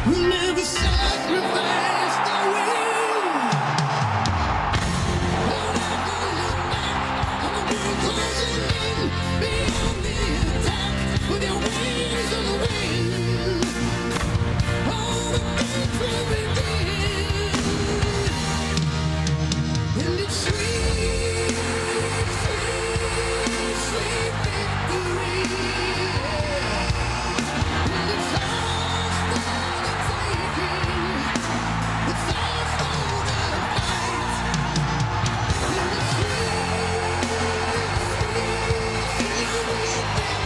Never sacrifice the will. Whatever look back on the world closing in, beyond the attack with your wings on the wind. All the things will be dead. And it's sweet, sweet, sweet victory. And it's ours for the taking. It's ours for the fight. And it's sweet, sweet victory.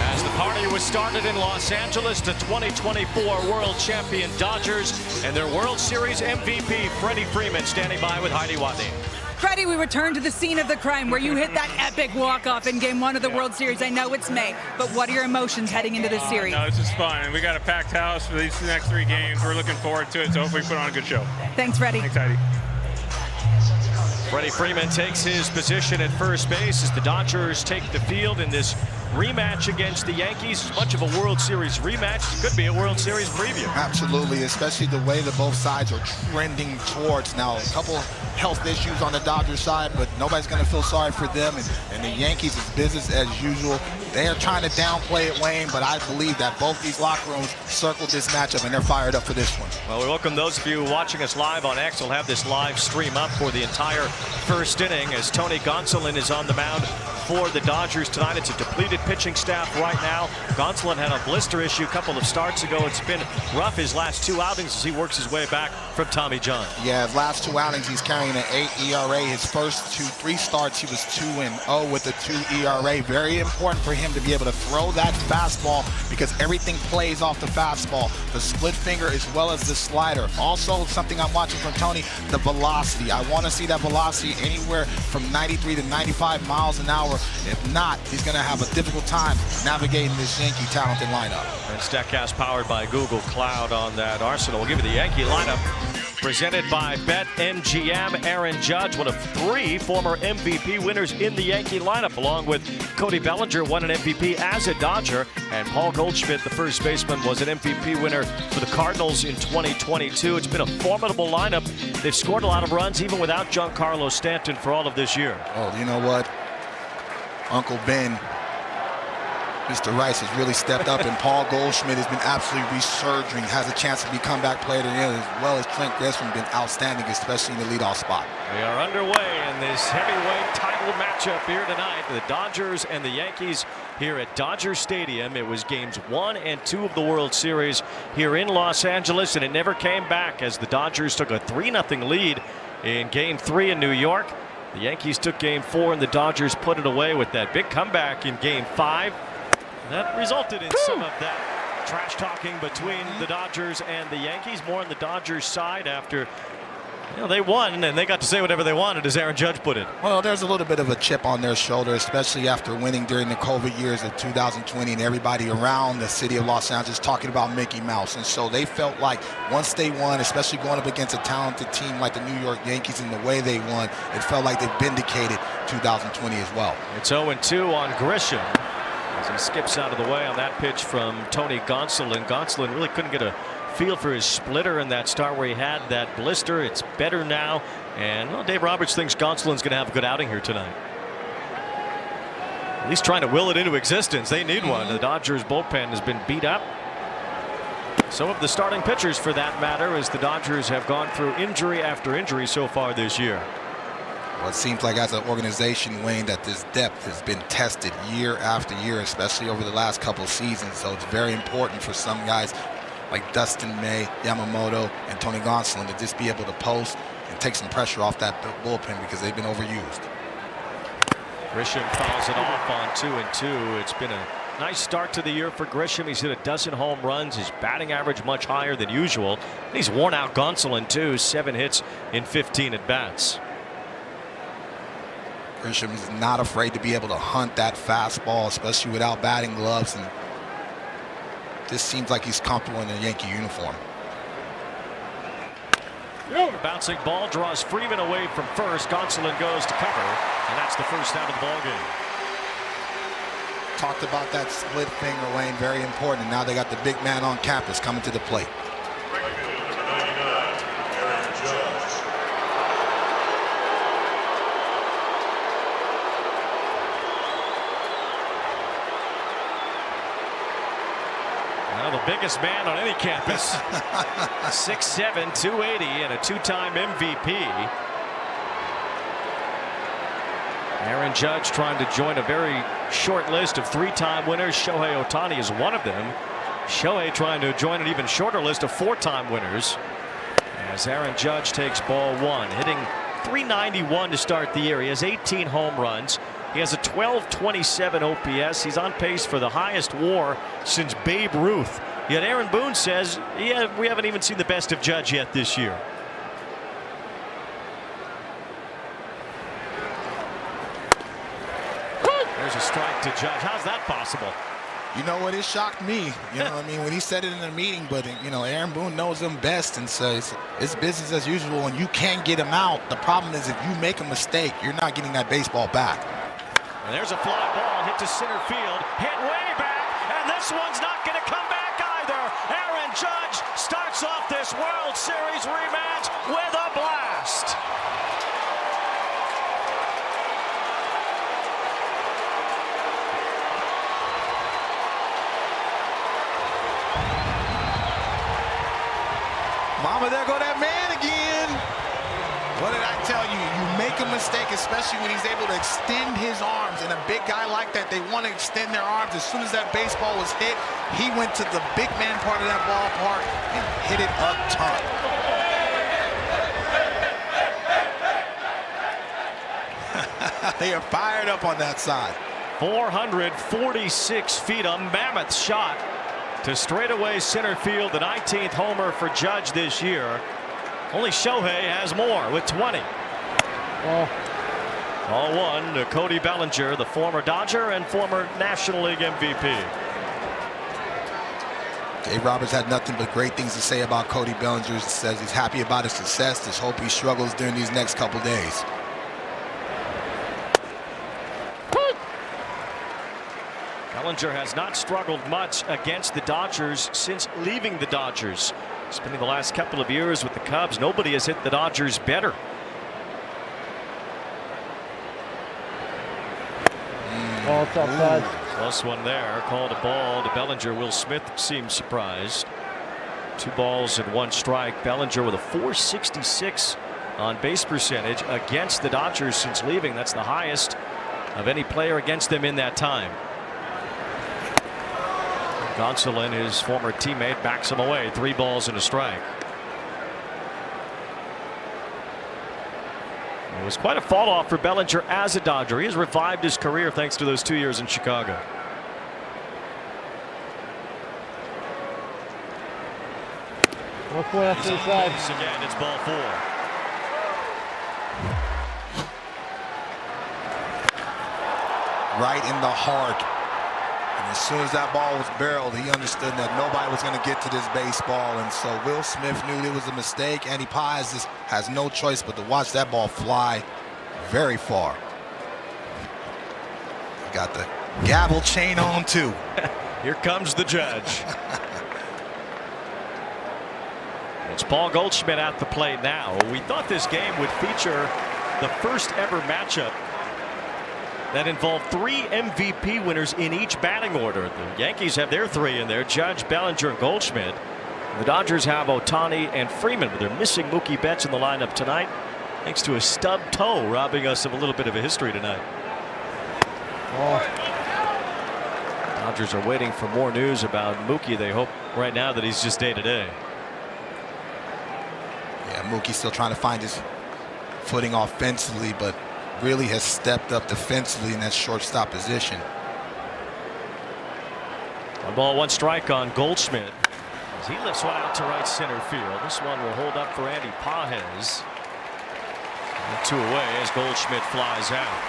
As the party was started in Los Angeles, the 2024 World Champion Dodgers and their World Series MVP, Freddie Freeman, standing by with Heidi Watney. Freddie, we return to the scene of the crime where you hit that epic walk-off in Game 1 of the World Series. I know it's May, but what are your emotions heading into this series? No, it's just fun. We got a packed house for these next 3 games. We're looking forward to it, so hopefully we put on a good show. Thanks, Freddie. Thanks, Heidi. Freddie Freeman takes his position at first base as the Dodgers take the field in this rematch against the Yankees. As much of a World Series rematch, it could be a World Series preview. Absolutely, especially the way that both sides are trending towards. Now, a couple health issues on the Dodgers side, but nobody's going to feel sorry for them. And the Yankees is business as usual. They are trying to downplay it, Wayne, but I believe that both these locker rooms circled this matchup, and they're fired up for this one. Well, we welcome those of you watching us live on X. We'll have this live stream up for the entire first inning as Tony Gonsolin is on the mound for the Dodgers tonight. It's a depleted pitching staff right now. Gonsolin had a blister issue a couple of starts ago. It's been rough his last 2 outings as he works his way back from Tommy John. Yeah, his last 2 outings, he's carrying an 8 ERA. His first 3 starts, he was 2-0 with a 2 ERA. Very important for him to be able to throw that fastball because everything plays off the fastball, the split finger as well as the slider. Also, something I'm watching from Tony, the velocity. I want to see that velocity anywhere from 93 to 95 miles an hour. If not, he's going to have a difficult time navigating this Yankee talented lineup. And StatCast powered by Google Cloud on that arsenal. We'll give you the Yankee lineup presented by BetMGM. Aaron Judge, one of 3 former MVP winners in the Yankee lineup, along with Cody Bellinger, won an MVP as a Dodger, and Paul Goldschmidt, the first baseman, was an MVP winner for the Cardinals in 2022. It's been a formidable lineup. They've scored a lot of runs even without Giancarlo Stanton for all of this year. Oh, you know what? Uncle Ben, Mr. Rice has really stepped up, and Paul Goldschmidt has been absolutely resurging, has a chance to be comeback player of the year, as well as Trent Grisham been outstanding, especially in the leadoff spot. We are underway in this heavyweight title matchup here tonight. The Dodgers and the Yankees here at Dodger Stadium. It was games 1 and 2 of the World Series here in Los Angeles, and it never came back as the Dodgers took a 3-0 lead in game 3 in New York. The Yankees took game 4 and the Dodgers put it away with that big comeback in game 5. That resulted in some of that trash talking between the Dodgers and the Yankees. More on the Dodgers side after they won and they got to say whatever they wanted, as Aaron Judge put it. Well, there's a little bit of a chip on their shoulder, especially after winning during the COVID years of 2020 and everybody around the city of Los Angeles talking about Mickey Mouse. And so they felt like once they won, especially going up against a talented team like the New York Yankees and the way they won, it felt like they vindicated 2020 as well. It's 0-2 on Grisham as he skips out of the way on that pitch from Tony Gonsolin. Gonsolin really couldn't get a feel for his splitter in that start where he had that blister. It's better now, and well, Dave Roberts thinks Gonsolin's going to have a good outing here tonight. At least trying to will it into existence. They need one. The Dodgers bullpen has been beat up. Some of the starting pitchers, for that matter, as the Dodgers have gone through injury after injury so far this year. Well, it seems like as an organization, Wayne, that this depth has been tested year after year, especially over the last couple of seasons. So it's very important for some guys like Dustin May, Yamamoto, and Tony Gonsolin to just be able to post and take some pressure off that bullpen because they've been overused. Grisham fouls it off on 2-2. It's been a nice start to the year for Grisham. He's hit a dozen home runs. His batting average much higher than usual. And he's worn out Gonsolin too. 7 hits in 15 at bats. Grisham is not afraid to be able to hunt that fastball, especially without batting gloves, and this seems like he's comfortable in a Yankee uniform. Bouncing ball draws Freeman away from first. Gonsolin goes to cover, and that's the first out of the ball game. Talked about that split finger, Wayne, very important. And now they got the big man on campus coming to the plate. the biggest man on any campus. 6'7", 280, and a two-time MVP. Aaron Judge trying to join a very short list of three-time winners. Shohei Ohtani is one of them. Shohei trying to join an even shorter list of four-time winners. As Aaron Judge takes ball one, hitting .391 to start the year. He has 18 home runs. He has a 1227 OPS. He's on pace for the highest WAR since Babe Ruth. Yet Aaron Boone says, yeah, we haven't even seen the best of Judge yet this year. There's a strike to Judge. How's that possible? You know what? It shocked me. You know what I mean? When he said it in the meeting, but, you know, Aaron Boone knows him best and says it's business as usual, and you can't get him out. The problem is if you make a mistake, you're not getting that baseball back. And there's a fly ball hit to center field, hit way back, and this one's not going to come back either. Aaron Judge starts off this World Series rematch with a blast. Mama, there go that man again. What did I tell you? You make a mistake, especially when he's able to extend his arms. And a big guy like that, they want to extend their arms. As soon as that baseball was hit, he went to the big man part of that ballpark and hit it up top. They are fired up on that side. 446 feet, a mammoth shot to straightaway center field, the 19th homer for Judge this year. Only Shohei has more with 20. All one to Cody Bellinger, the former Dodger and former National League MVP. Dave Roberts had nothing but great things to say about Cody Bellinger. He says he's happy about his success. Just hope he struggles during these next couple days. Bellinger has not struggled much against the Dodgers since leaving the Dodgers. Spending the last couple of years with the Cubs, nobody has hit the Dodgers better. Ball outside. Close one there. Called a ball to Bellinger. Will Smith seems surprised. 2 balls and 1 strike. Bellinger with a .466 on base percentage against the Dodgers since leaving. That's the highest of any player against them in that time. Gonsolin, his former teammate, backs him away. 3 balls and a strike. It was quite a fall off for Bellinger as a Dodger. He has revived his career thanks to those 2 years in Chicago. Look left to the side. Once again, it's ball 4. Right in the heart. And as soon as that ball was barreled, he understood that nobody was going to get to this baseball. And so Will Smith knew it was a mistake. Andy Paz just has no choice but to watch that ball fly very far. Got the gavel chain on, too. Here comes the Judge. It's Paul Goldschmidt at the plate now. We thought this game would feature the first ever matchup that involved 3 MVP winners in each batting order. The Yankees have their 3 in there: Judge, Bellinger, and Goldschmidt. The Dodgers have Ohtani and Freeman, but they're missing Mookie Betts in the lineup tonight thanks to a stub toe, robbing us of a little bit of a history tonight. Dodgers are waiting for more news about Mookie. They hope right now that he's just day-to-day. Yeah, Mookie's still trying to find his footing offensively, but really has stepped up defensively in that shortstop position. 1 ball, 1 strike on Goldschmidt as he lifts one out to right center field. This one will hold up for Andy Paz. And 2 away as Goldschmidt flies out.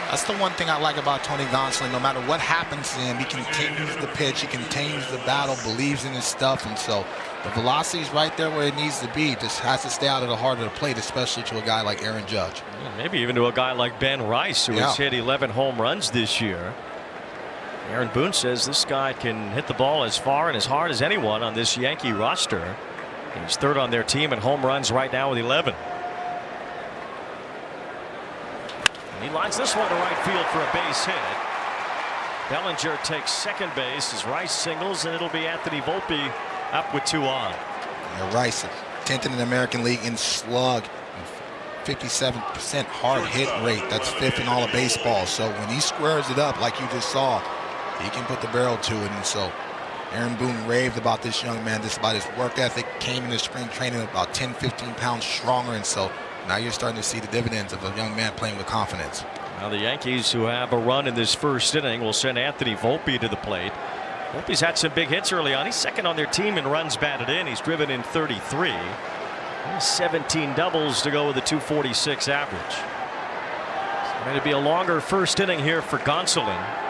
That's the one thing I like about Tony Gonsolin. No matter what happens to him, he continues the pitch, he continues the battle, believes in his stuff, and so the velocity is right there where it needs to be. Just has to stay out of the heart of the plate, especially to a guy like Aaron Judge. Yeah, maybe even to a guy like Ben Rice, who has hit 11 home runs this year. Aaron Boone says this guy can hit the ball as far and as hard as anyone on this Yankee roster. He's 3rd on their team in home runs right now with 11. And he lines this one to right field for a base hit. Bellinger takes second base as Rice singles, and it'll be Anthony Volpe up with 2 on. Yeah, Rice, 10th in the American League in slug, 57% hard hit rate. That's 5th in all of baseball. So when he squares it up like you just saw, he can put the barrel to it. And so Aaron Boone raved about this young man, just about his work ethic. Came into spring training about 10, 15 pounds stronger. And so now you're starting to see the dividends of a young man playing with confidence. Now the Yankees, who have a run in this first inning, will send Anthony Volpe to the plate. Volpe's had some big hits early on. He's second on their team in runs batted in. He's driven in 33. 17 doubles to go with a 246 average. It's going to be a longer first inning here for Gonsolin.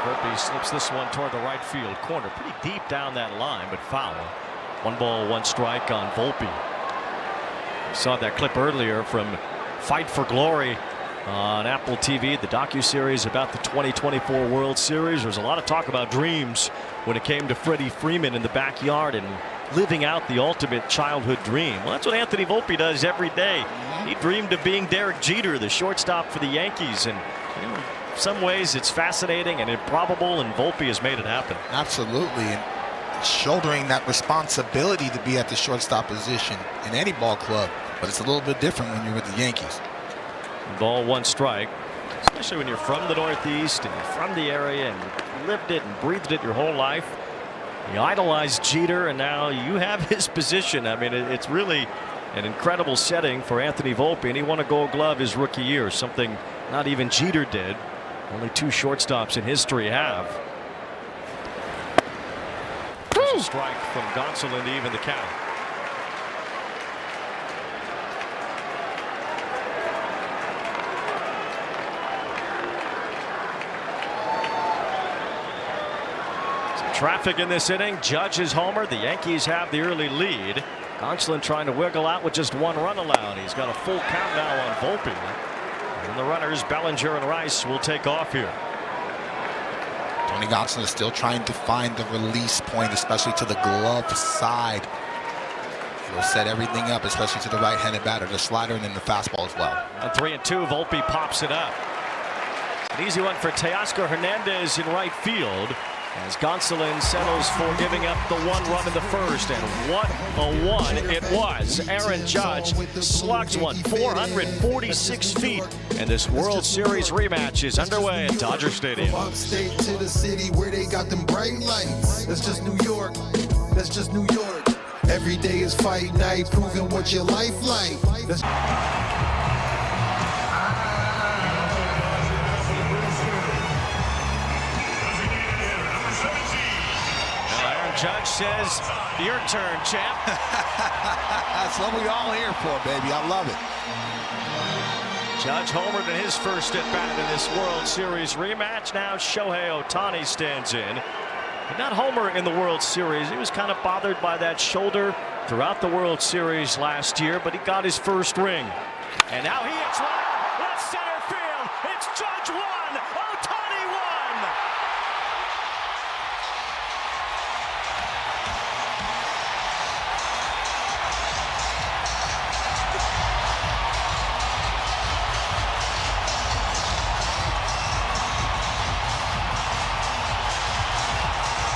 Volpe slips this one toward the right field corner. Pretty deep down that line, but foul. 1 ball, 1 strike on Volpe. We saw that clip earlier from Fight for Glory on Apple TV, the docuseries about the 2024 World Series. There's a lot of talk about dreams when it came to Freddie Freeman in the backyard and living out the ultimate childhood dream. Well, that's what Anthony Volpe does every day. He dreamed of being Derek Jeter, the shortstop for the Yankees, and you know, in some ways it's fascinating and improbable, and Volpe has made it happen. Absolutely. And shouldering that responsibility to be at the shortstop position in any ball club, but it's a little bit different when you're with the Yankees. 1 ball, 1 strike, especially when you're from the Northeast and you're from the area and you lived it and breathed it your whole life. You idolized Jeter, and now you have his position. I mean, it's really an incredible setting for Anthony Volpe, and he won a Gold Glove his rookie year, something not even Jeter did. Only 2 shortstops in history have. There's a strike from Gonsolin to even the count. Some traffic in this inning. Judge is homer. The Yankees have the early lead. Gonsolin trying to wiggle out with just 1 run allowed. He's got a full count now on Volpe. And the runners, Bellinger and Rice, will take off here. Tony Gonsolin is still trying to find the release point, especially to the glove side. He'll set everything up, especially to the right-handed batter, the slider and then the fastball as well. On 3-2, Volpe pops it up. An easy one for Teoscar Hernandez in right field, as Gonsolin settles for giving up the 1 run in the first, and what a one it was. Aaron Judge slugs one 446 feet, and this World Series rematch is underway at Dodger Stadium. Upstate to the city where they got them bright lights. That's just New York. That's just New York. Every day is fight night, proving what your life like. That's Judge says, your turn, champ. That's what we all here for, baby. I love it. Judge homered in his first at bat in this World Series rematch. Now Shohei Ohtani stands in. But not homer in the World Series. He was kind of bothered by that shoulder throughout the World Series last year, but he got his first ring. And now he hits right left center field. It's Judge 1, Ohtani 1.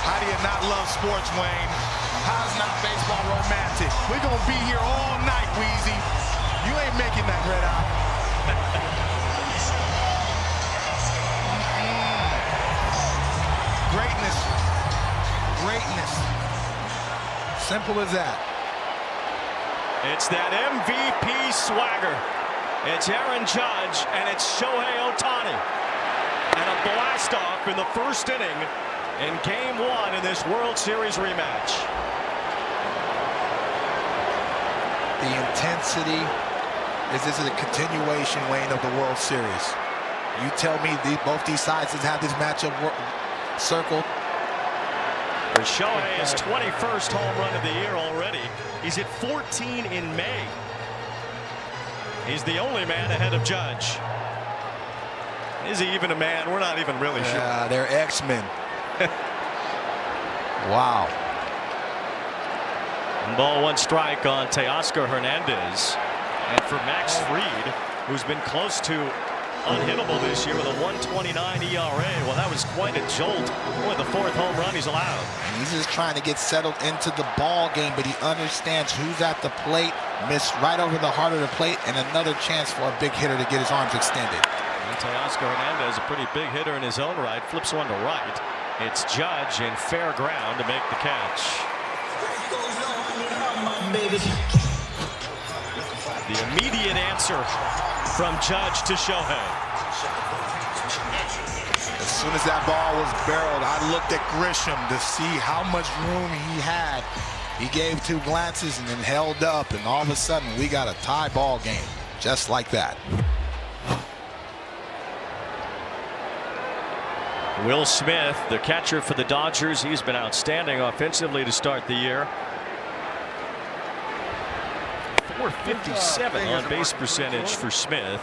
How do you not love sports, Wayne? How's not baseball romantic? We're going to be here all night, Weezy. You ain't making that red eye. Greatness. Greatness. Simple as that. It's that MVP swagger. It's Aaron Judge, and it's Shohei Ohtani. And a blast-off in the first inning in Game 1 in this World Series rematch. The intensity is this a continuation, Wayne, of the World Series. You tell me both these sides have this matchup circled. For Shohei, his 21st home run of the year already. He's at 14 in May. He's the only man ahead of Judge. Is he even a man? We're not even really sure. Yeah, they're X-Men. Wow. And ball 1 strike on Teoscar Hernandez. And for Max Fried, who's been close to unhittable this year with a 1.29 ERA. Well, that was quite a jolt. Boy, the 4th home run he's allowed. And he's just trying to get settled into the ball game, but he understands who's at the plate. Missed right over the heart of the plate, and another chance for a big hitter to get his arms extended. And Teoscar Hernandez, a pretty big hitter in his own right, flips one to right. It's Judge in fair ground to make the catch. The immediate answer from Judge to Shohei. As soon as that ball was barreled, I looked at Grisham to see how much room he had. He gave 2 glances and then held up, and all of a sudden we got a tie ball game, just like that. Will Smith, the catcher for the Dodgers, he's been outstanding offensively to start the year. 457 on base percentage for Smith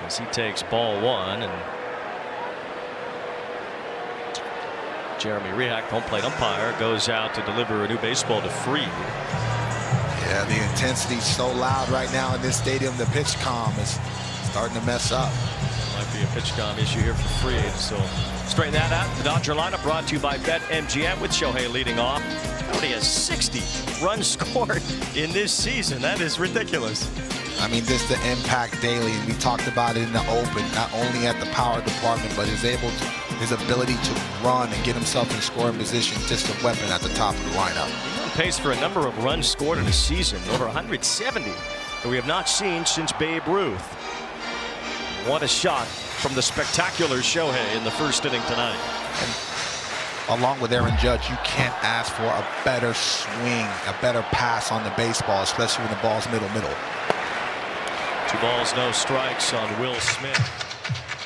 as he takes ball 1, and Jeremy Rehak, home plate umpire, goes out to deliver a new baseball to Fried. Yeah, the intensity's so loud right now in this stadium. The pitch comm is starting to mess up. Might be a pitch comm issue here for Fried, so straighten that out. The Dodger lineup brought to you by BetMGM with Shohei leading off. He has 60 runs scored in this season. That is ridiculous. I mean, this the impact daily, and we talked about it in the open, not only at the power department, but his ability to run and get himself in scoring position, just a weapon at the top of the lineup. He's on pace for a number of runs scored in a season, over 170, that we have not seen since Babe Ruth. What a shot from the spectacular Shohei in the first inning tonight. And along with Aaron Judge, you can't ask for a better swing, a better pass on the baseball, especially when the ball's middle. 2 balls, no strikes on Will Smith.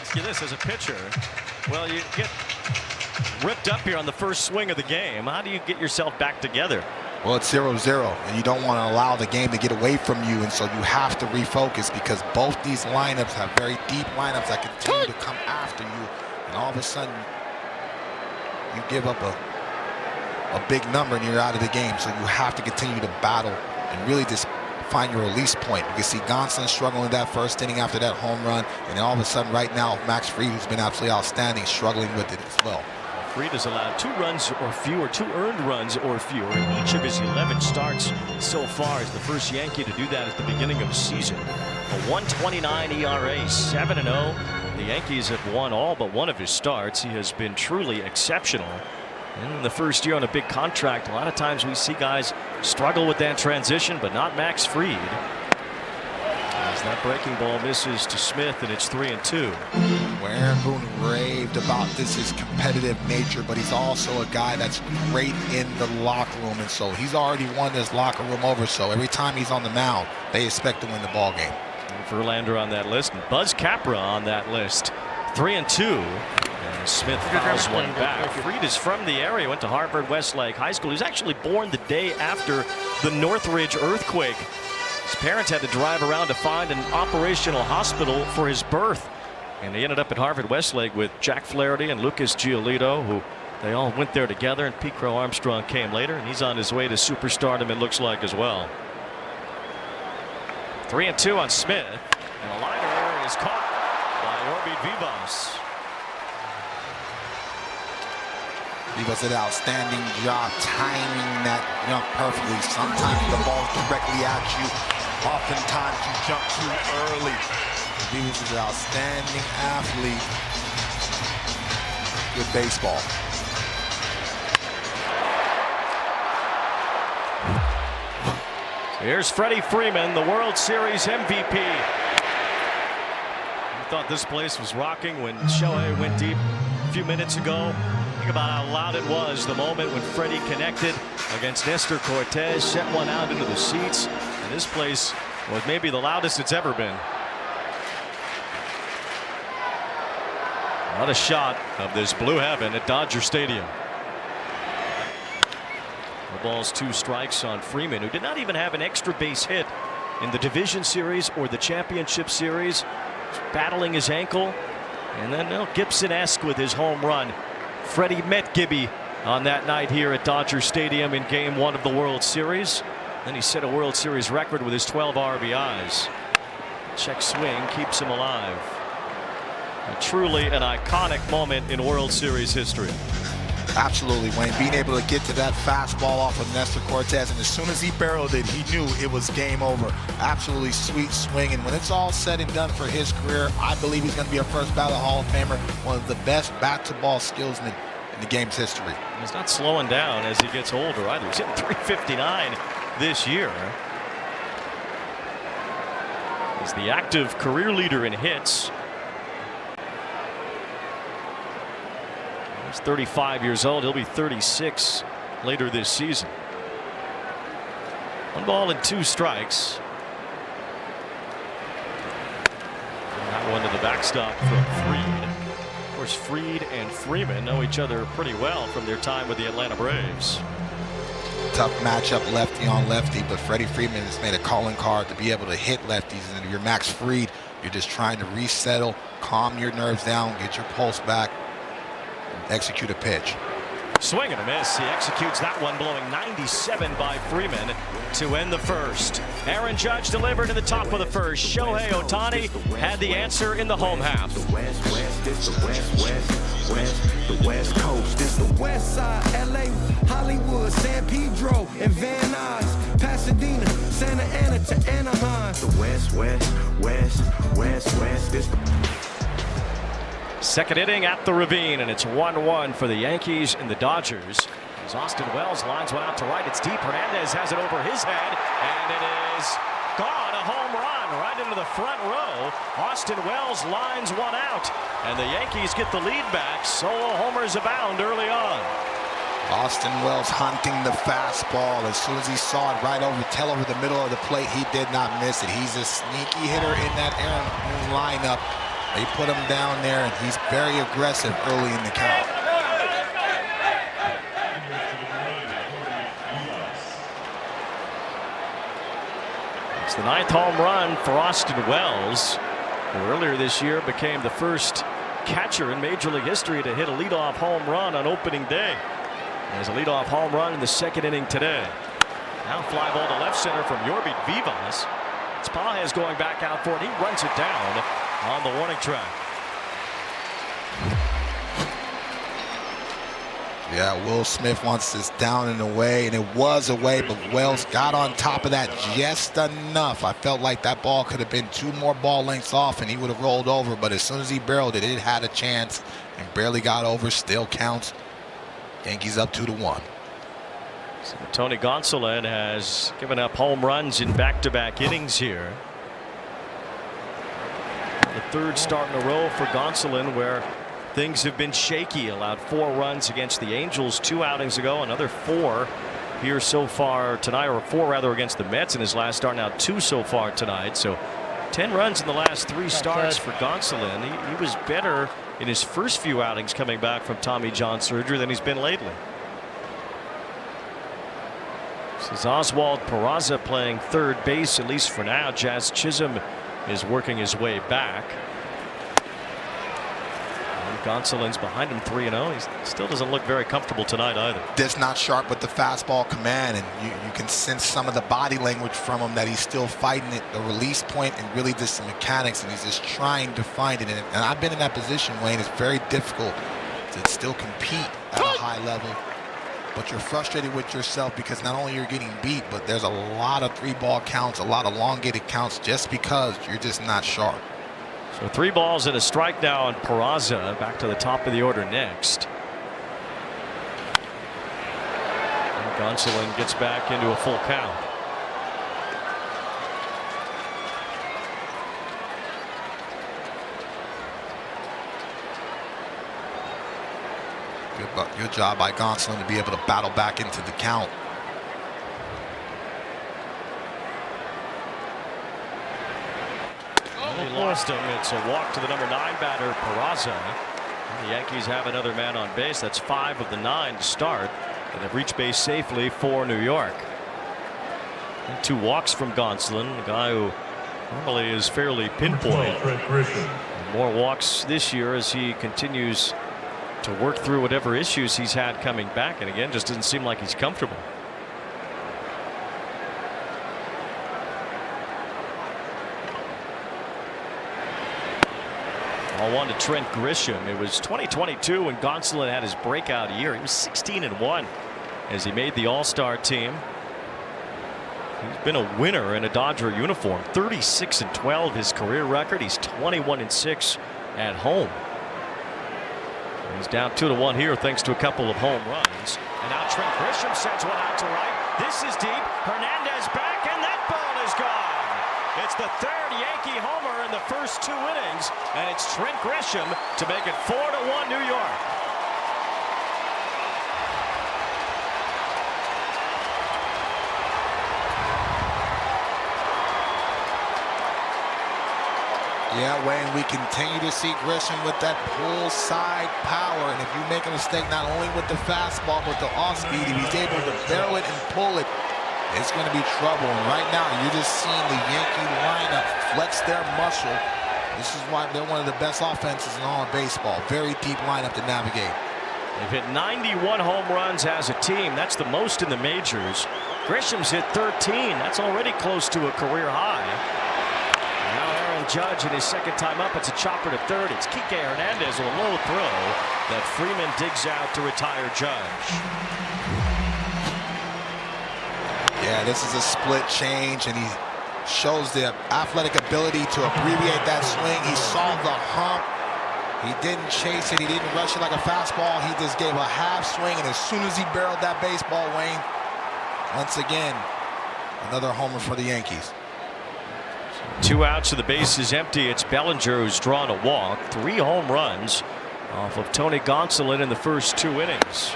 Ask you this as a pitcher. Well, you get ripped up here on the first swing of the game. How do you get yourself back together? Well, it's 0-0, and you don't want to allow the game to get away from you, and so you have to refocus, because both these lineups have very deep lineups that continue to come after you, and all of a sudden you give up a big number and you're out of the game. So you have to continue to battle and really just find your release point. You can see Gonsolin struggling in that first inning after that home run, and then all of a sudden right now Max Fried, who's been absolutely outstanding, struggling with it as well. Fried has allowed 2 runs or fewer, 2 earned runs or fewer in each of his 11 starts so far, as the first Yankee to do that at the beginning of the season. A 1.29 ERA, 7-0. The Yankees have won all but one of his starts. He has been truly exceptional. And in the first year on a big contract, a lot of times we see guys struggle with that transition, but not Max Fried. As that breaking ball misses to Smith, and it's 3-2. Where Aaron Boone raved about his competitive nature, but he's also a guy that's great in the locker room, and so he's already won this locker room over. So every time he's on the mound, they expect to win the ball game. Verlander on that list, and Buzz Capra on that list. 3-2. And Smith fouls one back. Fried is from the area, went to Harvard Westlake High School. He was actually born the day after the Northridge earthquake. His parents had to drive around to find an operational hospital for his birth, and he ended up at Harvard Westlake with Jack Flaherty and Lucas Giolito, who they all went there together, and Pete Crow Armstrong came later, and he's on his way to superstardom, it looks like, as well. 3-2 on Smith, and a liner is caught by Orbit Vivas. Vivas did an outstanding job timing that jump perfectly. Sometimes the ball's directly at you. Oftentimes you jump too early. Vivas is an outstanding athlete. Good baseball. Here's Freddie Freeman, the World Series MVP. I thought this place was rocking when Shohei went deep a few minutes ago. Think about how loud it was the moment when Freddie connected against Nestor Cortez, sent one out into the seats, and this place was maybe the loudest it's ever been. What a shot of this blue heaven at Dodger Stadium. The ball's 2 strikes on Freeman, who did not even have an extra base hit in the division series or the championship series. Battling his ankle, and then Gibson-esque with his home run. Freddie met Gibby on that night here at Dodger Stadium in Game 1 of the World Series. Then he set a World Series record with his 12 RBIs. Check swing keeps him alive. Truly an iconic moment in World Series history. Absolutely, Wayne. Being able to get to that fastball off of Nestor Cortez, and as soon as he barreled it, he knew it was game over. Absolutely sweet swing, and when it's all said and done for his career, I believe he's going to be a first ballot Hall of Famer, one of the best bat-to-ball skillsmen in the game's history. He's not slowing down as he gets older either. He's hitting .359 this year. He's the active career leader in hits. He's 35 years old. He'll be 36 later this season. 1 ball and 2 strikes. And that one to the backstop from Fried. Of course, Fried and Freeman know each other pretty well from their time with the Atlanta Braves. Tough matchup, lefty on lefty, but Freddie Freeman has made a calling card to be able to hit lefties. And if you're Max Fried, you're just trying to resettle, calm your nerves down, get your pulse back, execute a pitch. Swing and a miss. He executes that one, blowing 97 by Freeman to end the first. Aaron Judge delivered to the top of the first. Shohei Ohtani had the answer in the home half. The West Coast, this the West Side, LA, Hollywood, San Pedro, and Van Nuys, Pasadena, Santa Ana to Anaheim. The West, this the Second inning at the Ravine, and it's 1-1 for the Yankees and the Dodgers. As Austin Wells lines one out to right, it's deep. Hernandez has it over his head, and it is gone. A home run right into the front row. Austin Wells lines one out, and the Yankees get the lead back. Solo homers abound early on. Austin Wells hunting the fastball. As soon as he saw it right over the middle of the plate, he did not miss it. He's a sneaky hitter in that Aaron Boone lineup. They put him down there, and he's very aggressive early in the count. It's the 9th home run for Austin Wells, who earlier this year became the first catcher in Major League history to hit a leadoff home run on opening day. There's a leadoff home run in the second inning today. Now fly ball to left center from Yorvit Vivas. Spahes going back out for it. He runs it down on the warning track. Yeah, Will Smith wants this down and away, and it was away, but Wells got on top of that just enough. I felt like that ball could have been 2 more ball lengths off, and he would have rolled over, but as soon as he barreled it, it had a chance and barely got over. Still counts. Yankees up 2-1. So Tony Gonsolin has given up home runs in back-to-back innings here. The 3rd start in a row for Gonsolin, where things have been shaky. Allowed 4 runs against the Angels 2 outings ago. Another 4 here so far tonight, or 4 rather against the Mets in his last start. Now 2 so far tonight. So 10 runs in the last 3 starts for Gonsolin. He was better in his first few outings coming back from Tommy John surgery than he's been lately. This is Oswald Peraza playing 3rd base, at least for now. Jazz Chisholm is working his way back. And Gonsolin's behind him 3-0. He still doesn't look very comfortable tonight either. Just not sharp with the fastball command, and you can sense some of the body language from him that he's still fighting it, the release point, and really just the mechanics, and he's just trying to find it. And I've been in that position, Wayne. It's very difficult to still compete at a high level. But you're frustrated with yourself because not only you're getting beat, but there's a lot of 3-ball counts, a lot of elongated counts, just because you're just not sharp. So 3 balls and a strike now on Peraza. Back to the top of the order next. And Gonsolin gets back into a full count. Good job by Gonsolin to be able to battle back into the count. He lost him. It's a walk to the number 9 batter, Peraza. The Yankees have another man on base. That's 5 of the 9 to start, and they've reached base safely for New York. And 2 walks from Gonsolin, a guy who normally is fairly pinpoint. More walks this year as he continues to work through whatever issues he's had coming back, and again just doesn't seem like he's comfortable. Ball 1 to Trent Grisham. It was 2022 when Gonsolin had his breakout year. He was 16-1 as he made the All-Star team. He's been a winner in a Dodger uniform. 36-12 his career record. He's 21-6 at home. He's down 2-1 here thanks to a couple of home runs. And now Trent Grisham sends one out to right. This is deep. Hernandez back, and that ball is gone. It's the 3rd Yankee homer in the first 2 innings, and it's Trent Grisham to make it 4-1 New York. Yeah, Wayne, we continue to see Grisham with that pull side power. And if you make a mistake not only with the fastball, but the off speed, if he's able to barrel it and pull it, it's going to be trouble. And right now, you're just seeing the Yankee lineup flex their muscle. This is why they're one of the best offenses in all of baseball. Very deep lineup to navigate. They've hit 91 home runs as a team. That's the most in the majors. Grisham's hit 13. That's already close to a career high. Now Aaron Judge in his second time up. It's a chopper to third. It's Kike Hernandez with a low throw that Freeman digs out to retire Judge. Yeah, this is a split change, and he shows the athletic ability to abbreviate that swing. He saw the hump. He didn't chase it. He didn't rush it like a fastball. He just gave a half swing, and as soon as he barreled that baseball, Wayne, once again, another homer for the Yankees. 2 outs, so the base is empty. It's Bellinger who's drawn a walk. 3 home runs off of Tony Gonsolin in the first 2 innings.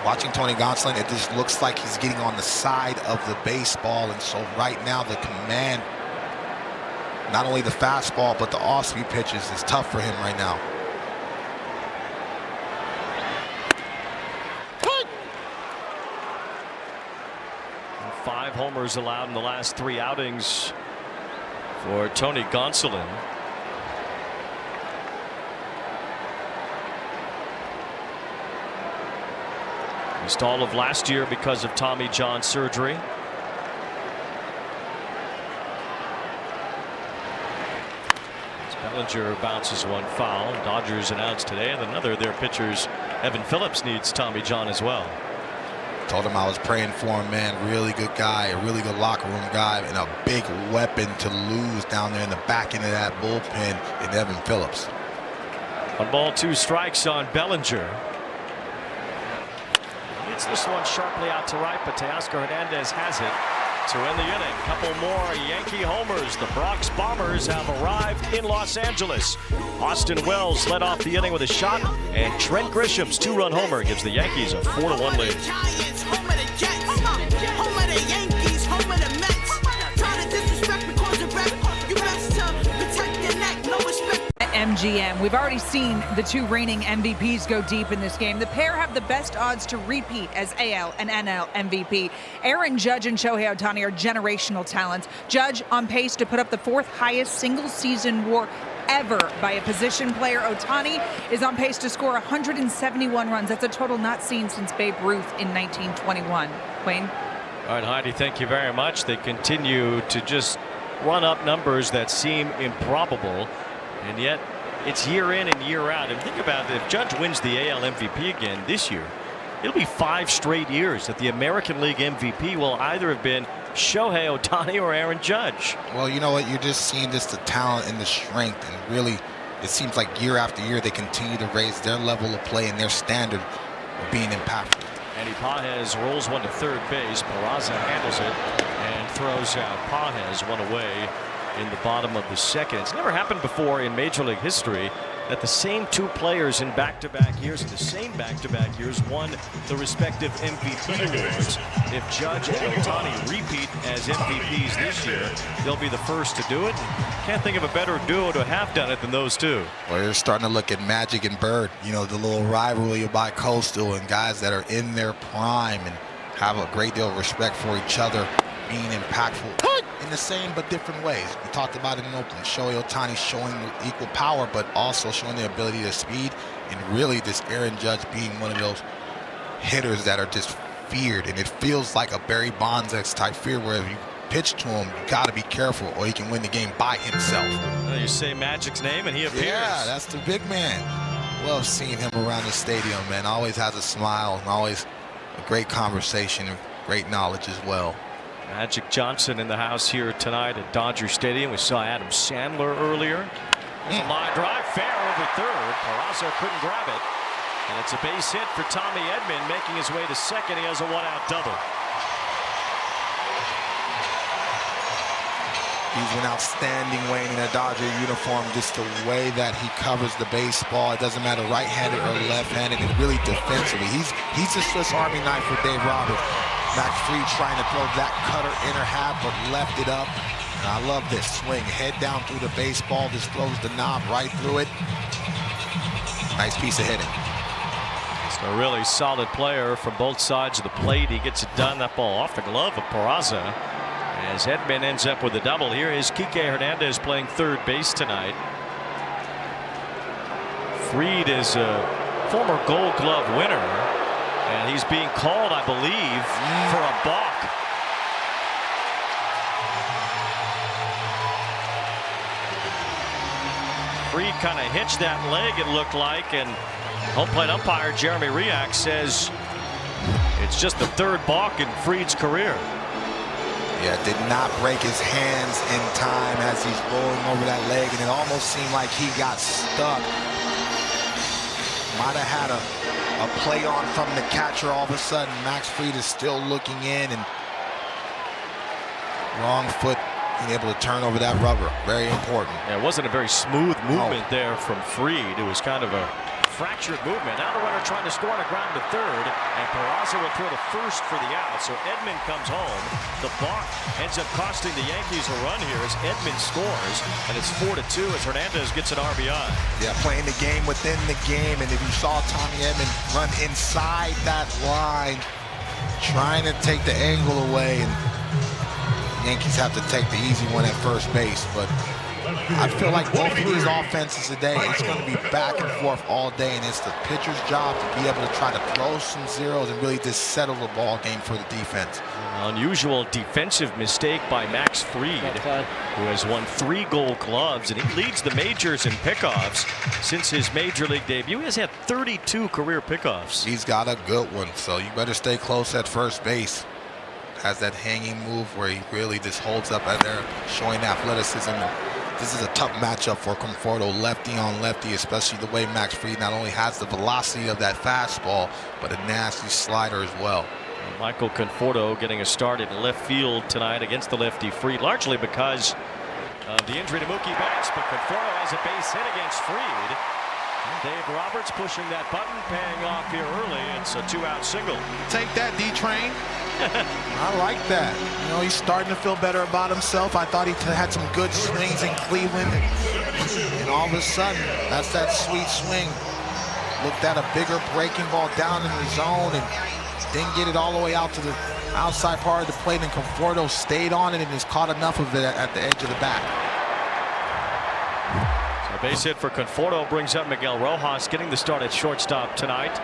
Watching Tony Gonsolin, it just looks like he's getting on the side of the baseball, and so right now the command, not only the fastball but the off-speed pitches, is tough for him right now. And 5 homers allowed in the last 3 outings for Tony Gonsolin. Missed all of last year because of Tommy John surgery. As Bellinger bounces one foul. Dodgers announced today that another of their pitchers, Evan Phillips, needs Tommy John as well. Told him I was praying for him, man. Really good guy, a really good locker room guy, and a big weapon to lose down there in the back end of that bullpen in Evan Phillips. 1 ball, 2 strikes on Bellinger. Hits this one sharply out to right, but Teoscar Hernandez has it to end the inning. Couple more Yankee homers. The Bronx Bombers have arrived in Los Angeles. Austin Wells led off the inning with a shot, and Trent Grisham's 2-run homer gives the Yankees a 4-1 lead. Giants, home of the Jets, home of the Yankees, home of the Mets. Try to disrespect because of rep. You best to protect your neck, no respect. MGM. We've already seen the 2 reigning MVPs go deep in this game. The pair have the best odds to repeat as AL and NL MVP. Aaron Judge and Shohei Ohtani are generational talents. Judge on pace to put up the 4th highest single-season WAR ever by a position player. Ohtani is on pace to score 171 runs. That's a total not seen since Babe Ruth in 1921. Wayne? All right, Heidi, thank you very much. They continue to just run up numbers that seem improbable, and yet it's year in and year out. And think about it, if Judge wins the AL MVP again this year, it'll be 5 straight years that the American League MVP will either have been Shohei Ohtani or Aaron Judge. Well, you know what? You're just seeing just the talent and the strength, and really, it seems like year after year they continue to raise their level of play and their standard of being impactful. Andy Pages rolls one to third base. Peraza handles it and throws out Pages one away in the bottom of the 2nd. It's never happened before in Major League history that the same two players in back-to-back years, in the same back-to-back years, won the respective MVP awards. If Judge and Ohtani repeat as MVPs this year, they'll be the first to do it. Can't think of a better duo to have done it than those two. Well, you're starting to look at Magic and Bird, you know, the little rivalry by Coastal and guys that are in their prime and have a great deal of respect for each other, being impactful in the same but different ways. We talked about it in open. Shohei Ohtani showing equal power, but also showing the ability to speed, and really this Aaron Judge being one of those hitters that are just feared, and it feels like a Barry Bonds type fear where if you pitch to him, you got to be careful or he can win the game by himself. Well, you say Magic's name and he appears. Yeah, that's the big man. Love seeing him around the stadium, man. Always has a smile and always a great conversation and great knowledge as well. Magic Johnson in the house here tonight at Dodger Stadium. We saw Adam Sandler earlier. It's a line drive, fair over third. Peraza couldn't grab it. And it's a base hit for Tommy Edman, making his way to second. He has a one-out double. He's an outstanding Wayne in a Dodger uniform, just the way that he covers the baseball. It doesn't matter right-handed or left-handed, and really defensively. He's a Swiss Army knife for Dave Roberts. Max Fried trying to throw that cutter inner half, but left it up. And I love this swing. Head down through the baseball, just throws the knob right through it. Nice piece of hitting. It's a really solid player from both sides of the plate. He gets it done. That ball off the glove of Peraza. As Edman ends up with a double. Here is Kike Hernandez playing third base tonight. Fried is a former Gold Glove winner, and he's being called, I believe, for a balk. Fried kind of hitched that leg, it looked like, and home plate umpire Jeremy Riak says it's just the third balk in Fried's career. Yeah, did not break his hands in time as he's rolling over that leg, and it almost seemed like he got stuck. Might have had a play on from the catcher. All of a sudden, Max Fried is still looking in, and wrong foot being able to turn over that rubber. Very important. Yeah, it wasn't a very smooth movement there from Fried. It was kind of a fractured movement. Now the runner trying to score on the ground to third, and Peraza will throw to first for the out. So Edman comes home. The balk ends up costing the Yankees a run here as Edman scores, and it's 4-2 as Hernandez gets an RBI. Yeah, playing the game within the game, and if you saw Tommy Edman run inside that line, trying to take the angle away, and Yankees have to take the easy one at first base, but I feel like both of these offenses today, it's going to be back and forth all day, and it's the pitcher's job to be able to try to throw some zeros and really just settle the ball game for the defense. Unusual defensive mistake by Max Fried, who has won 3 Gold Gloves, and he leads the majors in pickoffs since his major league debut. He has had 32 career pickoffs. He's got a good one, so you better stay close at first base. Has that hanging move where he really just holds up at there, showing athleticism. This is a tough matchup for Conforto, lefty on lefty, especially the way Max Fried not only has the velocity of that fastball, but a nasty slider as well. Michael Conforto getting a start in left field tonight against the lefty Fried, largely because of the injury to Mookie Betts, but Conforto has a base hit against Fried. And Dave Roberts pushing that button, paying off here early. It's a 2-out single. Take that, D-Train. I like that. You know, he's starting to feel better about himself. I thought he had some good swings in Cleveland, and all of a sudden, that's that sweet swing. Looked at a bigger breaking ball down in the zone and didn't get it all the way out to the outside part of the plate, and Conforto stayed on it and has caught enough of it at the edge of the bat. So base hit for Conforto brings up Miguel Rojas, getting the start at shortstop tonight.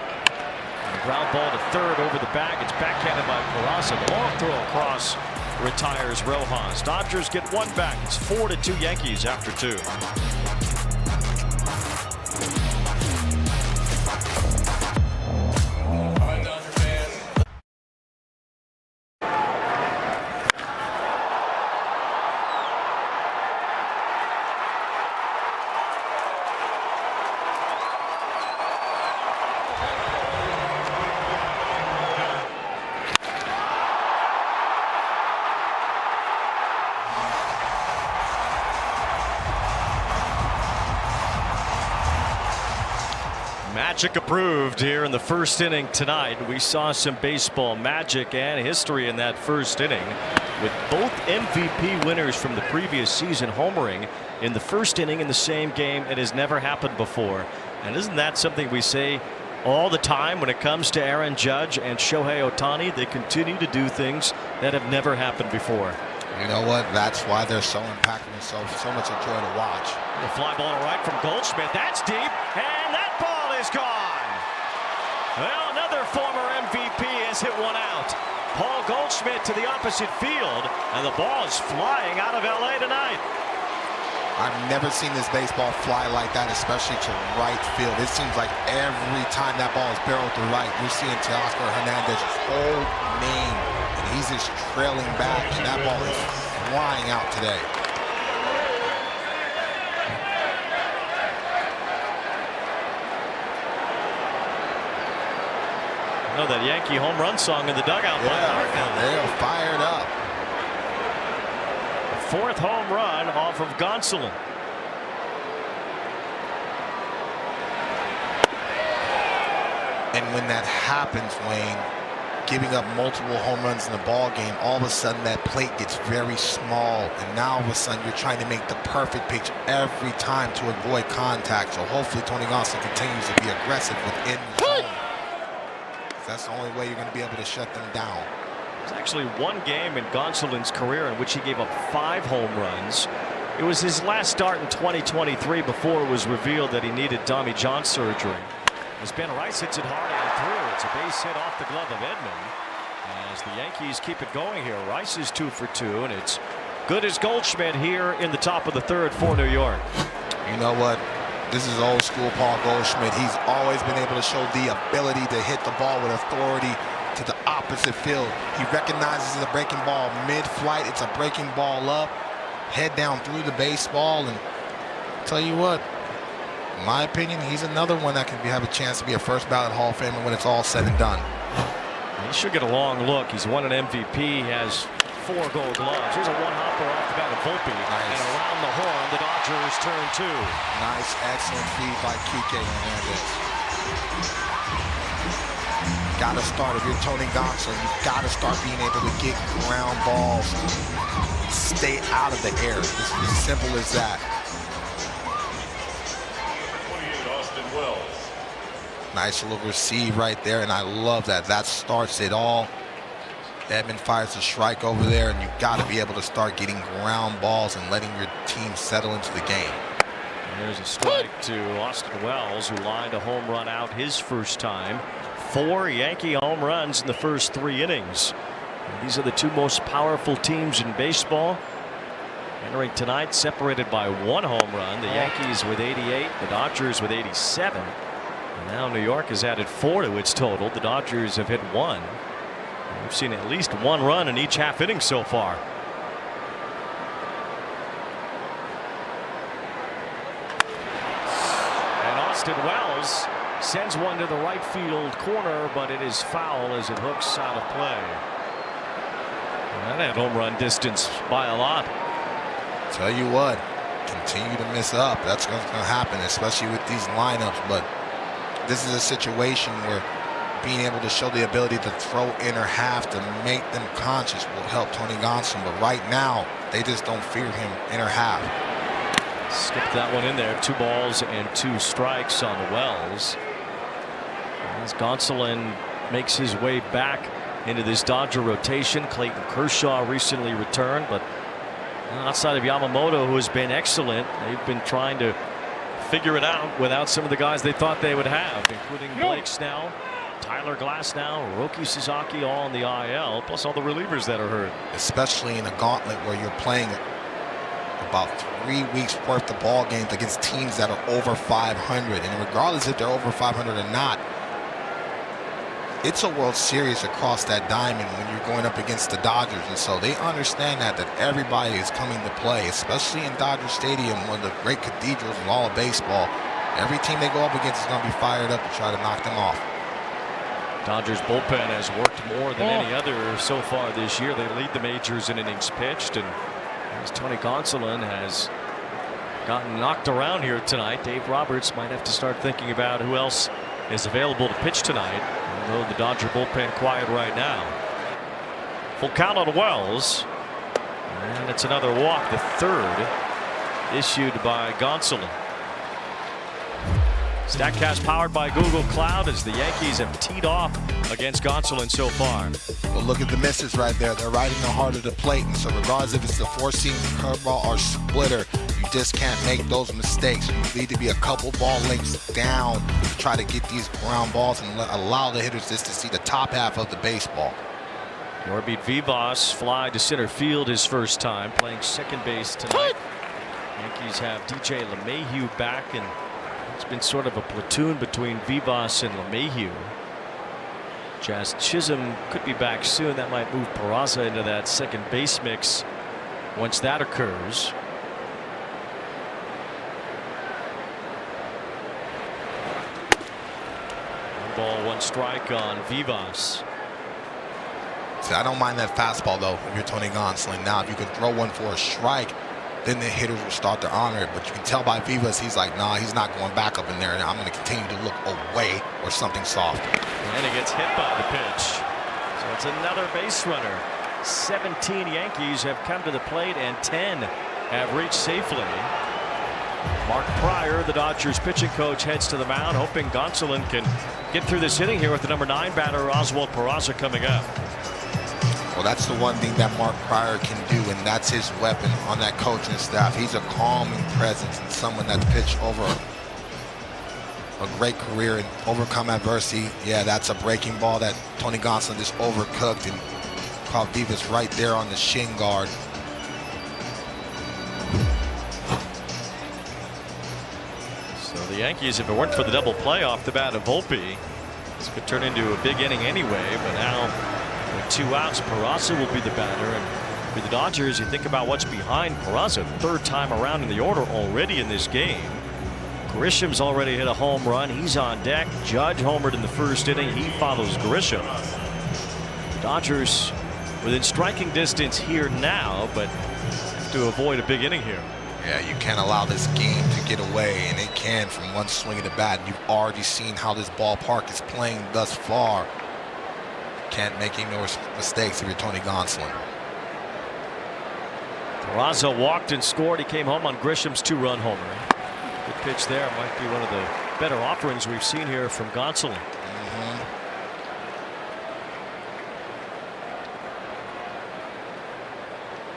Ground ball to third over the bag. It's backhanded by Peraza. The long throw across retires Rojas. Dodgers get one back. It's 4-2 Yankees after 2. Magic approved here in the first inning tonight. We saw some baseball magic and history in that first inning, with both MVP winners from the previous season homering in the first inning in the same game. It has never happened before. And isn't that something we say all the time when it comes to Aaron Judge and Shohei Ohtani? They continue to do things that have never happened before. You know what? That's why they're so impactful and so much a joy to watch. The fly ball to right from Goldschmidt. That's deep, and that ball is gone. Well, another former MVP has hit one out. Paul Goldschmidt to the opposite field, and the ball is flying out of LA tonight. I've never seen this baseball fly like that, especially to right field. It seems like every time that ball is barreled to right, we're seeing Teoscar Hernandez's whole name, and he's just trailing back, and that ball is flying out today. I know that Yankee home run song in the dugout by heart now. They're fired up. Fourth home run off of Gonsolin. And when that happens, Wayne, giving up multiple home runs in the ball game, all of a sudden that plate gets very small, and now all of a sudden you're trying to make the perfect pitch every time to avoid contact. So hopefully Tony Gonsolin continues to be aggressive within the zone. That's the only way you're going to be able to shut them down. There's actually one game in Gonsolin's career in which he gave up 5 home runs. It was his last start in 2023 before it was revealed that he needed Tommy John surgery. As Ben Rice hits it hard and through, it's a base hit off the glove of Edman. As the Yankees keep it going here, Rice is 2 for 2, and it's good as Goldschmidt here in the top of the third for New York. You know what? This is old school Paul Goldschmidt. He's always been able to show the ability to hit the ball with authority to the opposite field. He recognizes the breaking ball mid-flight. It's a breaking ball up, head down through the baseball, and tell you what, in my opinion, he's another one that can have a chance to be a first ballot Hall of Famer when it's all said and done. He should get a long look. He's won an MVP. He has 4 Gold Gloves. Here's a one-hopper off the bat of Volpe. Nice. And around the horn, the Dodgers turn 2. Nice, excellent feed by Kike Hernandez. Gotta start, if you're Tony Gonsolin, you gotta start being able to get ground balls, stay out of the air. It's as simple as that. 28, Austin Wells. Nice little receive right there, and I love that. That starts it all. Edman fires a strike over there, and you've got to be able to start getting ground balls and letting your team settle into the game. And there's a strike to Austin Wells, who lined a home run out his first time. 4 Yankee home runs in the first 3 innings. And these are the 2 most powerful teams in baseball. Entering tonight, separated by 1 home run. The Yankees with 88, the Dodgers with 87. And now New York has added 4 to its total. The Dodgers have hit 1. We've seen at least 1 run in each half inning so far. And Austin Wells sends one to the right field corner, but it is foul as it hooks out of play. And that home run distance by a lot. Tell you what, continue to miss up. That's what's going to happen, especially with these lineups. But this is a situation where being able to show the ability to throw inner half to make them conscious will help Tony Gonsolin. But right now, they just don't fear him inner half. Skipped that one in there. 2 balls and 2 strikes on Wells. As Gonsolin makes his way back into this Dodger rotation. Clayton Kershaw recently returned, but outside of Yamamoto, who has been excellent, they've been trying to figure it out without some of the guys they thought they would have, including Blake Snell, Tyler Glasnow, Roki Sasaki, all on the IL, plus all the relievers that are hurt. Especially in a gauntlet where you're playing about 3 weeks worth of ball games against teams that are over 500. And regardless if they're over 500 or not, it's a World Series across that diamond when you're going up against the Dodgers. And so they understand that everybody is coming to play, especially in Dodger Stadium, one of the great cathedrals in all of baseball. Every team they go up against is going to be fired up to try to knock them off. Dodgers bullpen has worked more than any other so far this year. They lead the majors in innings pitched, and as Tony Gonsolin has gotten knocked around here tonight, Dave Roberts might have to start thinking about who else is available to pitch tonight, although the Dodger bullpen quiet right now. Full count on Wells, and it's another walk, the third issued by Gonsolin. StatCast powered by Google Cloud as the Yankees have teed off against Gonsolin so far. Well, look at the misses right there. They're right in the heart of the plate, and so regardless if it's the four-seam curveball or splitter, you just can't make those mistakes. You need to be a couple ball lengths down to try to get these ground balls and allow the hitters just to see the top half of the baseball. Yorbeat Vivas fly to center field his first time, playing second base tonight. Yankees have DJ LeMahieu back, and it's been sort of a platoon between Vivas and LeMahieu. Jazz Chisholm could be back soon. That might move Peraza into that second base mix once that occurs. One ball, one strike on Vivas. See, I don't mind that fastball, though, if you're Tony Gonsolin. Now, if you can throw one for a strike, then the hitters will start to honor it. But you can tell by Vivas, he's like, nah, he's not going back up in there. And I'm going to continue to look away or something soft. And he gets hit by the pitch. So it's another base runner. 17 Yankees have come to the plate and 10 have reached safely. Mark Pryor, the Dodgers pitching coach, heads to the mound, hoping Gonsolin can get through this inning here with the number 9 batter, Oswald Peraza, coming up. Well, that's the one thing that Mark Pryor can do, and that's his weapon on that coaching staff. He's a calming presence and someone that's pitched over a great career and overcome adversity. Yeah, that's a breaking ball that Tony Gonsolin just overcooked and caught Vivas right there on the shin guard. So the Yankees, if it weren't for the double play off the bat of Volpe, this could turn into a big inning anyway. But now, with 2 outs, Peraza will be the batter. And for the Dodgers, you think about what's behind Peraza, third time around in the order already in this game. Grisham's already hit a home run. He's on deck. Judge homered in the first inning. He follows Grisham. Dodgers within striking distance here now, but have to avoid a big inning here. Yeah, you can't allow this game to get away, and it can from one swing of the bat. You've already seen how this ballpark is playing thus far. Can't make any more mistakes if you're Tony Gonsolin. Peraza walked and scored. He came home on Grisham's 2-run homer. Good pitch there. Might be one of the better offerings we've seen here from Gonsolin.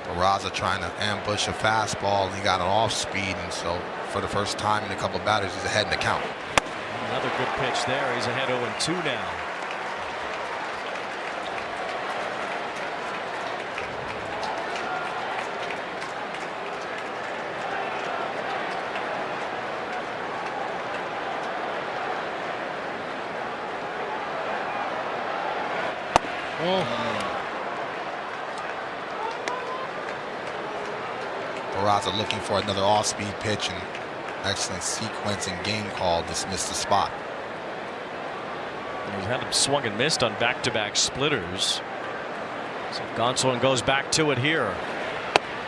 Peraza trying to ambush a fastball, and he got an off speed, and so for the first time in a couple of batters, he's ahead in the count. Another good pitch there. He's ahead 0-2 now. Peraza looking for another off-speed pitch, and excellent sequence and game call. Just missed the spot. He's had him swung and missed on back-to-back splitters. So Gonsolin goes back to it here.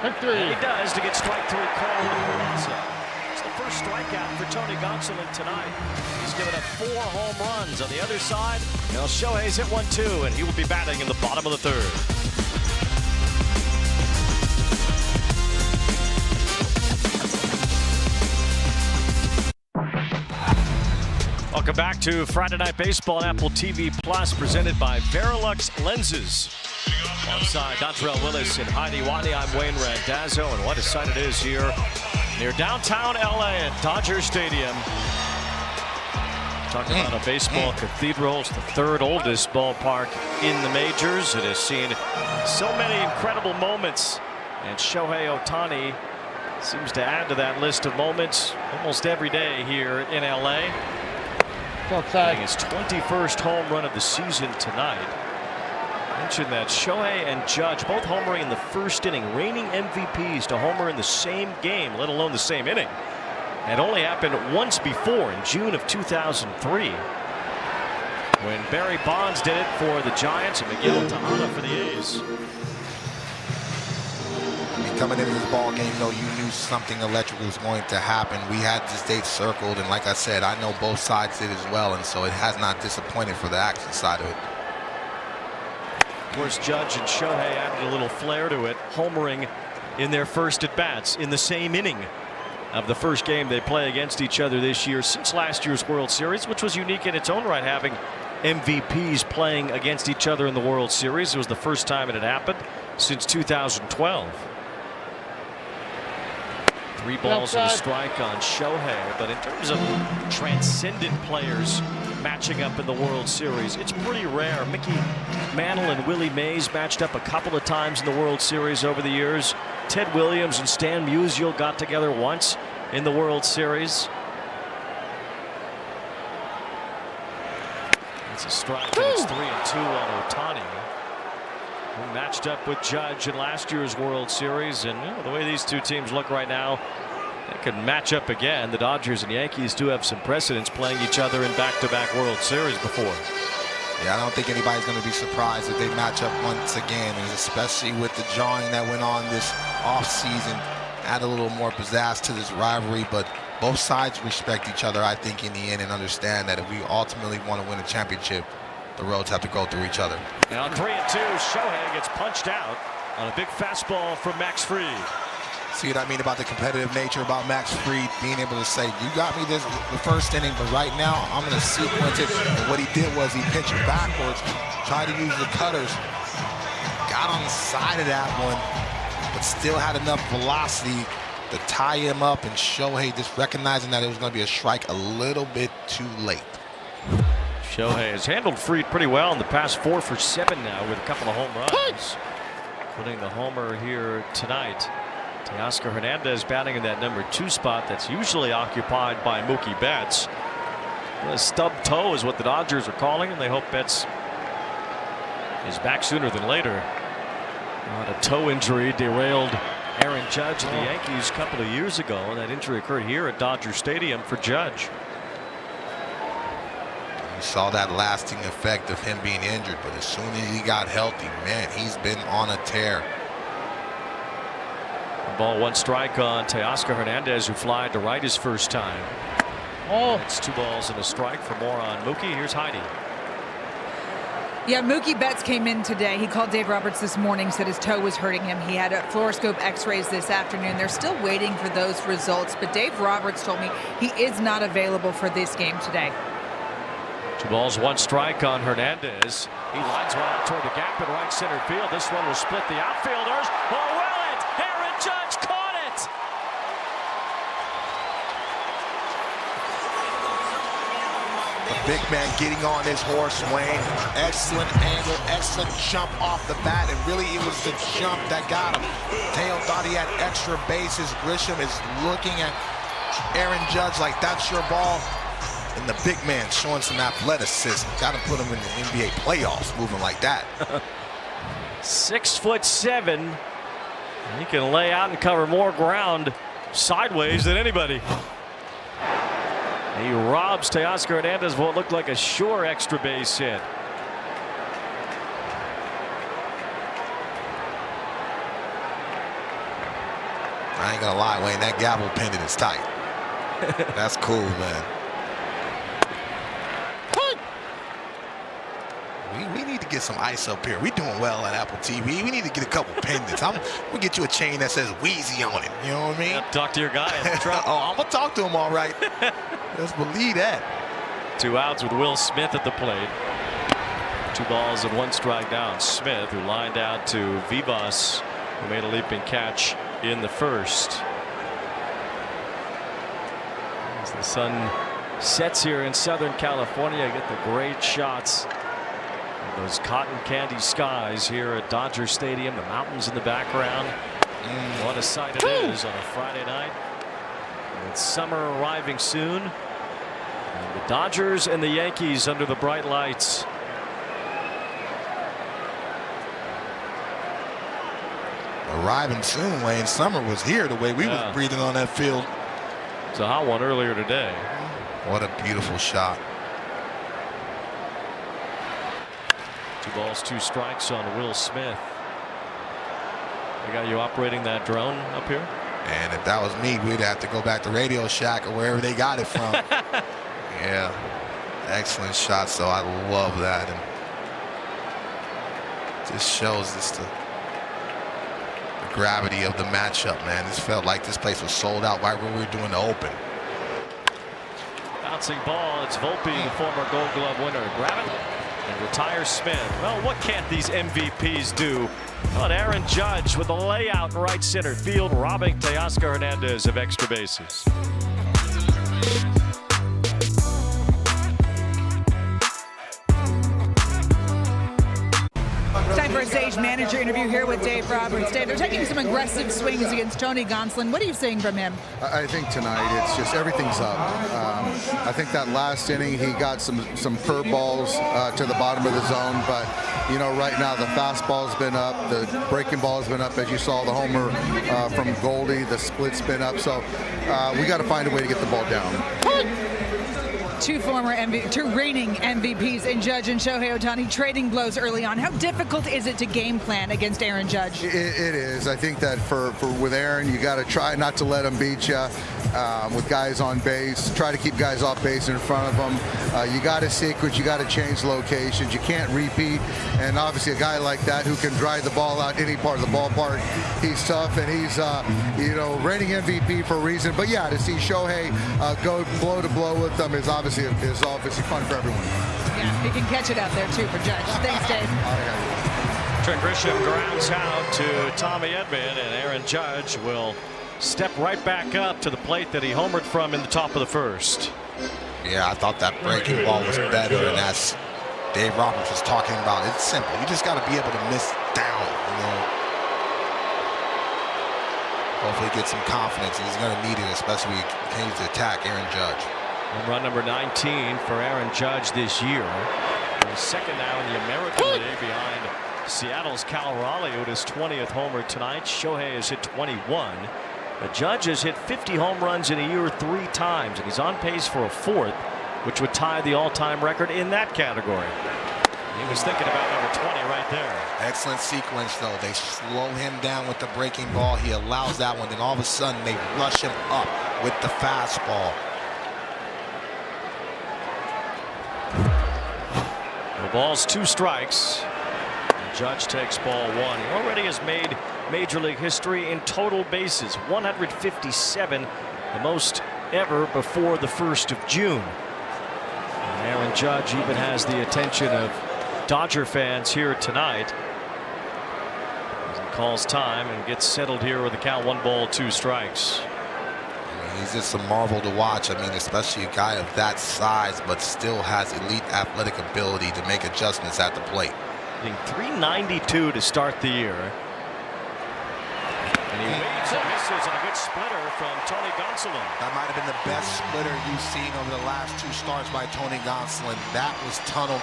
Victory. And he does to get strike 3 called on Peraza. It's the first strikeout for Tony Gonsolin tonight. He's given up 4 home runs. On the other side, now Shohei's hit 1-2, and he will be batting in the bottom of the 3rd. Welcome back to Friday Night Baseball on Apple TV Plus, presented by Verilux Lenses. Alongside Dontrell Willis and Heidi Watney, I'm Wayne Randazzo, and what a sight it is here near downtown LA at Dodger Stadium. Talking about a baseball cathedral. It's the 3rd oldest ballpark in the majors. It has seen so many incredible moments, and Shohei Ohtani seems to add to that list of moments almost every day here in LA. Hitting his 21st home run of the season tonight. Mentioned that Shohei and Judge both homering in the first inning, reigning MVPs to homer in the same game, let alone the same inning. It only happened once before in June of 2003 when Barry Bonds did it for the Giants and Miguel Tejada for the A's. Coming into this ball game, though, you knew something electric was going to happen. We had this date circled, and like I said, I know both sides did as well, and so it has not disappointed for the action side of it. Of course, Judge and Shohei added a little flair to it, homering in their first at-bats in the same inning of the first game they play against each other this year since last year's World Series, which was unique in its own right, having MVPs playing against each other in the World Series. It was the first time it had happened since 2012. 3 balls and a strike on Shohei, but in terms of transcendent players matching up in the World Series, it's pretty rare. Mickey Mantle and Willie Mays matched up a couple of times in the World Series over the years. Ted Williams and Stan Musial got together once in the World Series. It's a strike, and it's 3-2 on Ohtani, who matched up with Judge in last year's World Series. And you know, the way these two teams look right now, they could match up again. The Dodgers and Yankees do have some precedents playing each other in back-to-back World Series before. Yeah, I don't think anybody's going to be surprised if they match up once again, and especially with the drawing that went on this offseason, add a little more pizzazz to this rivalry. But both sides respect each other, I think, in the end, and understand that if we ultimately want to win a championship, the roads have to go through each other. And on 3-2, Shohei gets punched out on a big fastball from Max Fried. See what I mean about the competitive nature about Max Fried being able to say, you got me the first inning, but right now I'm going to sequence it. And what he did was he pitched backwards, tried to use the cutters, got on the side of that one, but still had enough velocity to tie him up, and Shohei just recognizing that it was going to be a strike a little bit too late. Shohei has handled Fried pretty well in the past 4 for 7 now with a couple of home runs, including the homer here tonight. Teoscar Hernandez batting in that number 2 spot that's usually occupied by Mookie Betts. A stub toe is what the Dodgers are calling, and they hope Betts is back sooner than later. A toe injury derailed Aaron Judge and the Yankees a couple of years ago, and that injury occurred here at Dodger Stadium for Judge. You saw that lasting effect of him being injured, but as soon as he got healthy, man, he's been on a tear. 1 strike on Teoscar Hernandez, who flied to right his first time. It's 2 balls and a strike for more on Mookie. Here's Heidi. Yeah, Mookie Betts came in today. He called Dave Roberts this morning, said his toe was hurting him. He had a fluoroscope x-rays this afternoon. They're still waiting for those results, but Dave Roberts told me he is not available for this game today. 2 balls, 1 strike on Hernandez. He lines one out toward the gap in right center field. This one will split the outfielders. Oh, will it? Aaron Judge caught it. The big man getting on his horse, Wayne. Excellent angle, excellent jump off the bat, and really it was the jump that got him. Teo thought he had extra bases. Grisham is looking at Aaron Judge like that's your ball. And the big man showing some athleticism. Got to put him in the NBA playoffs moving like that. 6'7". He can lay out and cover more ground sideways than anybody. He robs Teoscar Hernandez of what looked like a sure extra base hit. I ain't gonna lie, Wayne, that gavel pendant is tight. That's cool, man. We need to get some ice up here. We doing well at Apple TV. We need to get a couple pendants. We'll get you a chain that says Wheezy on it. You know what I mean? Talk to your guy in the truck. Oh, I'm gonna talk to him all right. Let's believe that. 2 outs with Will Smith at the plate. 2 balls and 1 strike down. Smith, who lined out to Vivas, who made a leaping catch in the first. As the sun sets here in Southern California, get the great shots. Those cotton candy skies here at Dodger Stadium, the mountains in the background. What a sight it is on a Friday night. With summer arriving soon. And the Dodgers and the Yankees under the bright lights. Arriving soon, Wayne. Summer was here the way we was breathing on that field. It's a hot one earlier today. What a beautiful shot. 2 balls, 2 strikes on Will Smith. They got you operating that drone up here? And if that was me, we'd have to go back to Radio Shack or wherever they got it from. Yeah. Excellent shot, so I love that. And just shows the gravity of the matchup, man. This felt like this place was sold out right when we were doing the Open. Bouncing ball, it's Volpe, the former Gold Glove winner. Grab it and retire Smith. Well, what can't these MVPs do? How about Aaron Judge with a layout in right center field, robbing Teoscar Hernandez of extra bases. Time for a stage manager interview here with Dave Roberts. Dave, they're taking some aggressive swings against Tony Gonsolin. What are you seeing from him? I think tonight it's just everything's up. I think that last inning he got some curveballs to the bottom of the zone, but you know right now the fastball's been up, the breaking ball has been up, as you saw the homer from Goldie, the split's been up. So we got to find a way to get the ball down. Two reigning MVPs in Judge and Shohei Ohtani trading blows early on. How difficult is it to game plan against Aaron Judge? It is. I think that with Aaron, you got to try not to let him beat you with guys on base. Try to keep guys off base in front of them. You got to sequence. You got to change locations. You can't repeat. And obviously, a guy like that who can drive the ball out any part of the ballpark, he's tough and he's reigning MVP for a reason. But yeah, to see Shohei go blow to blow with them is obviously fun for everyone. Yeah, he can catch it out there too for Judge. Thanks, Dave. Trent Grisham grounds out to Tommy Edman, and Aaron Judge will step right back up to the plate that he homered from in the top of the first. Yeah, I thought that breaking ball was better, and as Dave Roberts was talking about, it's simple. You just got to be able to miss down, you know. Hopefully get some confidence. He's going to need it, especially when he continues to attack Aaron Judge. Home run number 19 for Aaron Judge this year. He's second now in the American League behind Seattle's Cal Raleigh with his 20th homer tonight. Shohei has hit 21. The Judge has hit 50 home runs in a year 3 times, and he's on pace for a 4th, which would tie the all-time record in that category. He was thinking about number 20 right there. Excellent sequence, though. They slow him down with the breaking ball. He allows that one. Then all of a sudden, they rush him up with the fastball. The ball's 2 strikes. And Judge takes ball 1. He already has made Major League history in total bases, 157, the most ever before the 1st of June. And Aaron Judge even has the attention of Dodger fans here tonight as he calls time and gets settled here with a count 1 ball 2 strikes. He's just a marvel to watch. I mean, especially a guy of that size, but still has elite athletic ability to make adjustments at the plate. Hitting .392 to start the year. And he waves and misses on a good splitter from Tony Gonsolin. That might have been the best splitter you've seen over the last 2 starts by Tony Gonsolin. That was tunneled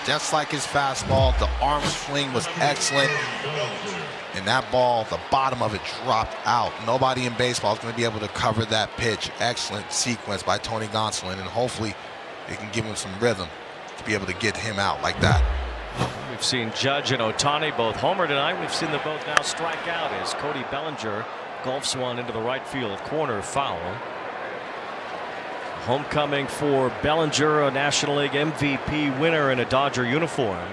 just like his fastball. The arm swing was excellent. And that ball, the bottom of it dropped out. Nobody in baseball is going to be able to cover that pitch. Excellent sequence by Tony Gonsolin, and hopefully they can give him some rhythm to be able to get him out like that. We've seen Judge and Ohtani both homer tonight. We've seen them both now strike out as Cody Bellinger golfs one into the right field corner foul. Homecoming for Bellinger, a National League MVP winner in a Dodger uniform.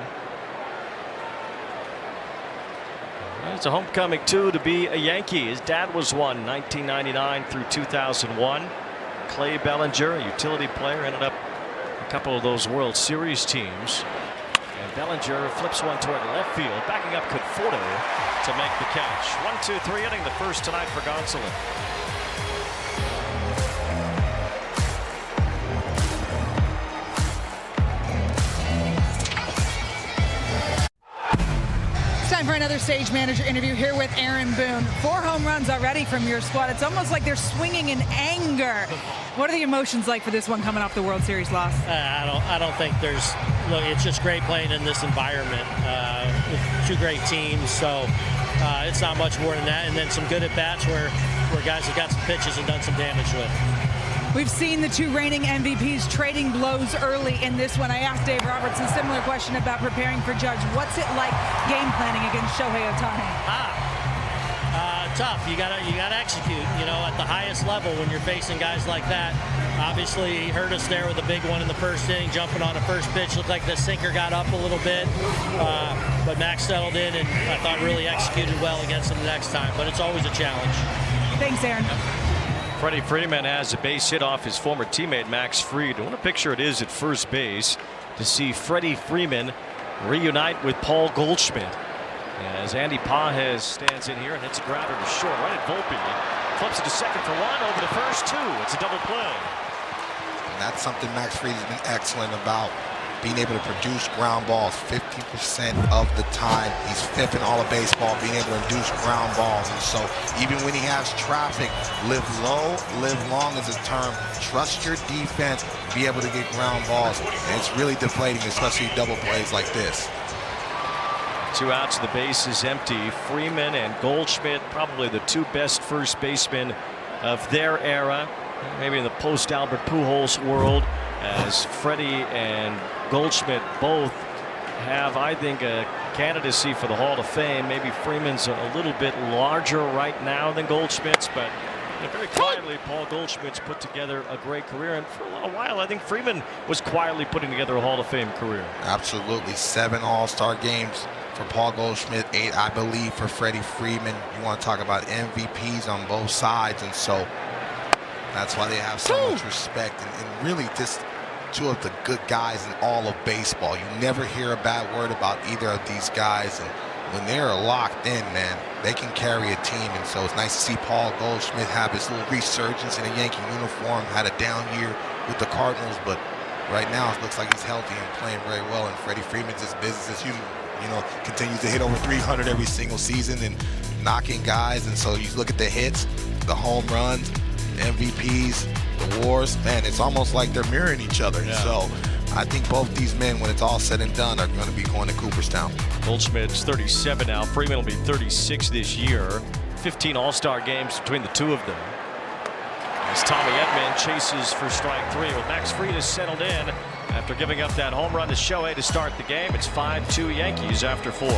It's a homecoming too to be a Yankee. His dad was one 1999 through 2001. Clay Bellinger, a utility player, ended up a couple of those World Series teams. And Bellinger flips one toward left field, backing up Conforto to make the catch. 1-2-3 inning, the first tonight for Gonsolin. Time for another stage manager interview here with Aaron Boone. 4 home runs already from your squad. It's almost like they're swinging in anger. What are the emotions like for this one coming off the World Series loss? I don't think there's. Look, it's just great playing in this environment with 2 great teams. So it's not much more than that. And then some good at bats where guys have got some pitches and done some damage with. We've seen the 2 reigning MVPs trading blows early in this one. I asked Dave Roberts a similar question about preparing for Judge. What's it like game planning against Shohei Ohtani? tough. You gotta execute. You know, at the highest level when you're facing guys like that. Obviously, he hurt us there with a big one in the first inning, jumping on a first pitch. Looked like the sinker got up a little bit, but Max settled in and I thought really executed well against him the next time. But it's always a challenge. Thanks, Aaron. Freddie Freeman has a base hit off his former teammate Max Fried. What a picture it is at first base to see Freddie Freeman reunite with Paul Goldschmidt. As Andy Pages stands in here and hits a grounder to short right at Volpe. Flips it to second for one, over to first two. It's a double play. And that's something Max Fried has been excellent about, being able to produce ground balls 50% of the time. He's fifth in all of baseball, being able to induce ground balls. And so even when he has traffic, live low, live long is a term. Trust your defense, be able to get ground balls. And it's really deflating, especially double plays like this. 2 outs, the base is empty. Freeman and Goldschmidt, probably the 2 best first basemen of their era, maybe in the post-Albert Pujols world, as Freddie and Goldschmidt both have, I think, a candidacy for the Hall of Fame. Maybe Freeman's a little bit larger right now than Goldschmidt's, but very quietly, Paul Goldschmidt's put together a great career, and for a little while, I think Freeman was quietly putting together a Hall of Fame career. Absolutely. 7 All-Star games for Paul Goldschmidt, 8, I believe, for Freddie Freeman. You want to talk about MVPs on both sides, and so that's why they have so much respect, and really just 2 of the good guys in all of baseball. You never hear a bad word about either of these guys, and when they're locked in, man, they can carry a team. And so it's nice to see Paul Goldschmidt have his little resurgence in a Yankee uniform. Had a down year with the Cardinals, but right now it looks like he's healthy and playing very well. And Freddie Freeman's just business as usual. You know, continues to hit over 300 every single season and knocking guys. And so you look at the hits, the home runs, the MVPs, the WARs. Man, it's almost like they're mirroring each other. Yeah. So I think both these men, when it's all said and done, are going to be going to Cooperstown. Goldschmidt's 37 now. Freeman will be 36 this year. 15 All-Star games between the 2 of them. As Tommy Edman chases for strike 3. Well, Max Fried has settled in after giving up that home run to Shohei to start the game. It's 5-2 Yankees after 4.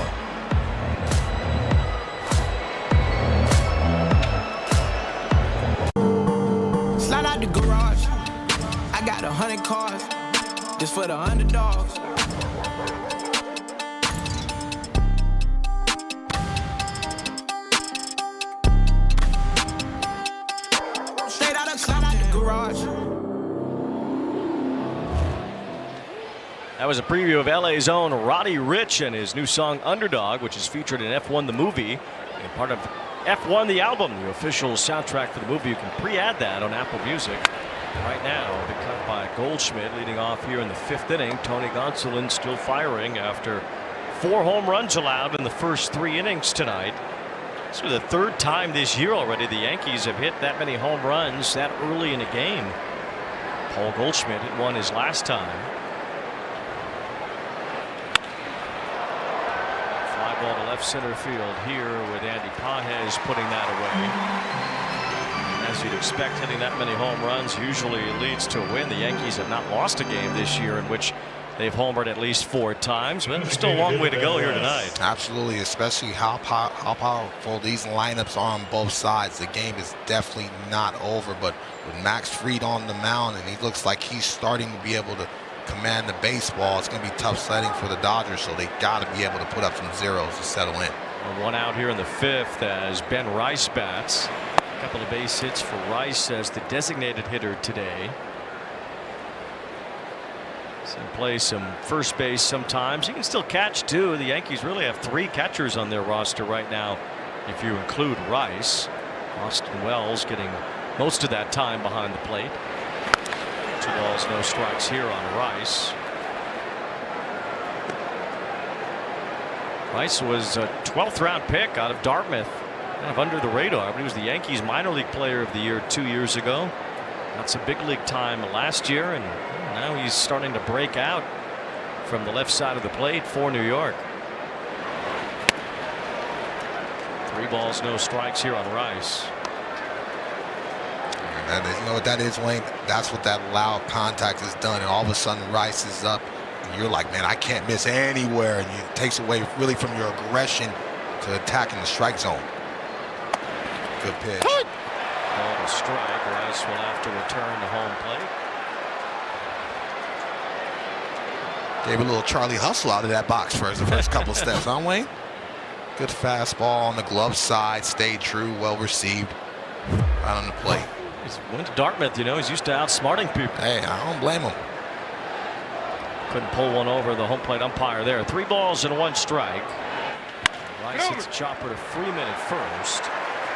Slide out the garage. I got 100 cars. Just for the underdogs. Straight out of slide out the garage. That was a preview of LA's own Roddy Ricch and his new song Underdog, which is featured in F1 the movie and part of F1 the album, the official soundtrack for the movie. You can pre-add that on Apple Music. Right now, the cut by Goldschmidt leading off here in the 5th inning. Tony Gonsolin still firing after 4 home runs allowed in the first 3 innings tonight. This is the 3rd time this year already the Yankees have hit that many home runs that early in a game. Paul Goldschmidt hit one his last time. Fly ball to left center field here with Andy Pages putting that away. As you'd expect, hitting that many home runs usually leads to a win. The Yankees have not lost a game this year in which they've homered at least 4 times, but there's still a long way to go here tonight. Absolutely, especially how powerful these lineups are on both sides. The game is definitely not over, but with Max Fried on the mound, and he looks like he's starting to be able to command the baseball, it's going to be tough sledding for the Dodgers, so they got to be able to put up some zeros to settle in. 1 out here in the 5th as Ben Rice bats. A couple of base hits for Rice as the designated hitter today. So play some first base sometimes. He can still catch too. The Yankees really have 3 catchers on their roster right now if you include Rice. Austin Wells getting most of that time behind the plate. 2 balls, no strikes here on Rice. Rice was a 12th round pick out of Dartmouth. Kind of under the radar, but he was the Yankees minor league player of the year 2 years ago. Got some big league time last year, and now he's starting to break out from the left side of the plate for New York. 3 balls, no strikes here on Rice. And you know what that is, Wayne? That's what that loud contact has done, and all of a sudden Rice is up, and you're like, man, I can't miss anywhere, and it takes away really from your aggression to attack in the strike zone. good pitch. Ball to strike. Rice will have to return to home plate. Gave a little Charlie Hustle out of that box for the first couple steps, huh, Wayne? Good fastball on the glove side. Stayed true. Well received. Right on the plate. He's went to Dartmouth, you know. He's used to outsmarting people. Hey, I don't blame him. Couldn't pull one over the home plate umpire there. 3 balls and 1 strike. Rice hits a chopper to Freeman at first.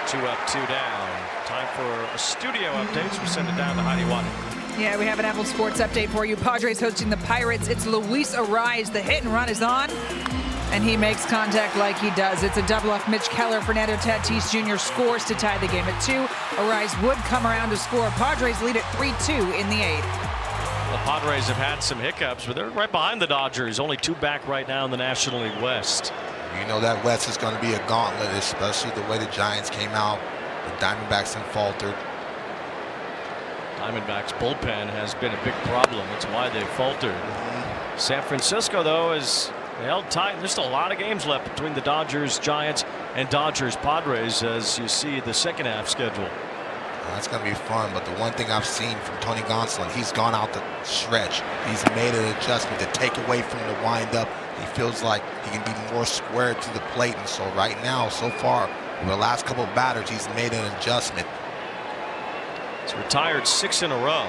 2 up, 2 down. Time for a studio update. So we send it down to Heidi Wadding. Yeah, we have an Apple Sports update for you. Padres hosting the Pirates. It's Luis Ariz. The hit and run is on, and he makes contact like he does. It's a double off Mitch Keller. Fernando Tatis Jr. scores to tie the game at 2. Ariz would come around to score. Padres lead at 3-2 in the 8th. The Padres have had some hiccups, but they're right behind the Dodgers. Only 2 back right now in the National League West. You know that West is going to be a gauntlet, especially the way the Giants came out. The Diamondbacks have faltered. Diamondbacks bullpen has been a big problem. That's why they faltered. San Francisco, though, is held tight. There's still a lot of games left between the Dodgers, Giants, and Dodgers Padres as you see the second half schedule. That's going to be fun, but the one thing I've seen from Tony Gonsolin, he's gone out the stretch. He's made an adjustment to take away from the windup. He feels like he can be more square to the plate, and so right now, so far, in the last couple of batters, he's made an adjustment. He's retired 6 in a row.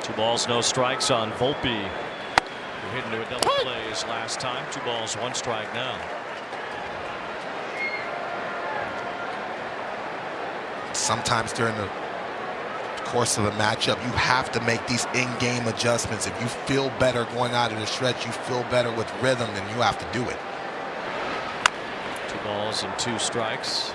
Two balls, no strikes on Volpe, who hit into a double play his last time. 2 balls, 1 strike now. Sometimes during the course of a matchup, you have to make these in-game adjustments. If you feel better going out of the stretch, you feel better with rhythm, then you have to do it. 2 balls and 2 strikes.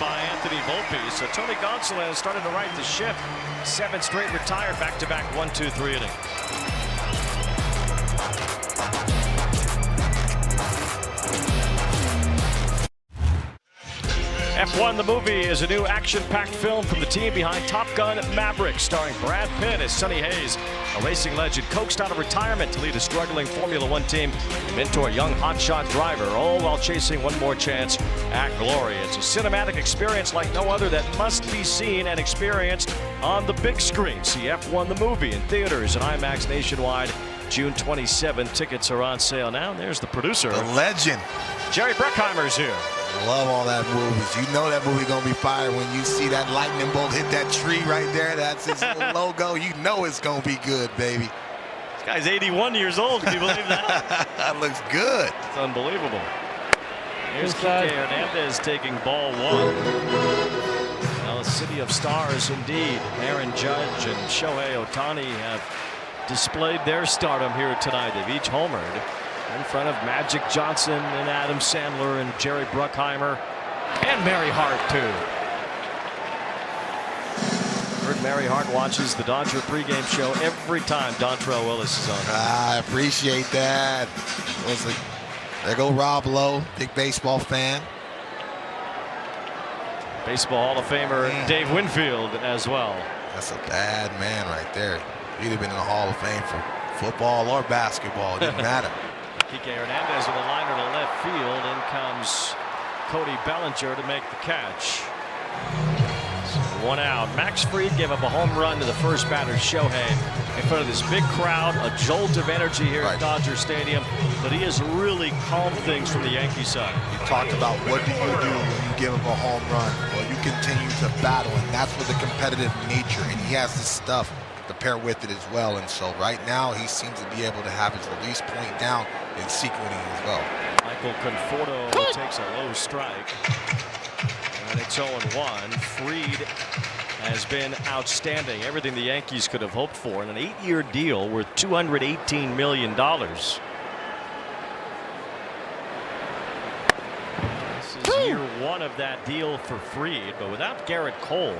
By Anthony Volpe. So Tony Gonsolin has started to right the ship. 7 straight retired, back-to-back 1-2-3 innings. F1 the movie is a new action-packed film from the team behind Top Gun Maverick, starring Brad Pitt as Sonny Hayes, a racing legend coaxed out of retirement to lead a struggling Formula One team and mentor a young hotshot driver, all while chasing one more chance at glory. It's a cinematic experience like no other that must be seen and experienced on the big screen. See F1 the movie in theaters and IMAX nationwide June 27th. Tickets are on sale now. And there's the producer. The legend. Jerry Bruckheimer's here. Love all that movies. You know that movie gonna be fire when you see that lightning bolt hit that tree right there. That's his little logo. You know it's gonna be good, baby. This guy's 81 years old. Can you believe that? That looks good. It's unbelievable. Here's Kike Hernandez taking ball 1. Now a city of stars indeed. Aaron Judge and Shohei Ohtani have displayed their stardom here tonight. They've each homered in front of Magic Johnson and Adam Sandler and Jerry Bruckheimer and Mary Hart too. Heard Mary Hart watches the Dodger pregame show every time Dontrell Willis is on. I appreciate that. There go Rob Lowe, big baseball fan. Baseball Hall of Famer Dave Winfield as well. That's a bad man right there. He'd have been in the Hall of Fame for football or basketball. It didn't matter. Kike Hernandez with a liner to left field. In comes Cody Bellinger to make the catch. So 1 out. Max Fried gave up a home run to the first batter, Shohei, in front of this big crowd. A jolt of energy here at Dodger Stadium. But he has really calmed things from the Yankee side. You talked about what do you do when you give up a home run? Well, you continue to battle, and that's with the competitive nature. And he has the stuff to pair with it as well. And so right now he seems to be able to have his release point down and sequencing as well. Michael Conforto takes a low strike. And it's 0-1. Fried has been outstanding. Everything the Yankees could have hoped for in an 8-year deal worth $218 million. This is year one of that deal for Fried, but without Garrett Cole,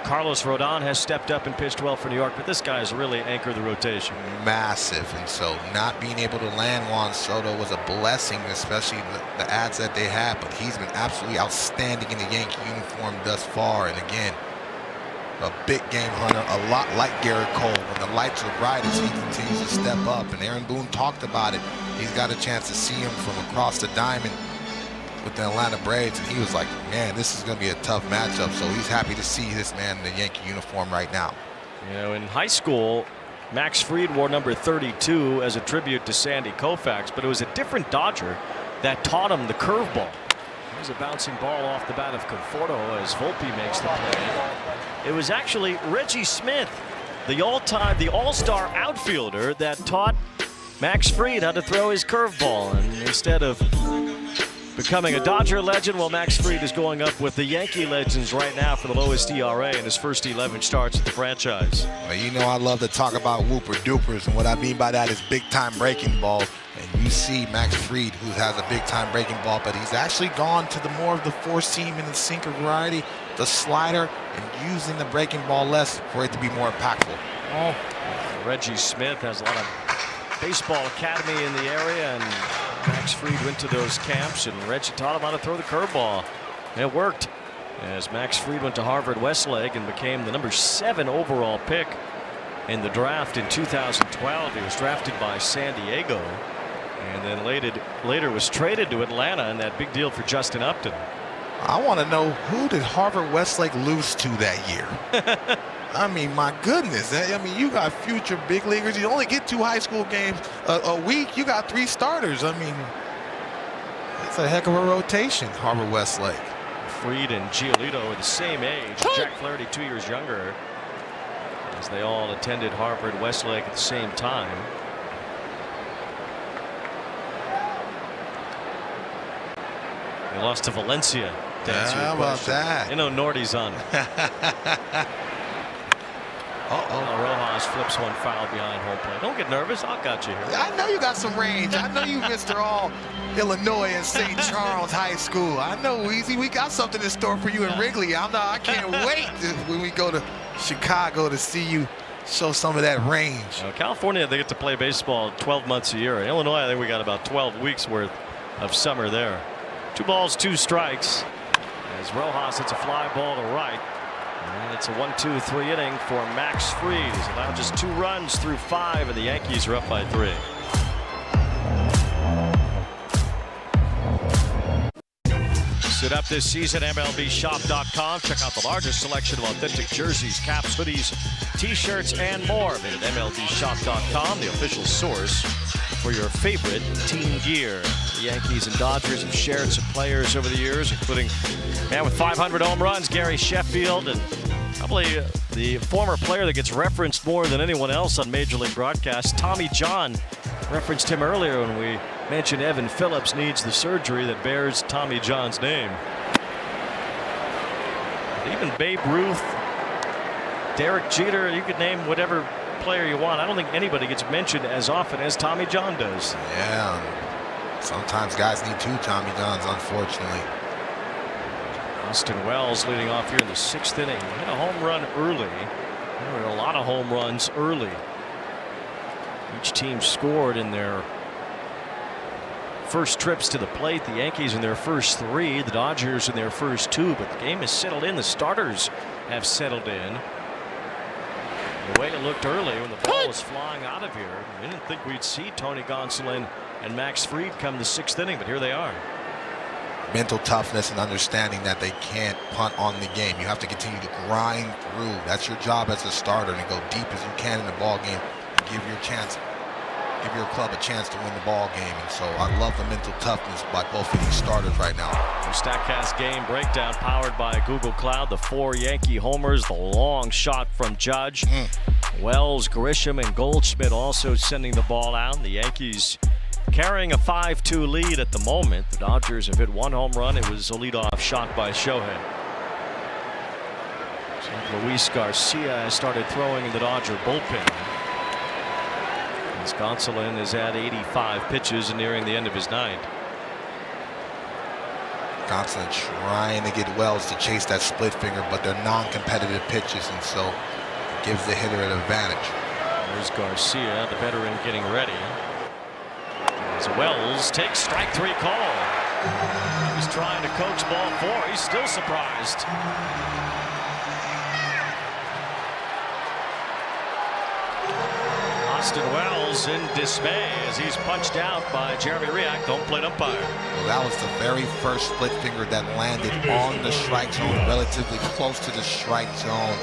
Carlos Rodon has stepped up and pitched well for New York, but this guy has really anchored the rotation. Massive, and so not being able to land Juan Soto was a blessing, especially the ads that they had, but he's been absolutely outstanding in the Yankee uniform thus far, and again, a big game hunter, a lot like Garrett Cole. When the lights are brightest, he continues to step up, and Aaron Boone talked about it. He's got a chance to see him from across the diamond with the Atlanta Braves, and he was like, man, this is going to be a tough matchup. So he's happy to see this man in the Yankee uniform right now. You know, in high school, Max Fried wore number 32 as a tribute to Sandy Koufax, but it was a different Dodger that taught him the curveball. There's a bouncing ball off the bat of Conforto as Volpe makes the play. It was actually Reggie Smith, the all-star outfielder, that taught Max Fried how to throw his curveball, and instead of becoming a Dodger legend, well, Max Fried is going up with the Yankee legends right now for the lowest ERA in his first 11 starts at the franchise. Well, you know I love to talk about whooper dupers, and what I mean by that is big-time breaking ball. And you see Max Fried, who has a big-time breaking ball, but he's actually gone to the more of the four-seam and the sinker variety, the slider, and using the breaking ball less for it to be more impactful. Reggie Smith has a lot of baseball academy in the area, and Max Fried went to those camps, and Reggie taught him how to throw the curveball. And it worked, as Max Fried went to Harvard Westlake and became the number 7 overall pick in the draft in 2012. He was drafted by San Diego, and then later was traded to Atlanta in that big deal for Justin Upton. I want to know, who did Harvard Westlake lose to that year? I mean, my goodness. I mean, you got future big leaguers. You only get 2 high school games a week. You got 3 starters. I mean, it's a heck of a rotation, Harvard Westlake. Fried and Giolito are the same age. Jack Flaherty 2 years younger, as they all attended Harvard Westlake at the same time. They lost to Valencia. How about that? You know, Nordy's on. Rojas flips one foul behind home plate. Don't get nervous. I got you here. I know you got some range. I know you, Mr. All Illinois and St. Charles High School. I know, Weezy. We got something in store for you in Wrigley. I can't wait when we go to Chicago to see you show some of that range. California, they get to play baseball 12 months a year. In Illinois, I think we got about 12 weeks worth of summer there. 2 balls, 2 strikes. As Rojas hits a fly ball to right. And it's a 1-2-3 inning for Max Fried. He's allowed just 2 runs through 5, and the Yankees are up by 3. Sit up this season, MLBshop.com. Check out the largest selection of authentic jerseys, caps, hoodies, T-shirts, and more. Visit MLBshop.com, the official source for your favorite team gear. The Yankees and Dodgers have shared some players over the years, including man with 500 home runs, Gary Sheffield, and probably the former player that gets referenced more than anyone else on Major League broadcasts, Tommy John. Referenced him earlier when we mentioned Evan Phillips needs the surgery that bears Tommy John's name. Even Babe Ruth, Derek Jeter, you could name whatever player you want. I don't think anybody gets mentioned as often as Tommy John does. Yeah, sometimes guys need 2 Tommy Johns, unfortunately. Austin Wells leading off here in the 6th inning. He hit a home run early. There were a lot of home runs early. Each team scored in their first trips to the plate. The Yankees in their first 3, the Dodgers in their first 2, but the game has settled in. The starters have settled in. The way it looked early when the ball was flying out of here, we didn't think we'd see Tony Gonsolin and Max Fried come the 6th inning, but here they are. Mental toughness and understanding that they can't punt on the game. You have to continue to grind through. That's your job as a starter, to go deep as you can in the ball game and give your club a chance to win the ball game. And so I love the mental toughness by both of these starters right now. The StatCast game breakdown powered by Google Cloud. The 4 Yankee homers, the long shot from Judge. Wells, Grisham, and Goldschmidt also sending the ball out. The Yankees carrying a 5-2 lead at the moment. The Dodgers have hit 1 home run. It was a leadoff shot by Shohei. Luis Garcia has started throwing in the Dodger bullpen. Gonsolin is at 85 pitches and nearing the end of his 9th. Gonsolin trying to get Wells to chase that split finger, but they're non-competitive pitches, and so it gives the hitter an advantage. There's Garcia, the veteran, getting ready. As Wells takes strike 3 call. He's trying to coach ball 4. He's still surprised. Austin Wells in dismay as he's punched out by Jeremy Riak, home plate umpire. Well, that was the very first split finger that landed on the strike zone, relatively close to the strike zone.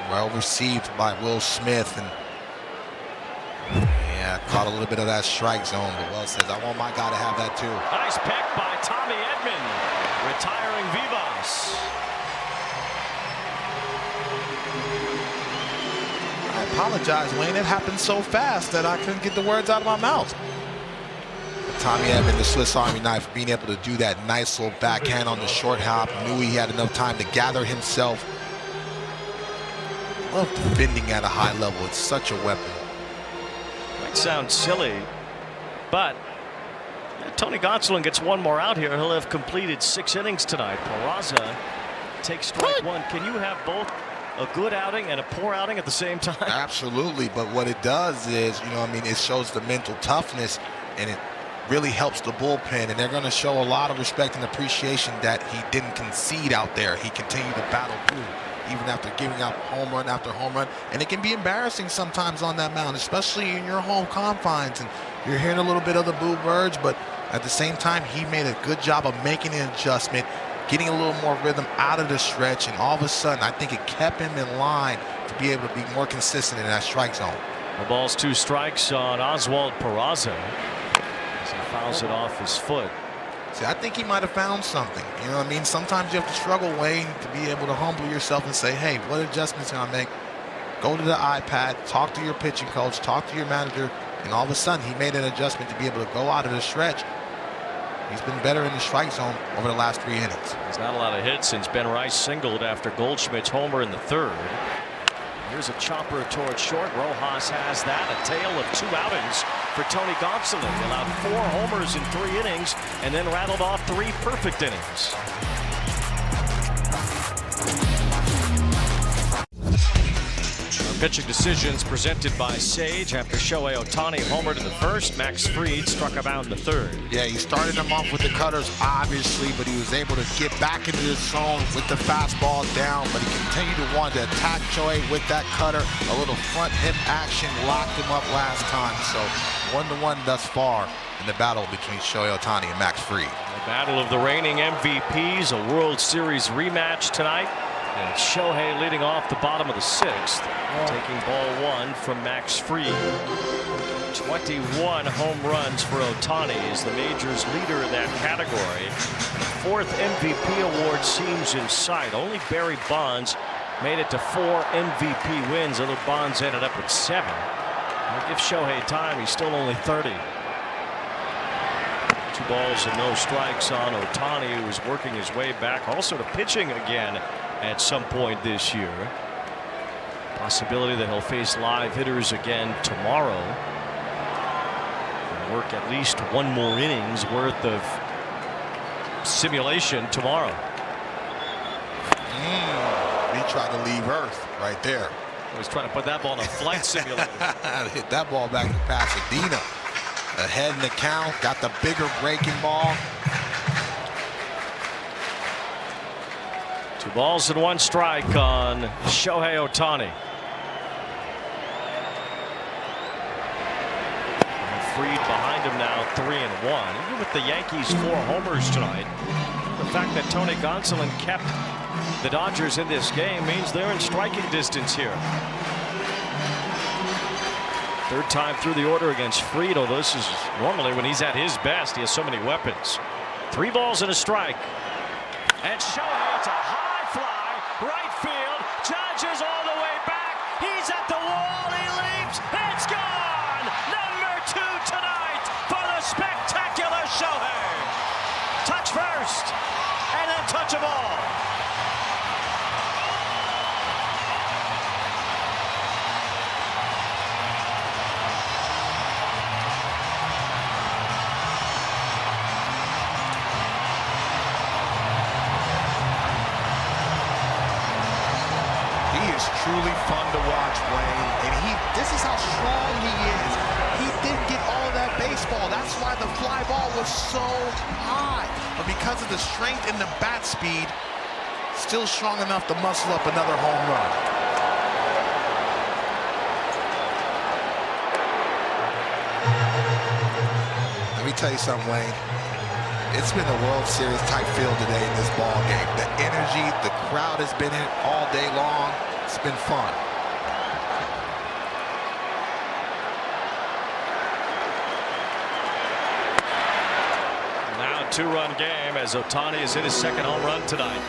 Well received by Will Smith, and yeah, caught a little bit of that strike zone, but Wells says, I want my guy to have that too. Nice pick by Tommy Edman, retiring Vivas. I apologize, Wayne. It happened so fast that I couldn't get the words out of my mouth. Tommy Edman, the Swiss Army knife, being able to do that nice little backhand on the short hop. Knew he had enough time to gather himself. Love defending at a high level. It's such a weapon. Might sound silly, but Tony Gonsolin gets one more out here. He'll have completed 6 innings tonight. Peraza takes strike 1. Can you have both a good outing and a poor outing at the same time? Absolutely, but what it does is, it shows the mental toughness, and it really helps the bullpen, and they're going to show a lot of respect and appreciation that he didn't concede out there. He continued to battle through, even after giving up home run after home run, and it can be embarrassing sometimes on that mound, especially in your home confines, and you're hearing a little bit of the boo birds, but at the same time, he made a good job of making an adjustment, getting a little more rhythm out of the stretch, and all of a sudden, I think it kept him in line to be able to be more consistent in that strike zone. The ball's 2 strikes on Oswald Peraza as he fouls it off his foot. See, I think he might have found something. Sometimes you have to struggle, Wayne, to be able to humble yourself and say, hey, what adjustments can I make? Go to the iPad, talk to your pitching coach, talk to your manager, and all of a sudden, he made an adjustment to be able to go out of the stretch. He's been better in the strike zone over the last 3 innings. There's not a lot of hits since Ben Rice singled after Goldschmidt's homer in the 3rd. Here's a chopper towards short. Rojas has that. A tale of 2 outings for Tony Gonsolin. He allowed 4 homers in 3 innings and then rattled off 3 perfect innings. Pitching decisions presented by Sage after Shohei Ohtani homered in the 1st. Max Fried struck him out in the 3rd. Yeah, he started him off with the cutters, obviously, but he was able to get back into the zone with the fastball down, but he continued to want to attack Shohei with that cutter. A little front hip action locked him up last time, so 1-1 thus far in the battle between Shohei Ohtani and Max Fried. The battle of the reigning MVPs, a World Series rematch tonight. And it's Shohei leading off the bottom of the 6th, taking ball 1 from Max Fried. 21 home runs for Ohtani is the majors leader in that category. The 4th MVP award seems in sight. Only Barry Bonds made it to 4 MVP wins, although Bonds ended up with 7. I'll give Shohei time. He's still only 30. 2 balls and no strikes on Ohtani, who is working his way back also to pitching again at some point this year. Possibility that he'll face live hitters again tomorrow. And work at least 1 more innings worth of simulation tomorrow. He tried to leave Earth right there. He was trying to put that ball in a flight simulator. Hit that ball back to Pasadena. Ahead in the count, got the bigger breaking ball. 2 balls and 1 strike on Shohei Ohtani. Fried behind him now, 3-1. Even with the Yankees 4 homers tonight, the fact that Tony Gonsolin kept the Dodgers in this game means they're in striking distance here. 3rd time through the order against Fried, although this is normally when he's at his best. He has so many weapons. 3 balls and a strike. And Shohei, it's a high fly, right field. Judge is all the way back. He's at the wall. He leaps. It's gone. Number 2 tonight for the spectacular Shohei. Touch first, and then touch a ball. is truly fun to watch, Wayne. And this is how strong he is. He didn't get all of that baseball. That's why the fly ball was so high. But because of the strength and the bat speed, still strong enough to muscle up another home run. Let me tell you something, Wayne. It's been a World Series type feel today in this ball game. The energy, the crowd has been in it all day long. It's been fun. Now a two-run game as Ohtani has hit his second home run tonight.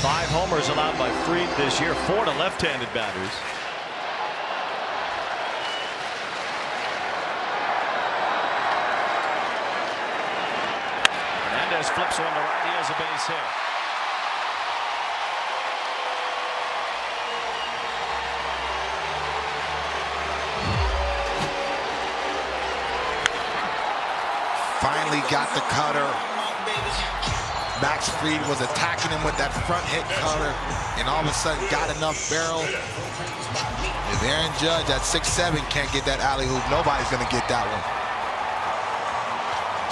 5 homers allowed by Fried this year, 4 to left-handed batters. Hernandez flips one to right. He has a base hit. Finally got the cutter. Max Fried was attacking him with that front hit cutter, and all of a sudden got enough barrel. If Aaron Judge at 6'7" can't get that alley-oop, nobody's going to get that one.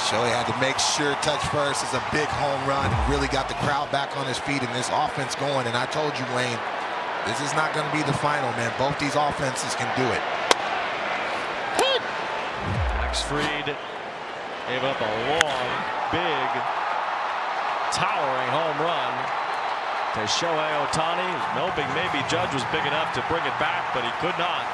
Shohei had to make sure touch first. It's a big home run and really got the crowd back on his feet and this offense going. And I told you, Wayne, this is not going to be the final, man. Both these offenses can do it. Max Fried gave up a long, big, towering home run to Shohei Ohtani. Maybe Judge was big enough to bring it back, but he could not.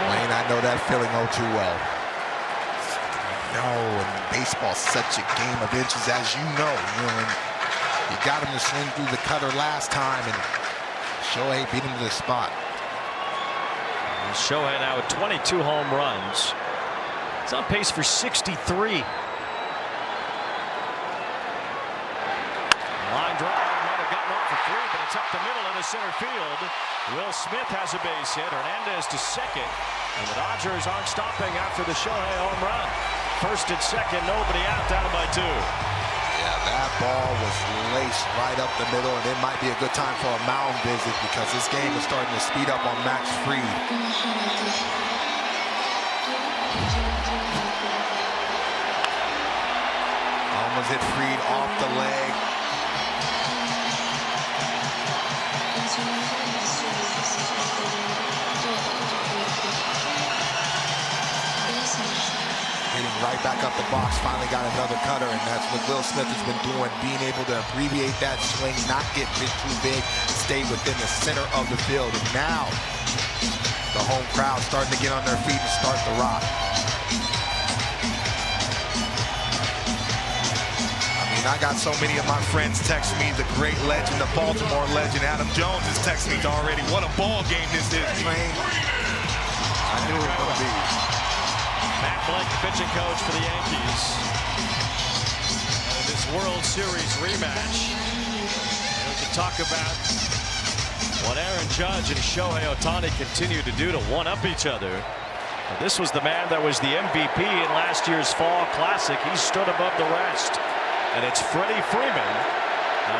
Wayne, I know that feeling all too well. No, and baseball's such a game of inches, as you know. And you got him to swing through the cutter last time, and Shohei beat him to the spot. And Shohei now with 22 home runs. He's on pace for 63. Line drive might have gotten off for 3, but it's up the middle into center field. Will Smith has a base hit. Hernandez to second. And the Dodgers aren't stopping after the Shohei home run. First and second, nobody out, down by 2. Yeah, that ball was laced right up the middle, and it might be a good time for a mound visit because this game is starting to speed up on Max Fried. Almost hit Fried off the leg. Hitting right back up the box, finally got another cutter, and that's what Will Smith has been doing, being able to abbreviate that swing, not get hit too big, stay within the center of the field. And now the home crowd starting to get on their feet and start to rock. I got so many of my friends text me, the great legend, the Baltimore legend, Adam Jones is texting me already. What a ball game this is, Train. I knew it was going to be. Matt Blake, the pitching coach for the Yankees. And this World Series rematch. And we can talk about what Aaron Judge and Shohei Ohtani continue to do to one-up each other. And this was the man that was the MVP in last year's Fall Classic. He stood above the rest. And it's Freddie Freeman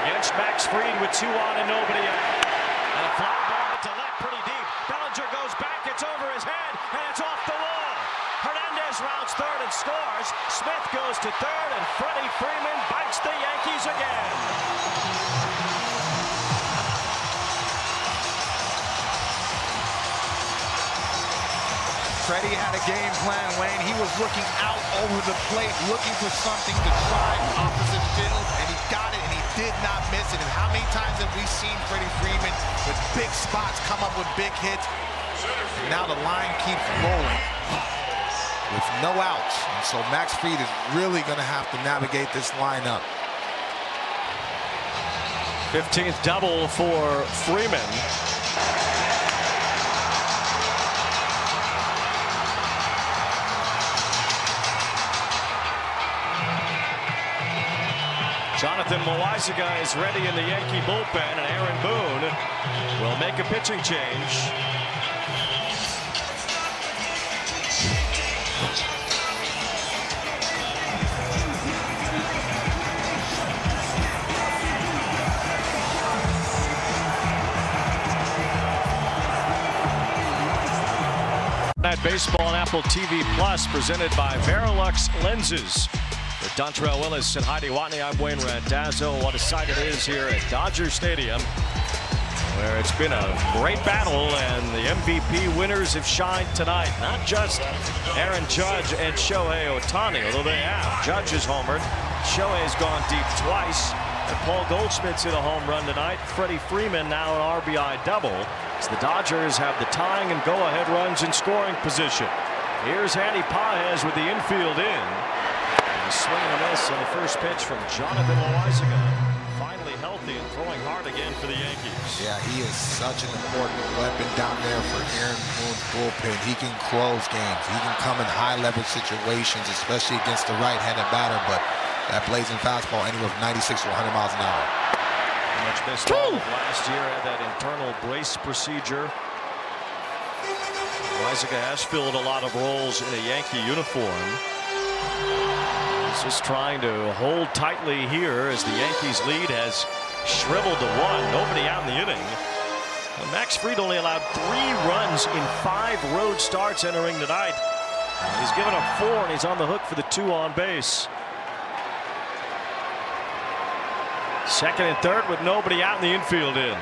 against Max Fried with 2 on and nobody out. And a fly ball to left pretty deep. Bellinger goes back, it's over his head, and it's off the wall. Hernandez rounds third and scores. Smith goes to third, and Freddie Freeman bites the Yankees again. Freddie had a game plan, Wayne. He was looking out over the plate, looking for something to try opposite field, and he got it, and he did not miss it. And how many times have we seen Freddie Freeman with big spots come up with big hits? And now the line keeps rolling with no outs. And so Max Fried is really going to have to navigate this lineup. 15th double for Freeman. Jonathan Loaisiga is ready in the Yankee bullpen, and Aaron Boone will make a pitching change. Night Baseball on Apple TV Plus, presented by Verilux Lenses. With Dontrell Willis and Heidi Watney, I'm Wayne Randazzo. What a sight it is here at Dodger Stadium, where it's been a great battle, and the MVP winners have shined tonight. Not just Aaron Judge and Shohei Ohtani, although they have. Judge has homered. Shohei's gone deep twice. And Paul Goldschmidt's hit a home run tonight. Freddie Freeman now an RBI double, as the Dodgers have the tying and go-ahead runs in scoring position. Here's Andy Paez with the infield in. And a swing and a miss on the first pitch from Jonathan Loaizaga. Finally healthy and throwing hard again for the Yankees. Yeah, he is such an important weapon down there for Aaron Boone's bullpen. He can close games. He can come in high-leverage situations, especially against the right-handed batter, but that blazing fastball anywhere from 96 to 100 miles an hour. Much missed all of last year, had that internal brace procedure. Loaizaga has filled a lot of roles in a Yankee uniform. He's just trying to hold tightly here as the Yankees lead has shriveled to 1. Nobody out in the inning. And Max Fried only allowed 3 runs in 5 road starts entering tonight. He's given up 4, and he's on the hook for the 2 on base. Second and third with nobody out in the infield in.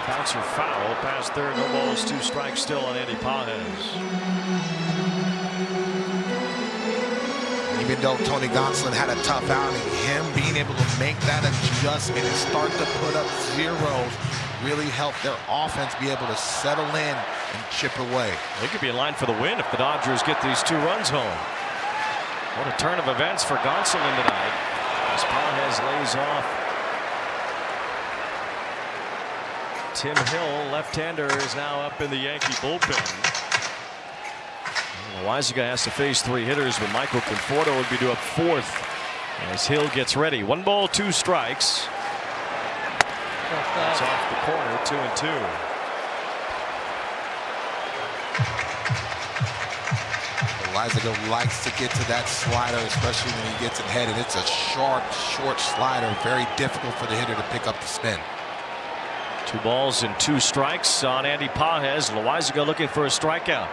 Bouncer foul past third. No balls, 2 strikes still on Andy Paez. Even though Tony Gonsolin had a tough outing, him being able to make that adjustment and start to put up zeros really helped their offense be able to settle in and chip away. They could be in line for the win if the Dodgers get these 2 runs home. What a turn of events for Gonsolin tonight, as Paez lays off. Tim Hill, left-hander, is now up in the Yankee bullpen. Loaizaga has to face 3 hitters, but Michael Conforto would be due up 4th as Hill gets ready. 1 ball, 2 strikes. It's off the corner, 2-2. Loaizaga likes to get to that slider, especially when he gets it headed. It's a sharp, short slider. Very difficult for the hitter to pick up the spin. 2 balls and 2 strikes on Andy Paez. Loaizaga looking for a strikeout.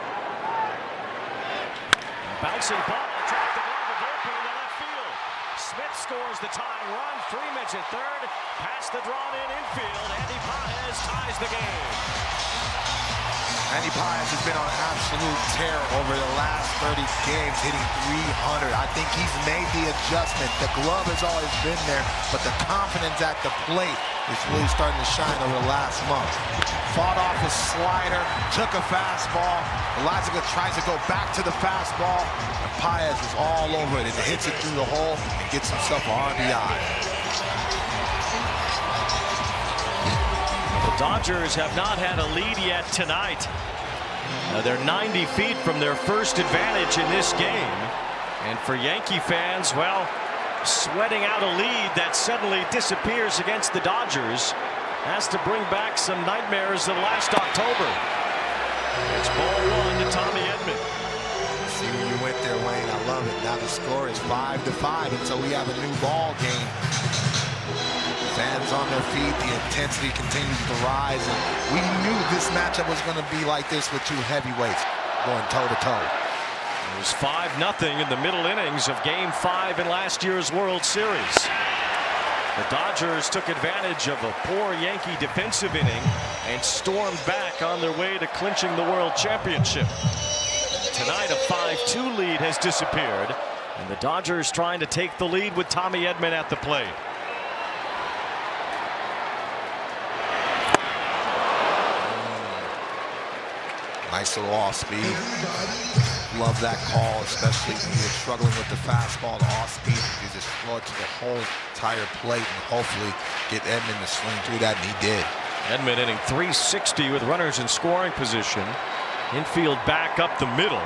Bouncing ball, dropped the glove of open into left field. Smith scores the tying run. Freeman's at third. Past the drawn-in infield. Andy Paez ties the game. Andy Paez has been on an absolute tear over the last 30 games, hitting 300. I think he's made the adjustment. The glove has always been there, but the confidence at the plate is really starting to shine over the last month. Fought off a slider, took a fastball. Loaizaga tries to go back to the fastball, and Paez is all over it and hits it through the hole and gets himself an RBI. The Dodgers have not had a lead yet tonight. They're 90 feet from their first advantage in this game. And for Yankee fans, well, sweating out a lead that suddenly disappears against the Dodgers has to bring back some nightmares of last October. It's ball 1 to Tommy Edman. See where you went there, Wayne. I love it. Now the score is 5-5 until we have a new ball game. Fans on their feet, the intensity continues to rise, and we knew this matchup was going to be like this with 2 heavyweights going toe-to-toe. It was 5-0 in the middle innings of Game 5 in last year's World Series. The Dodgers took advantage of a poor Yankee defensive inning and stormed back on their way to clinching the World Championship. Tonight, a 5-2 lead has disappeared, and the Dodgers trying to take the lead with Tommy Edman at the plate. Nice little off speed. Love that call, especially when you're struggling with the fastball. The off speed, you just throw it to the whole entire plate and hopefully get Edman to swing through that, and he did. Edman hitting .360 with runners in scoring position. Infield back up the middle.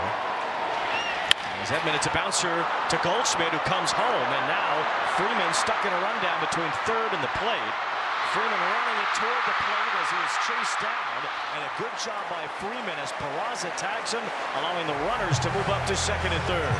As Edman, it's a bouncer to Goldschmidt, who comes home, and now Freeman stuck in a rundown between third and the plate. Freeman running it toward the plate as he is chased down, and a good job by Freeman as Peraza tags him, allowing the runners to move up to second and third.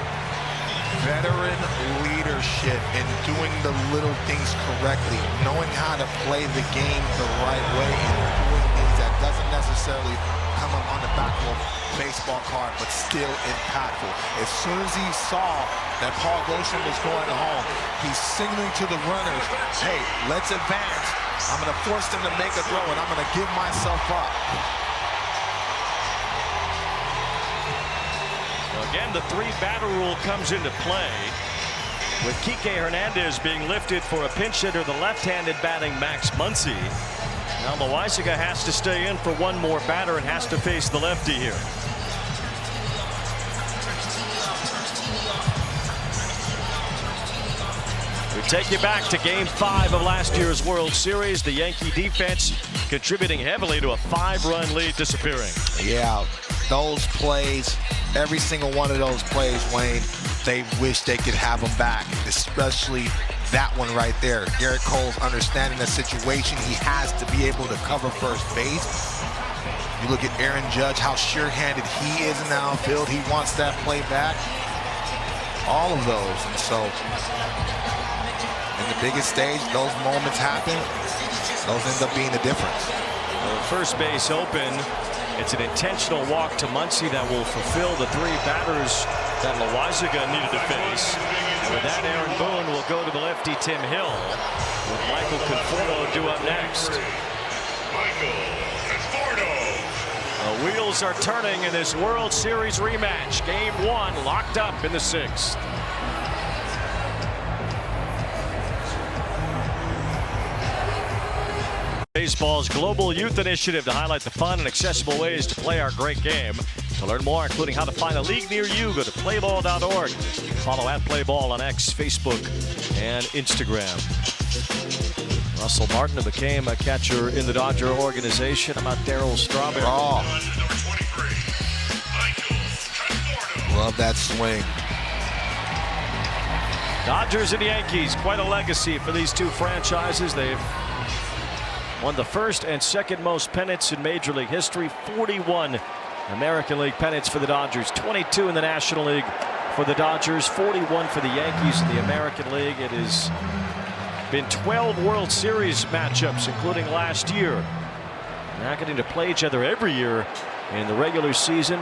Veteran leadership in doing the little things correctly, knowing how to play the game the right way, and doing things that doesn't necessarily come up on the disrespectful baseball card, but still impactful. As soon as he saw that Paul Goldschmidt was going home, he's signaling to the runners, hey, let's advance. I'm going to force them to make a throw, and I'm going to give myself up. Well, again, the three-batter rule comes into play, with Kike Hernandez being lifted for a pinch hitter, the left-handed batting Max Muncy. Now Loaisiga has to stay in for one more batter and has to face the lefty here. We take you back to Game 5 of last year's World Series. The Yankee defense contributing heavily to a 5-run lead disappearing. Yeah, those plays, every single one of those plays, Wayne, they wish they could have them back, especially that one right there. Garrett Cole's understanding the situation. He has to be able to cover first base. You look at Aaron Judge, how sure-handed he is in the outfield. He wants that play back. All of those. And so, in the biggest stage, those moments happen. Those end up being the difference. Well, first base open. It's an intentional walk to Muncy that will fulfill the three batters that Loaisiga needed to face. And with that, Aaron Boone will go to the lefty Tim Hill, with Michael Conforto due up next. The wheels are turning in this World Series rematch. Game 1 locked up in the 6th. Baseball's global youth initiative to highlight the fun and accessible ways to play our great game. To learn more, including how to find a league near you, go to playball.org. Follow @playball on X, Facebook, and Instagram. Russell Martin became a catcher in the Dodger organization. How about Darryl Strawberry? Oh. Love that swing. Dodgers and Yankees, quite a legacy for these two franchises. They've won the first and second most pennants in Major League history. 41 American League pennants for the Dodgers, 22 in the National League for the Dodgers, 41 for the Yankees in the American League. It has been 12 World Series matchups, including last year. Now getting to play each other every year in the regular season.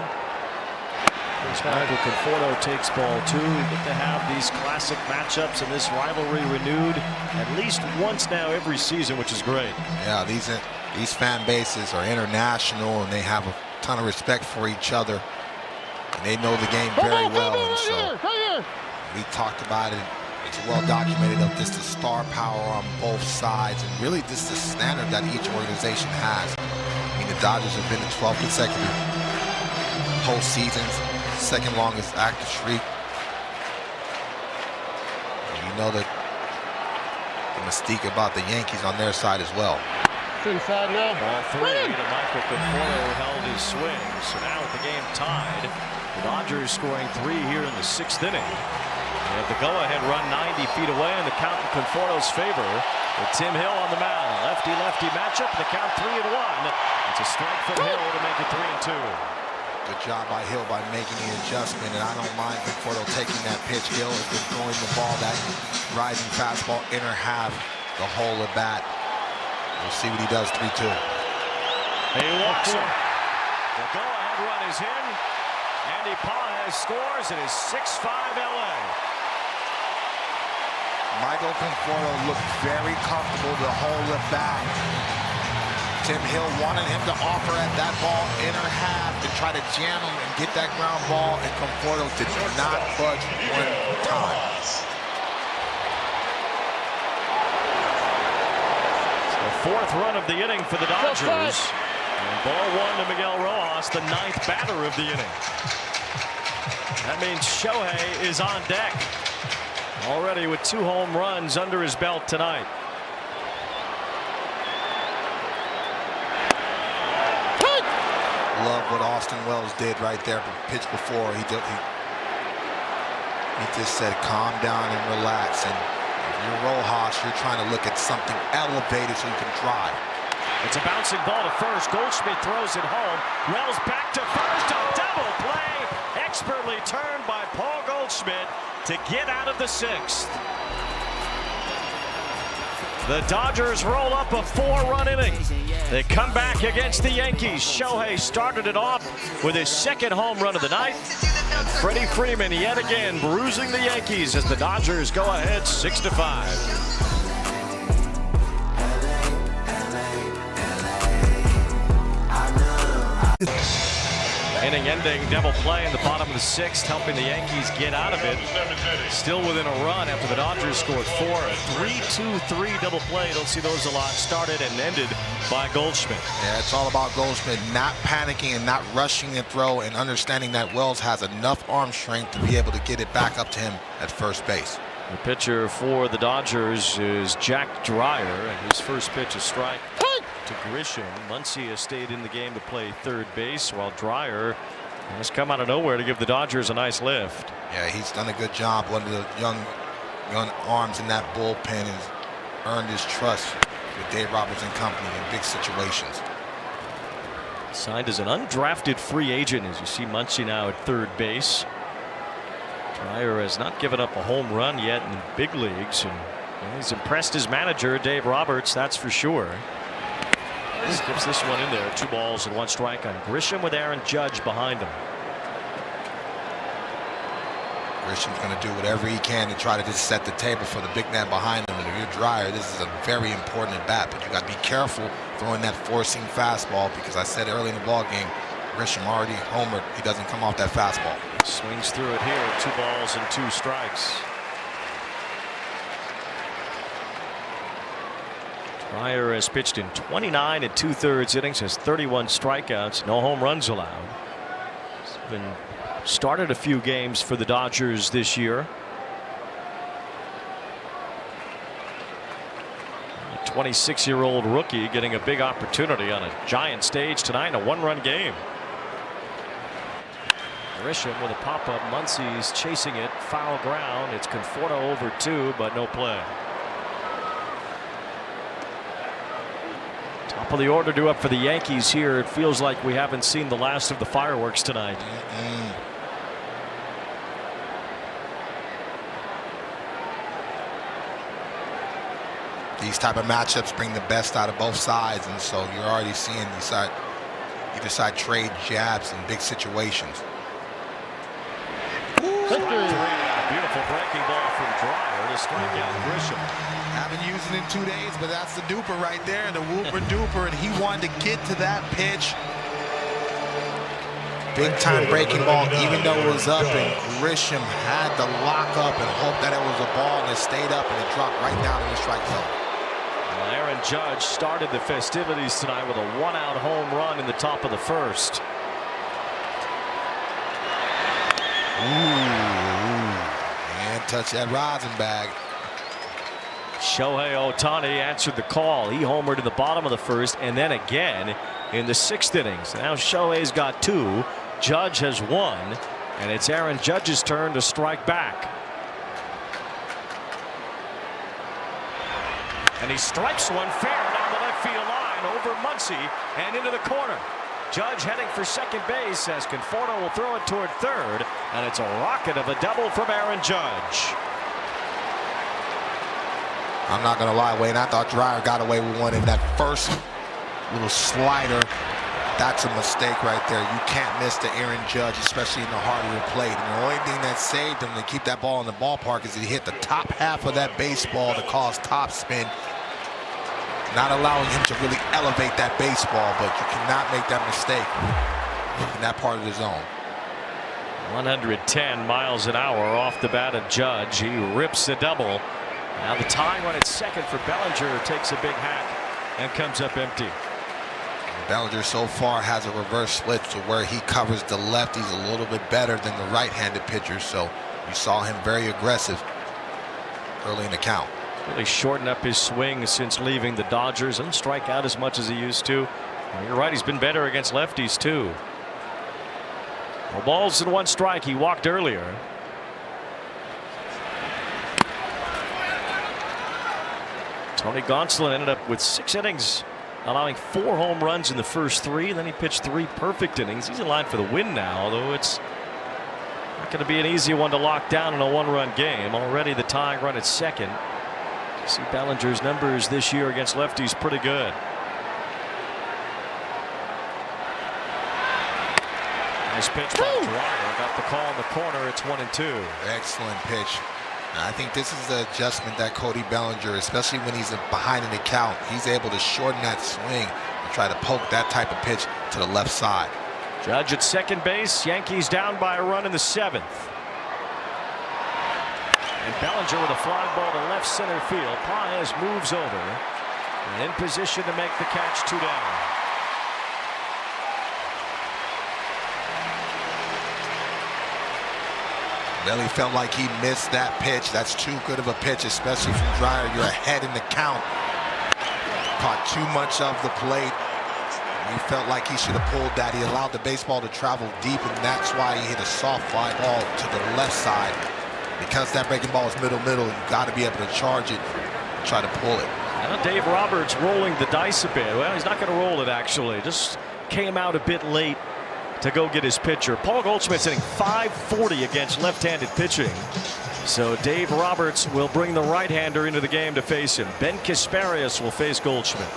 Michael Conforto takes ball 2. We get to have these classic matchups and this rivalry renewed at least once now every season, which is great. Yeah, these fan bases are international, and they have a ton of respect for each other, and they know the game very well. And so we talked about it. It's well documented of just the star power on both sides, and really just the standard that each organization has. I mean, the Dodgers have been in 12 consecutive postseasons. Second longest active streak. You know that the mystique about the Yankees on their side as well. It's inside now. Ball 3 to Michael Conforto held his swing. So now with the game tied, the Dodgers scoring 3 here in the 6th inning. They have the go-ahead run 90 feet away, and the count in Conforto's favor with Tim Hill on the mound. Lefty-lefty matchup, the count 3-1. It's a strike from Hill to make it 3-2. Good job by Hill by making the adjustment, and I don't mind Conforto taking that pitch. Hill has been throwing the ball, that rising fastball, inner half, the whole at bat. We'll see what he does, 3-2. He walks him. The go-ahead run is in. Andy Pages scores. It is 6-5 LA. Michael Conforto looked very comfortable the whole at bat. Tim Hill wanted him to offer at that ball inner half and try to jam him and get that ground ball, and Conforto did not budge one time. The 4th run of the inning for the Dodgers. And ball 1 to Miguel Rojas, the 9th batter of the inning. That means Shohei is on deck already with 2 home runs under his belt tonight. Love what Austin Wells did right there. Pitch before he just said calm down and relax. And if you're Rojas, you're trying to look at something elevated so you can drive. It's a bouncing ball to first. Goldschmidt throws it home. Wells back to first. A double play, expertly turned by Paul Goldschmidt to get out of the 6th. The Dodgers roll up a 4-run inning. They come back against the Yankees. Shohei started it off with his second home run of the night. And Freddie Freeman yet again bruising the Yankees as the Dodgers go ahead 6-5. Inning-ending double play in the bottom of the sixth, helping the Yankees get out of it. Still within a run after the Dodgers scored 4. A 3-2-3 double play. You don't see those a lot. Started and ended by Goldschmidt. Yeah, it's all about Goldschmidt not panicking and not rushing the throw and understanding that Wells has enough arm strength to be able to get it back up to him at first base. The pitcher for the Dodgers is Jack Dreyer, and his first pitch is strike to Grisham. Muncy has stayed in the game to play third base, while Dreyer has come out of nowhere to give the Dodgers a nice lift. Yeah, he's done a good job. One of the young arms in that bullpen has earned his trust with Dave Roberts and company in big situations. Signed as an undrafted free agent, as you see Muncy now at third base. Dreyer has not given up a home run yet in the big leagues, and he's impressed his manager, Dave Roberts, that's for sure. Skips this one in there. 2 balls and 1 strike on Grisham with Aaron Judge behind him. Grisham's going to do whatever he can to try to just set the table for the big man behind him. And if you're Dreyer, this is a very important at bat, but you got to be careful throwing that forcing fastball, because I said early in the ball game, Grisham already homered. He doesn't come off that fastball. Swings through it here. 2 balls and 2 strikes. Dreyer has pitched in 29 2/3 innings, has 31 strikeouts, no home runs allowed. He's been started a few games for the Dodgers this year. A 26-year-old rookie getting a big opportunity on a giant stage tonight in a 1-run game. Grisham with a pop-up. Muncy's chasing it. Foul ground. It's Conforto over 2, but no play. Top of the order due up for the Yankees here. It feels like we haven't seen the last of the fireworks tonight. These type of matchups bring the best out of both sides, and so you're already seeing either side trade jabs in big situations. Beautiful breaking ball from Dreyer to strike out Grisham. Haven't used it in 2 days, but that's the duper right there, the whooper duper, and he wanted to get to that pitch. Big time breaking ball, even though it was up, and Grisham had to lock up and hope that it was a ball, and it stayed up and it dropped right down in the strike zone. Well, Aaron Judge started the festivities tonight with a 1-out home run in the top of the first. And touch that rosin bag. Shohei Ohtani answered the call. He homered in the bottom of the first and then again in the 6th innings. Now Shohei's got 2. Judge has 1, and it's Aaron Judge's turn to strike back. And he strikes one fair down the left field line over Muncy and into the corner. Judge heading for second base as Conforto will throw it toward third, and it's a rocket of a double from Aaron Judge. I'm not going to lie, Wayne, I thought Dreyer got away with one in that first little slider. That's a mistake right there. You can't miss the Aaron Judge, especially in the heart of the plate. And the only thing that saved him to keep that ball in the ballpark is he hit the top half of that baseball to cause topspin, not allowing him to really elevate that baseball, but you cannot make that mistake in that part of the zone. 110 miles an hour off the bat of Judge. He rips the double. Now the tying run at second for Bellinger takes a big hack and comes up empty. Bellinger so far has a reverse split to where he covers the lefties a little bit better than the right-handed pitchers, so you saw him very aggressive early in the count. Really shortened up his swing since leaving the Dodgers and strike out as much as he used to. And you're right, he's been better against lefties too. 4 balls and 1 strike. He walked earlier. Tony Gonsolin ended up with 6 innings, allowing 4 home runs in the first 3. Then he pitched 3 perfect innings. He's in line for the win now, although it's not going to be an easy one to lock down in a 1-run game. Already the tying run at second. See Bellinger's numbers this year against lefties pretty good. Nice pitch by Dreyer. Got the call in the corner. It's 1-2. Excellent pitch. And I think this is the adjustment that Cody Bellinger, especially when he's behind in the count, he's able to shorten that swing and try to poke that type of pitch to the left side. Judge at second base. Yankees down by a run in the 7th. And Bellinger with a fly ball to left center field. Paez moves over and in position to make the catch. 2 down. Belly felt like he missed that pitch. That's too good of a pitch, especially from Dreyer. You're ahead in the count. Caught too much of the plate. He felt like he should have pulled that. He allowed the baseball to travel deep, and that's why he hit a soft fly ball to the left side. Because that breaking ball is middle, you've got to be able to charge it and try to pull it. Now Dave Roberts rolling the dice a bit. Well, he's not going to roll it, actually. Just came out a bit late to go get his pitcher. Paul Goldschmidt's hitting .540 against left-handed pitching. So Dave Roberts will bring the right-hander into the game to face him. Ben Kasparius will face Goldschmidt.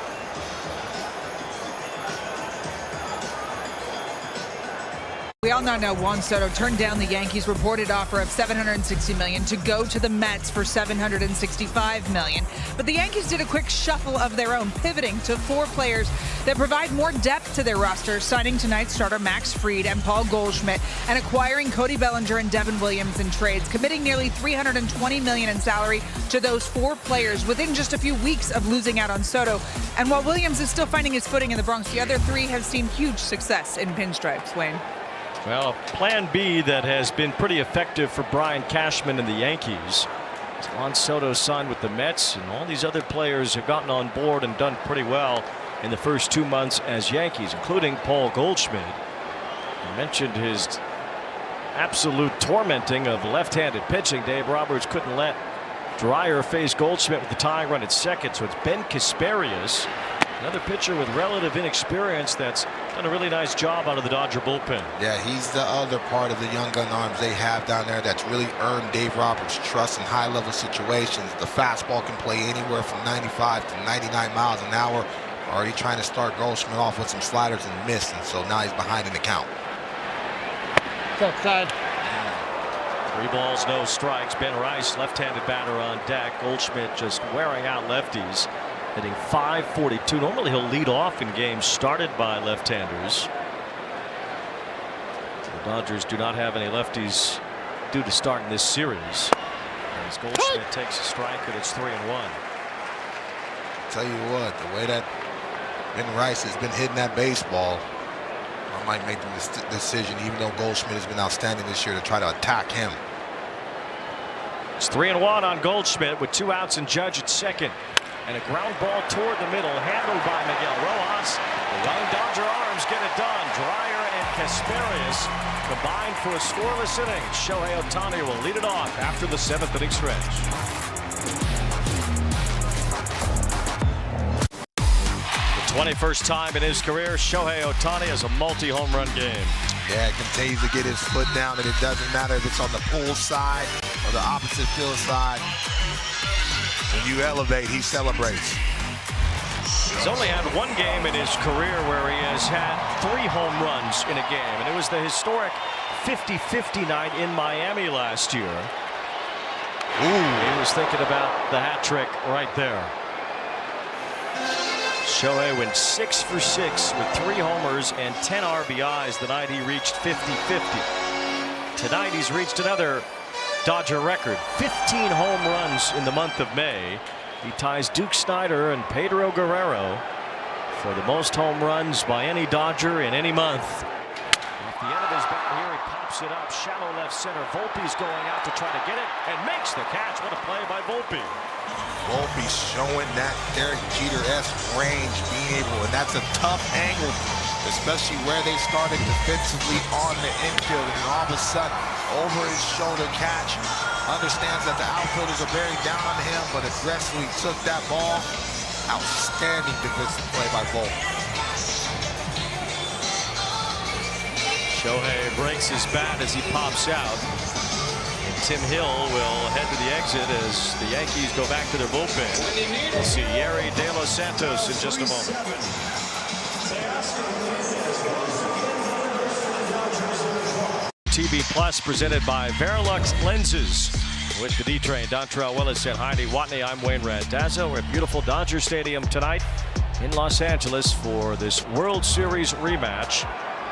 We all now know Juan Soto turned down the Yankees' reported offer of $760 million to go to the Mets for $765 million. But the Yankees did a quick shuffle of their own, pivoting to 4 players that provide more depth to their roster, signing tonight's starter Max Fried and Paul Goldschmidt, and acquiring Cody Bellinger and Devin Williams in trades, committing nearly $320 million in salary to those 4 players within just a few weeks of losing out on Soto. And while Williams is still finding his footing in the Bronx, the other 3 have seen huge success in pinstripes. Wayne. Well, a plan B that has been pretty effective for Brian Cashman and the Yankees. Juan Soto signed with the Mets, and all these other players have gotten on board and done pretty well in the first 2 months as Yankees, including Paul Goldschmidt. I mentioned his absolute tormenting of left-handed pitching. Dave Roberts couldn't let Dreyer face Goldschmidt with the tying run at second, so it's Ben Kasparius, another pitcher with relative inexperience, that's done a really nice job out of the Dodger bullpen. Yeah, he's the other part of the young gun arms they have down there that's really earned Dave Roberts' trust in high-level situations. The fastball can play anywhere from 95 to 99 miles an hour. Already trying to start Goldschmidt off with some sliders and missed, and so now he's behind in the count. It's outside. 3 balls, no strikes. Ben Rice, left-handed batter on deck. Goldschmidt just wearing out lefties, hitting .542. Normally he'll lead off in games started by left-handers. The Dodgers do not have any lefties due to start in this series. As Goldschmidt takes a strike, and it's 3-1. Tell you what, the way that Ben Rice has been hitting that baseball, I might make the decision, even though Goldschmidt has been outstanding this year, to try to attack him. It's 3-1 on Goldschmidt with 2 outs and Judge at second. And a ground ball toward the middle, handled by Miguel Rojas. The young Dodger arms get it done. Dreyer and Kasparius combined for a scoreless inning. Shohei Ohtani will lead it off after the 7th inning stretch. The 21st time in his career, Shohei Ohtani has a multi-home run game. Yeah, continues to get his foot down, and it doesn't matter if it's on the pool side or the opposite field side. When you elevate, he celebrates. He's only had 1 game in his career where he has had 3 home runs in a game, and it was the historic 50-50 night in Miami last year. Ooh, he was thinking about the hat trick right there. Shohei went 6 for 6 with 3 homers and 10 RBIs the night he reached 50-50. Tonight he's reached another Dodger record, 15 home runs in the month of May. He ties Duke Snider and Pedro Guerrero for the most home runs by any Dodger in any month. Off the end of his bat here, he pops it up, shallow left center. Volpe's going out to try to get it and makes the catch. What a play by Volpe. Volpe showing that Derek Jeter-esque range, being able, and that's a tough angle, especially where they started defensively on the infield, and all of a sudden, over his shoulder catch. Understands that the outfielders are bearing down on him, but aggressively took that ball. Outstanding defensive play by Volpe. Shohei breaks his bat as he pops out. And Tim Hill will head to the exit as the Yankees go back to their bullpen. We'll see Yeri De Los Santos in just a moment. TV Plus, presented by Verilux Lenses. With the D-Train, Dontrell Willis and Heidi Watney, I'm Wayne Randazzo. We're at beautiful Dodger Stadium tonight in Los Angeles for this World Series rematch.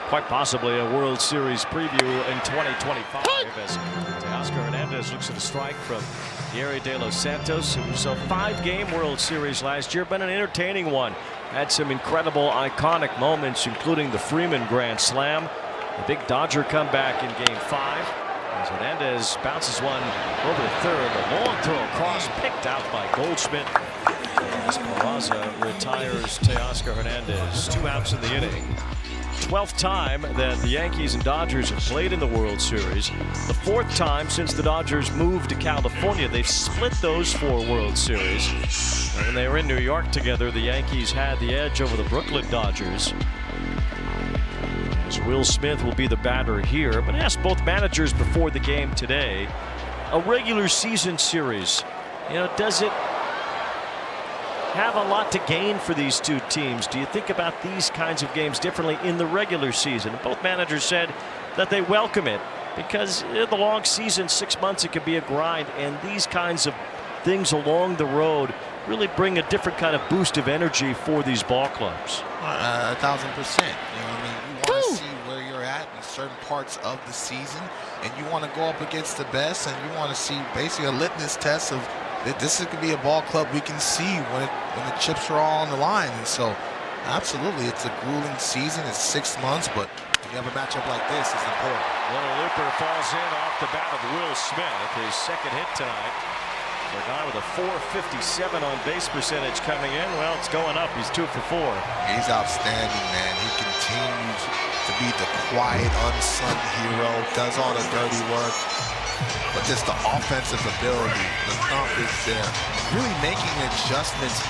Quite possibly a World Series preview in 2025 as Teoscar Hernandez looks at a strike from Yerry De Los Santos. It was a 5-game World Series last year, but an entertaining one. Had some incredible, iconic moments, including the Freeman Grand Slam, the big Dodger comeback in Game 5. As Hernandez bounces one over the third, a long throw across, picked out by Goldschmidt. As Peraza retires Teoscar Hernandez. 2 outs in the inning. 12th time that the Yankees and Dodgers have played in the World Series. The 4th time since the Dodgers moved to California. They've split those 4 World Series. And when they were in New York together, the Yankees had the edge over the Brooklyn Dodgers. As Will Smith will be the batter here, but asked both managers before the game today, a regular season series, does it have a lot to gain for these two teams? Do you think about these kinds of games differently in the regular season? Both managers said that they welcome it because in the long season, 6 months, it can be a grind, and these kinds of things along the road really bring a different kind of boost of energy for these ball clubs. 1,000%. You want to see where you're at in certain parts of the season, and you want to go up against the best, and you want to see basically a litmus test of this is going to be a ball club we can see when the chips are all on the line. And so, absolutely, it's a grueling season. It's 6 months, but when you have a matchup like this, it's important. Little looper falls in off the bat of Will Smith, his second hit tonight. For a guy with a .457 on base percentage coming in, well, it's going up. He's 2 for 4. He's outstanding, man. He continues to be the quiet, unsung hero, does all the dirty work. But just the offensive ability, the thump is there. Really making adjustments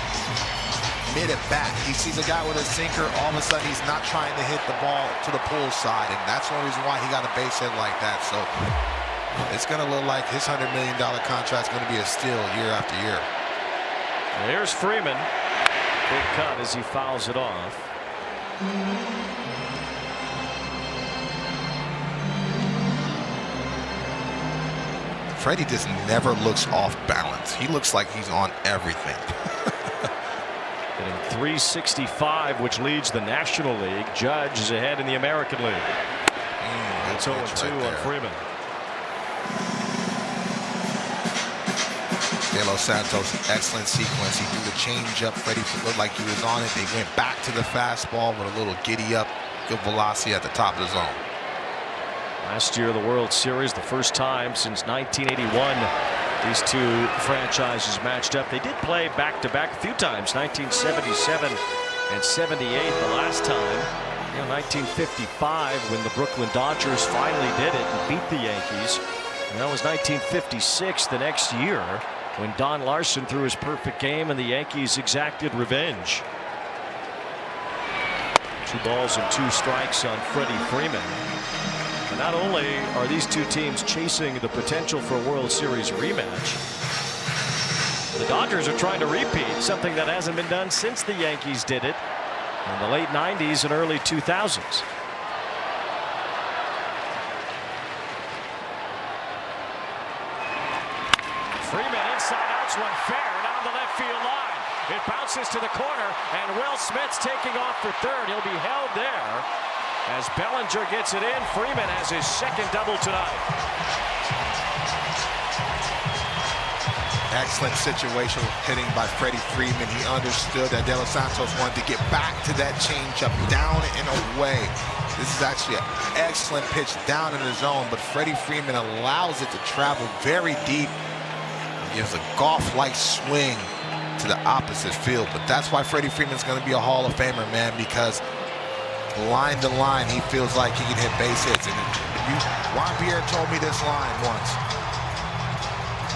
mid-at-bat. He sees a guy with a sinker, all of a sudden he's not trying to hit the ball to the pull side, and that's one reason why he got a base hit like that. So it's going to look like his $100 million contract is going to be a steal year after year. There's Freeman. Big cut as he fouls it off. Freddie just never looks off balance. He looks like he's on everything. Hitting .365, which leads the National League. Judge is ahead in the American League. That's 0-2 on Freeman. De Los Santos, excellent sequence. He threw the changeup. Freddie looked like he was on it. They went back to the fastball with a little giddy up. Good velocity at the top of the zone. Last year, the World Series, the first time since 1981, these two franchises matched up. They did play back-to-back a few times, 1977 and 78 the last time. 1955 when the Brooklyn Dodgers finally did it and beat the Yankees. And that was 1956 the next year when Don Larson threw his perfect game and the Yankees exacted revenge. 2 balls and 2 strikes on Freddie Freeman. And not only are these two teams chasing the potential for a World Series rematch, the Dodgers are trying to repeat something that hasn't been done since the Yankees did it in the late 90s and early 2000s. Freeman inside outs one fair down the left field line. It bounces to the corner, and Will Smith's taking off for third. He'll be held there. As Bellinger gets it in, Freeman has his second double tonight. Excellent situational hitting by Freddie Freeman. He understood that De Los Santos wanted to get back to that changeup, down and away. This is actually an excellent pitch down in the zone, but Freddie Freeman allows it to travel very deep. He gives a golf-like swing to the opposite field, but that's why Freddie Freeman's going to be a Hall of Famer, man, because line to line, he feels like he can hit base hits. And Juan Pierre told me this line once.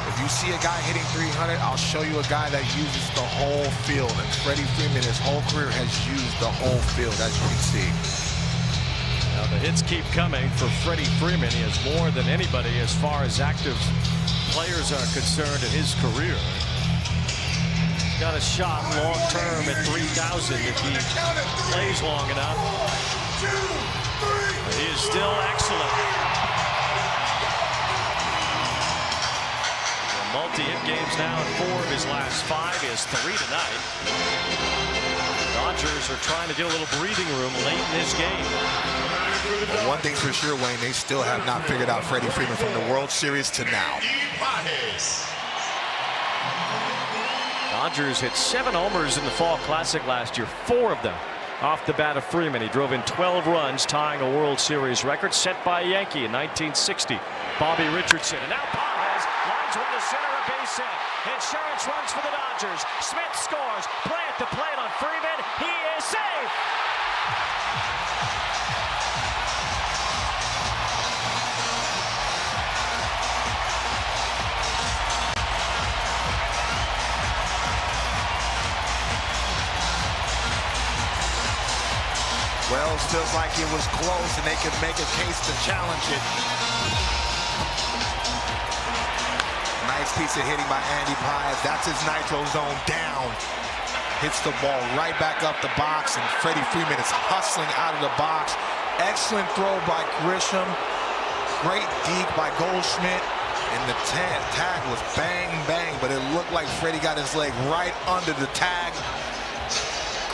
If you see a guy hitting 300, I'll show you a guy that uses the whole field. And Freddie Freeman, his whole career, has used the whole field, as you can see. Now the hits keep coming for Freddie Freeman. He has more than anybody as far as active players are concerned in his career. He's got a shot long term at 3,000 if he plays long enough. But he is still excellent. multi-hit games now in 4 of his last 5. He has 3 tonight. Dodgers are trying to get a little breathing room late in this game. Well, one thing's for sure, Wayne, they still have not figured out Freddie Freeman from the World Series to now. Dodgers hit 7 homers in the Fall Classic last year, 4 of them off the bat of Freeman. He drove in 12 runs, tying a World Series record set by a Yankee in 1960, Bobby Richardson. And now Pages lines one to center, a base hit. Insurance runs for the Dodgers. Smith scores. Play at the plate on Freeman. He is safe. Wells feels like it was close and they could make a case to challenge it. Nice piece of hitting by Andy Paez. That's his nitro zone down. Hits the ball right back up the box, and Freddie Freeman is hustling out of the box. Excellent throw by Grisham. Great deke by Goldschmidt. And the tag was bang, bang, but it looked like Freddie got his leg right under the tag.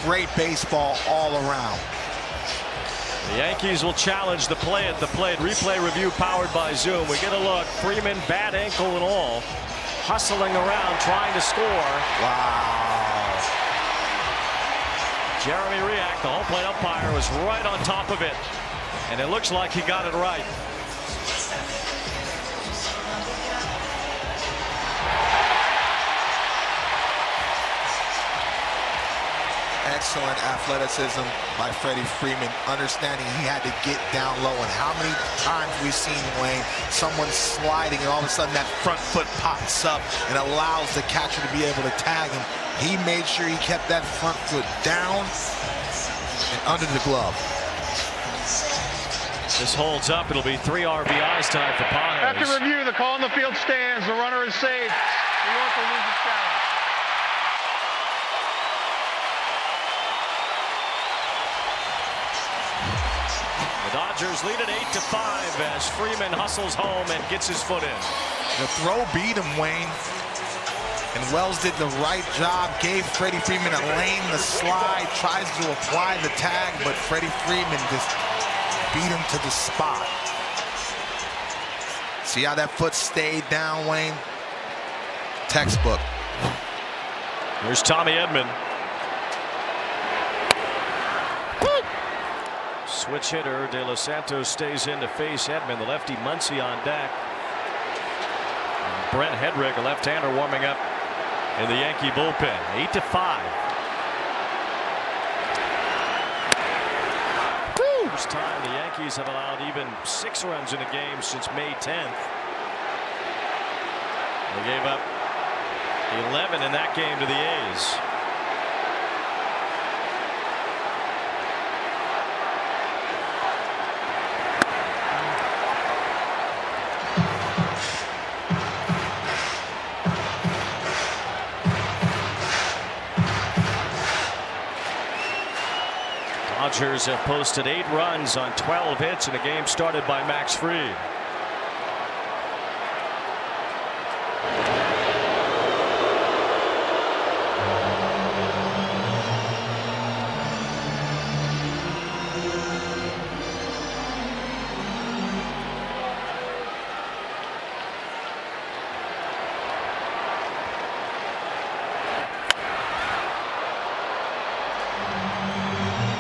Great baseball all around. The Yankees will challenge the play at the plate. Replay review powered by Zoom. We get a look. Freeman, bad ankle and all, hustling around trying to score. Wow. Jeremy Riak, the home plate umpire, was right on top of it. And it looks like he got it right. Excellent athleticism by Freddie Freeman, understanding he had to get down low. And how many times we've seen, Wayne, someone sliding and all of a sudden that front foot pops up and allows the catcher to be able to tag him. He made sure he kept that front foot down and under the glove. This holds up. It'll be 3 RBIs tonight for Paez. After review, the call in the field stands. The runner is safe. New York will lose its challenge. Dodgers lead it 8-5 as Freeman hustles home and gets his foot in. The throw beat him, Wayne. And Wells did the right job, gave Freddie Freeman a lane, the slide, tries to apply the tag, but Freddie Freeman just beat him to the spot. See how that foot stayed down, Wayne? Textbook. Here's Tommy Edman. Switch hitter De Los Santos stays in to face Edman. The lefty Muncy on deck. And Brent Hedrick, a left-hander, warming up in the Yankee bullpen. 8-5. First time the Yankees have allowed even 6 runs in a game since May 10th. They gave up 11 in that game to the A's. Dodgers have posted 8 runs on 12 hits in a game started by Max Fried.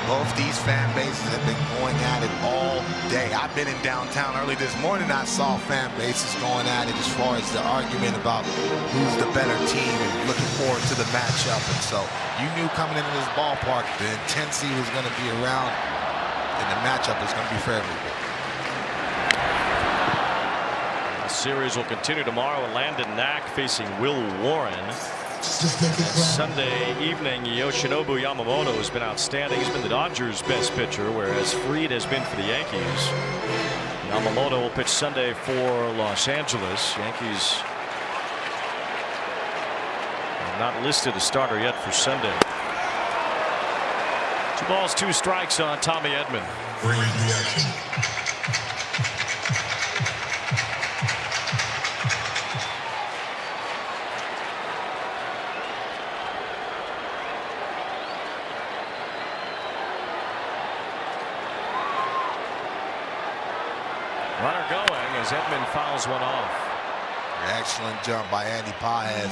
Both these fan bases have been going at it all day. I've been in downtown early this morning. I saw fan bases going at it as far as the argument about who's the better team and looking forward to the matchup. And so you knew coming into this ballpark the intensity was going to be around and the matchup was going to be favorable. The series will continue tomorrow. Landon Knack facing Will Warren. Sunday evening, Yoshinobu Yamamoto has been outstanding. He's been the Dodgers' best pitcher, whereas Fried has been for the Yankees. Yamamoto will pitch Sunday for Los Angeles. Yankees have not listed a starter yet for Sunday. 2 balls, 2 strikes on Tommy Edman. Runner going as Edman fouls one off. Excellent jump by Andy Paez.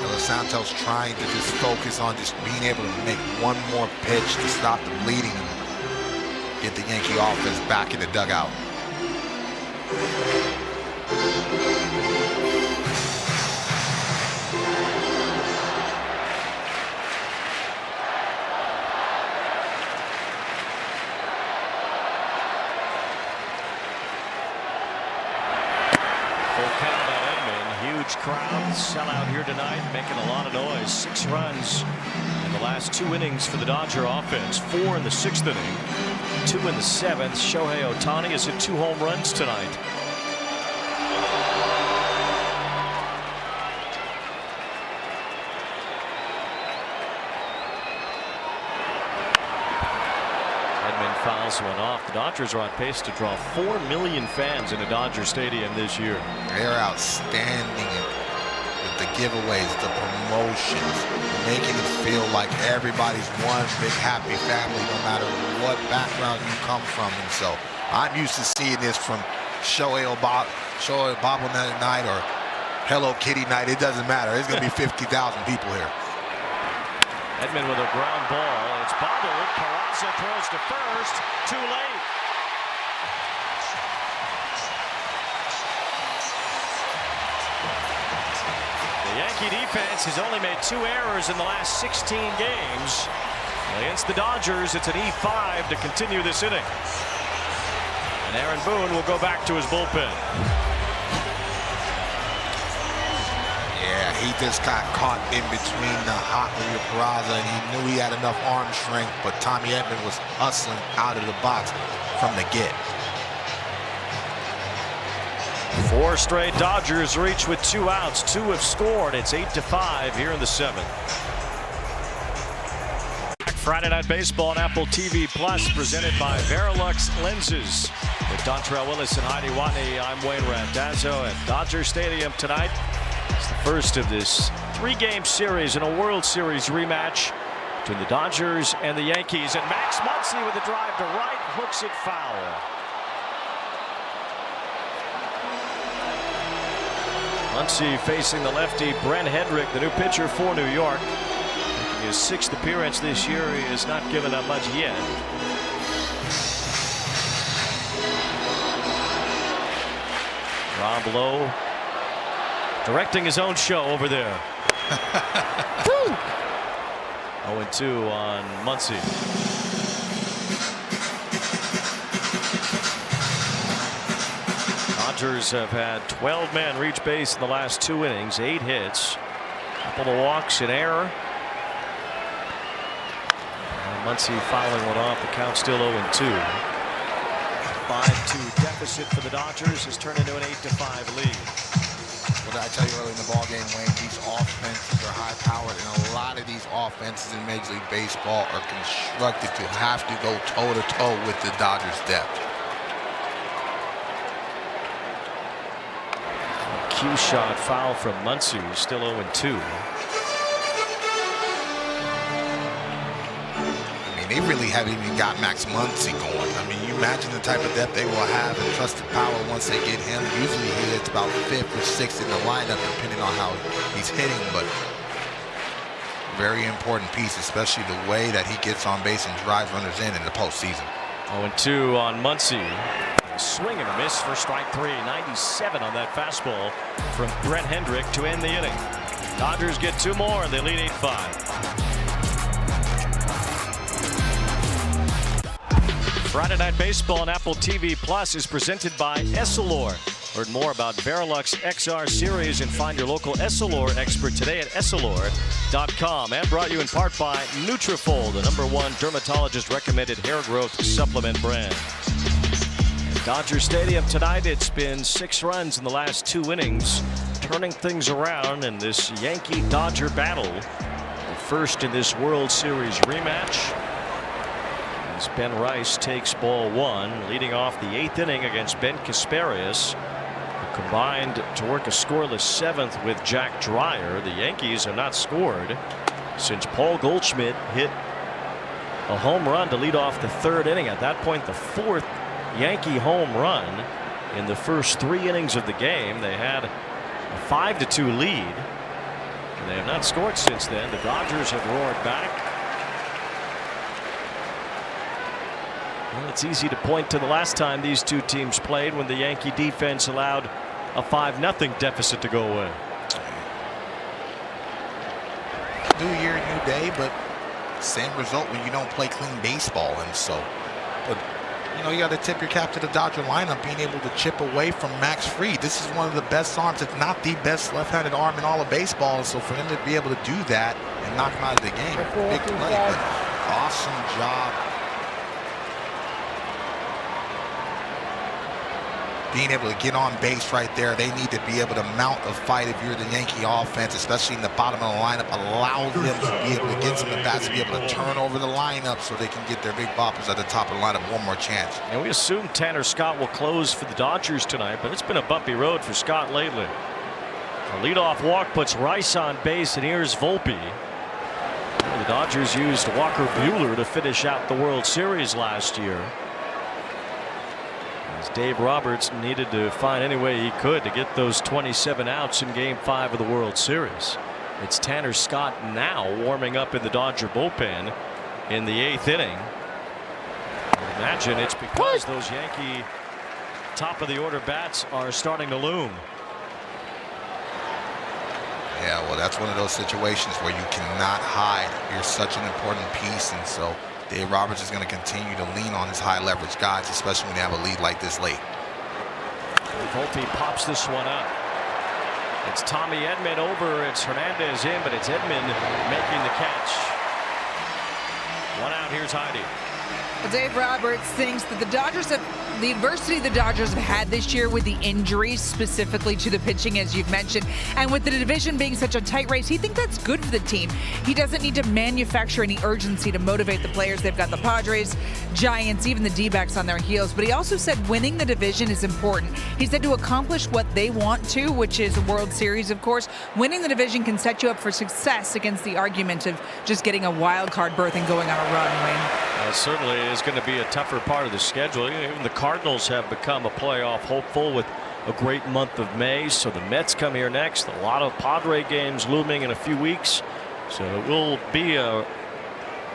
Los Santos trying to just focus on just being able to make one more pitch to stop the bleeding and get the Yankee offense back in the dugout. Crowd sellout here tonight, making a lot of noise. 6 runs in the last 2 innings for the Dodger offense. 4 in the 6th inning, 2 in the 7th. Shohei Ohtani has hit 2 home runs tonight. Edman fouls one off. The Dodgers are on pace to draw 4 million fans into Dodger Stadium this year. They're outstanding with the giveaways, the promotions, making it feel like everybody's one big happy family no matter what background you come from. And so I'm used to seeing this from Shohei Bobblehead night or Hello Kitty night. It doesn't matter. There's going to be 50,000 people here. Edman with a ground ball. It's bobbled. Peraza throws to first. Too late. The Yankee defense has only made 2 errors in the last 16 games. Against the Dodgers, it's an E5 to continue this inning. And Aaron Boone will go back to his bullpen. Yeah, he just got caught in between the Hockley and Peraza, and he knew he had enough arm strength, but Tommy Edman was hustling out of the box from the get. 4 straight Dodgers reach with 2 outs. 2 have scored. It's 8-5 here in the 7th. Friday Night Baseball on Apple TV Plus, presented by Verilux Lenses. With Dontrell Willis and Heidi Watney, I'm Wayne Randazzo at Dodger Stadium tonight. It's the first of this 3-game series in a World Series rematch between the Dodgers and the Yankees. And Max Muncy with a drive to right, hooks it foul. Muncy facing the lefty Brent Hendrick, the new pitcher for New York. Making his 6th appearance this year. He has not given up much yet. Rob Lowe directing his own show over there. 0-2 on Muncy. Dodgers have had 12 men reach base in the last 2 innings, 8 hits, a couple of walks, an error. And Muncy fouling one off. The count still 0-2. 5-2 deficit for the Dodgers has turned into an 8-5 lead. What did I tell you earlier in the ballgame, Wayne? These offenses are high-powered, and a lot of these offenses in Major League Baseball are constructed to have to go toe-to-toe with the Dodgers' depth. Cue shot foul from Muncy, still 0-2. They really haven't even got Max Muncy going. I mean, you imagine the type of depth they will have and trusted power once they get him. Usually he hits about 5th or 6th in the lineup, depending on how he's hitting, but very important piece, especially the way that he gets on base and drives runners in the postseason. 0-2 on Muncy. Swing and a miss for strike 3. 97 on that fastball from Brent Hendrick to end the inning. Dodgers get 2 more and they lead 8-5. Friday Night Baseball on Apple TV Plus is presented by Essilor. Learn more about Verilux XR series and find your local Essilor expert today at Essilor.com. And brought you in part by Nutrafol, the #1 dermatologist recommended hair growth supplement brand. At Dodger Stadium tonight, it's been 6 runs in the last 2 innings, turning things around in this Yankee-Dodger battle. The first in this World Series rematch. As Ben Rice takes ball 1, leading off the 8th inning against Ben Kasparias, who combined to work a scoreless 7th with Jack Dreyer. The Yankees have not scored since Paul Goldschmidt hit a home run to lead off the 3rd inning. At that point, the 4th Yankee home run in the first 3 innings of the game. They had a 5-2 lead. And they have not scored since then. The Dodgers have roared back. Well, it's easy to point to the last time these two teams played when the Yankee defense allowed a 5-0 deficit to go away. New year, new day, but same result when you don't play clean baseball. And so, but you know, you got to tip your cap to the Dodger lineup being able to chip away from Max Fried. This is one of the best arms, if not the best left-handed arm in all of baseball. So for them to be able to do that and knock him out of the game, big play. But awesome job being able to get on base right there. They need to be able to mount a fight if you're the Yankee offense, especially in the bottom of the lineup. Allow them to be able to get some at bats, to be able to turn over the lineup so they can get their big boppers at the top of the lineup one more chance. And we assume Tanner Scott will close for the Dodgers tonight, but it's been a bumpy road for Scott lately. A leadoff walk puts Rice on base, and here's Volpe. The Dodgers used Walker Buehler to finish out the World Series last year, as Dave Roberts needed to find any way he could to get those 27 outs in Game 5 of the World Series. It's Tanner Scott now warming up in the Dodger bullpen in the 8th inning. I imagine it's because those Yankee top of the order bats are starting to loom. Yeah, well, that's one of those situations where you cannot hide. You're such an important piece, and so Dave Roberts is going to continue to lean on his high leverage guys, especially when they have a lead like this late. Volpe pops this one up. It's Tommy Edman over. It's Hernandez in, but it's Edman making the catch. 1 out. Here's Heidi. Well, Dave Roberts thinks that the adversity the Dodgers have had this year with the injuries, specifically to the pitching, as you've mentioned, and with the division being such a tight race, he thinks that's good for the team. He doesn't need to manufacture any urgency to motivate the players. They've got the Padres, Giants, even the D-backs on their heels. But he also said winning the division is important. He said to accomplish what they want to, which is a World Series, of course, winning the division can set you up for success against the argument of just getting a wild card berth and going on a run, Wayne. Certainly is going to be a tougher part of the schedule. Even the Cardinals have become a playoff hopeful with a great month of May. So the Mets come here next. A lot of Padre games looming in a few weeks. So it will be a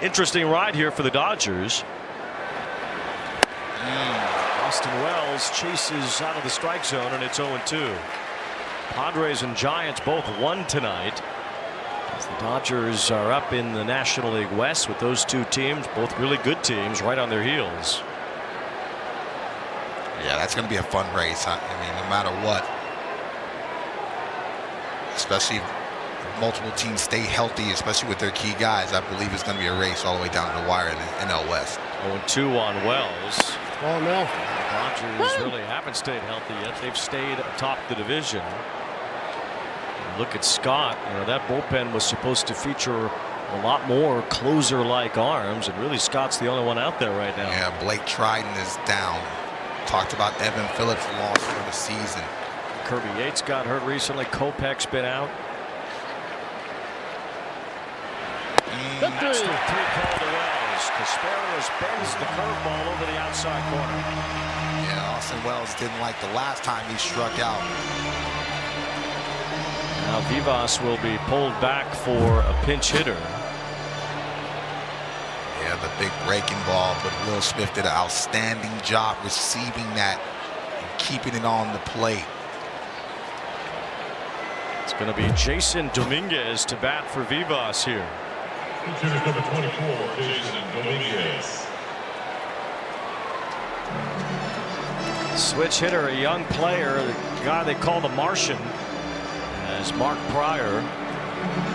interesting ride here for the Dodgers. Austin Wells chases out of the strike zone, and it's 0-2. Padres and Giants both won tonight. The Dodgers are up in the National League West with those two teams, both really good teams, right on their heels. Yeah, that's going to be a fun race. I mean, no matter what, especially if multiple teams stay healthy, especially with their key guys, I believe it's going to be a race all the way down to the wire in the NL West. 0-2 on Wells. Oh, no. The Dodgers really haven't stayed healthy yet. They've stayed atop the division. Look at Scott. You know, that bullpen was supposed to feature a lot more closer-like arms, and really Scott's the only one out there right now. Yeah, Blake Triton is down. Talked about Evan Phillips lost for the season. Kirby Yates got hurt recently. Kopech's been out. That's 3 called to Wells. Casparius bends the curveball over the outside corner. Yeah, Austin Wells didn't like the last time he struck out. Now Vivas will be pulled back for a pinch hitter. Yeah, the big breaking ball, but Will Smith did an outstanding job receiving that and keeping it on the plate. It's going to be Jason Dominguez to bat for Vivas here. Number 24, Jason Dominguez. Switch hitter, a young player, the guy they call the Martian, as Mark Pryor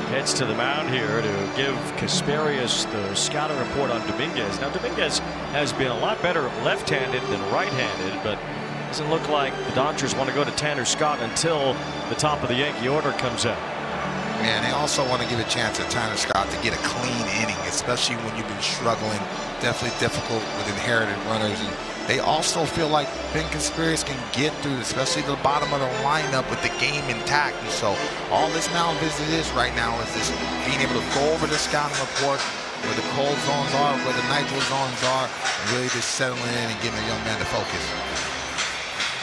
heads to the mound here to give Casparius the scouting report on Dominguez. Now Dominguez has been a lot better left-handed than right-handed, but doesn't look like the Dodgers want to go to Tanner Scott until the top of the Yankee order comes out. Yeah, and they also want to give a chance at Tanner Scott to get a clean inning, especially when you've been struggling. Definitely difficult with inherited runners, and they also feel like Ben Casparius can get through, especially the bottom of the lineup with the game intact. And so all this mound visit is right now is this being able to go over the scouting report, where the cold zones are, where the nitro zones are, and really just settling in and getting a young man to focus.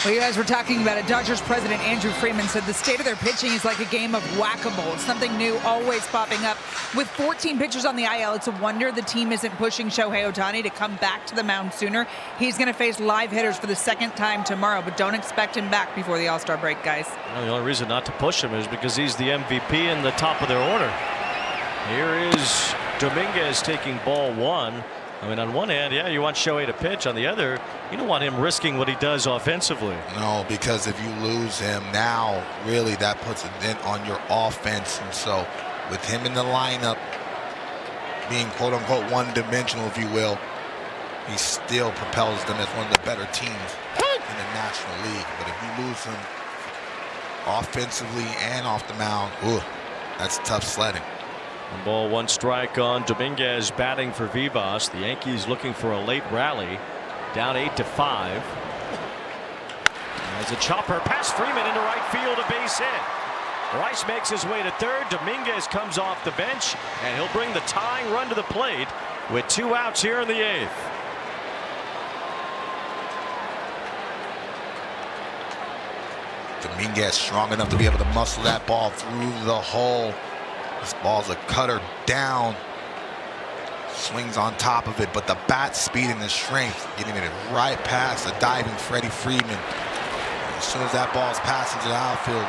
Well, you guys were talking about it. Dodgers president Andrew Friedman said the state of their pitching is like a game of whack-a-mole. Something new always popping up. With 14 pitchers on the IL, it's a wonder the team isn't pushing Shohei Ohtani to come back to the mound sooner. He's going to face live hitters for the second time tomorrow, but don't expect him back before the All-Star break, guys. Well, the only reason not to push him is because he's the MVP and the top of their order. Here is Dominguez taking ball one. I mean, on one hand, yeah, you want Shohei to pitch. On the other, you don't want him risking what he does offensively. No, because if you lose him now, really that puts a dent on your offense. And so with him in the lineup, being quote-unquote one-dimensional, if you will, he still propels them as one of the better teams in the National League. But if you lose him offensively and off the mound, ooh, that's tough sledding. 1 ball, 1 strike on Dominguez batting for Vivas. The Yankees looking for a late rally, down 8-5. As a chopper past Freeman into right field, a base hit. Rice makes his way to third. Dominguez comes off the bench, and he'll bring the tying run to the plate with 2 outs here in the 8th. Dominguez strong enough to be able to muscle that ball through the hole. This ball's a cutter down. Swings on top of it, but the bat speed and the strength getting it right past a diving Freddie Freeman. As soon as that ball's passing to the outfield,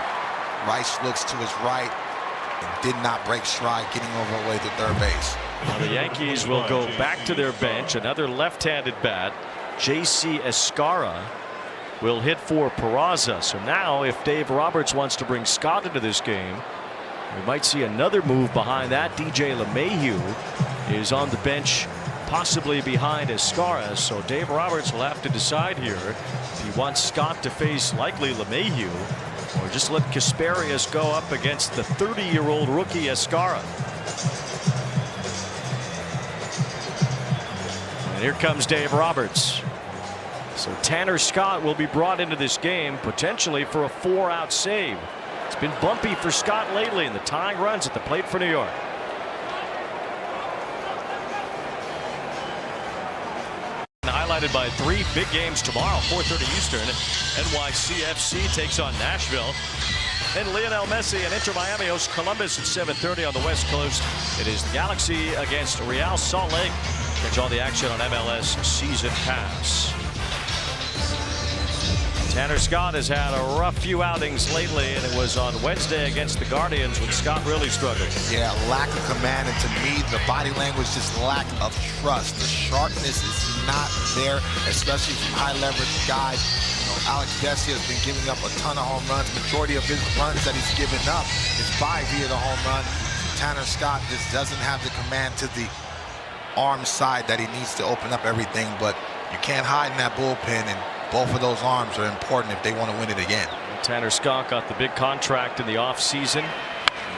Rice looks to his right and did not break stride, getting over the way to third base. Now the Yankees will go back to their bench. Another left-handed bat, J.C. Escarra, will hit for Peraza. So now if Dave Roberts wants to bring Scott into this game, we might see another move behind that. DJ LeMahieu is on the bench, possibly behind Escarra. So Dave Roberts will have to decide here if he wants Scott to face likely LeMahieu or just let Kasperius go up against the 30-year-old rookie Escarra. And here comes Dave Roberts. So Tanner Scott will be brought into this game potentially for a 4-out save. It's been bumpy for Scott lately in the tying runs at the plate for New York. Highlighted by 3 big games tomorrow, 4:30 Eastern. NYCFC takes on Nashville. And Lionel Messi and Inter Miami host Columbus at 7:30 on the West Coast. It is the Galaxy against Real Salt Lake. Catch all the action on MLS Season Pass. Tanner Scott has had a rough few outings lately, and it was on Wednesday against the Guardians when Scott really struggled. Yeah, lack of command, and to me, the body language, just lack of trust. The sharpness is not there, especially from high-leverage guys. You know, Alex Desi has been giving up a ton of home runs. Majority of his runs that he's given up is via the home run. Tanner Scott just doesn't have the command to the arm side that he needs to open up everything, but you can't hide in that bullpen, and both of those arms are important if they want to win it again. Tanner Scott got the big contract in the offseason.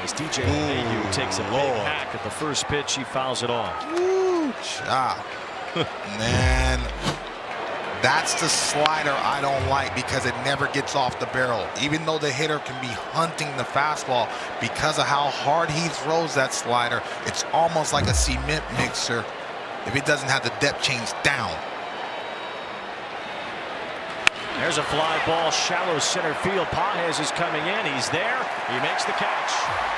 As DJ LeMahieu takes a big hack at the first pitch, he fouls it off. Man, that's the slider I don't like because it never gets off the barrel. Even though the hitter can be hunting the fastball, because of how hard he throws that slider, it's almost like a cement mixer if it doesn't have the depth change down. There's a fly ball, shallow center field. Pages is coming in. He's there. He makes the catch.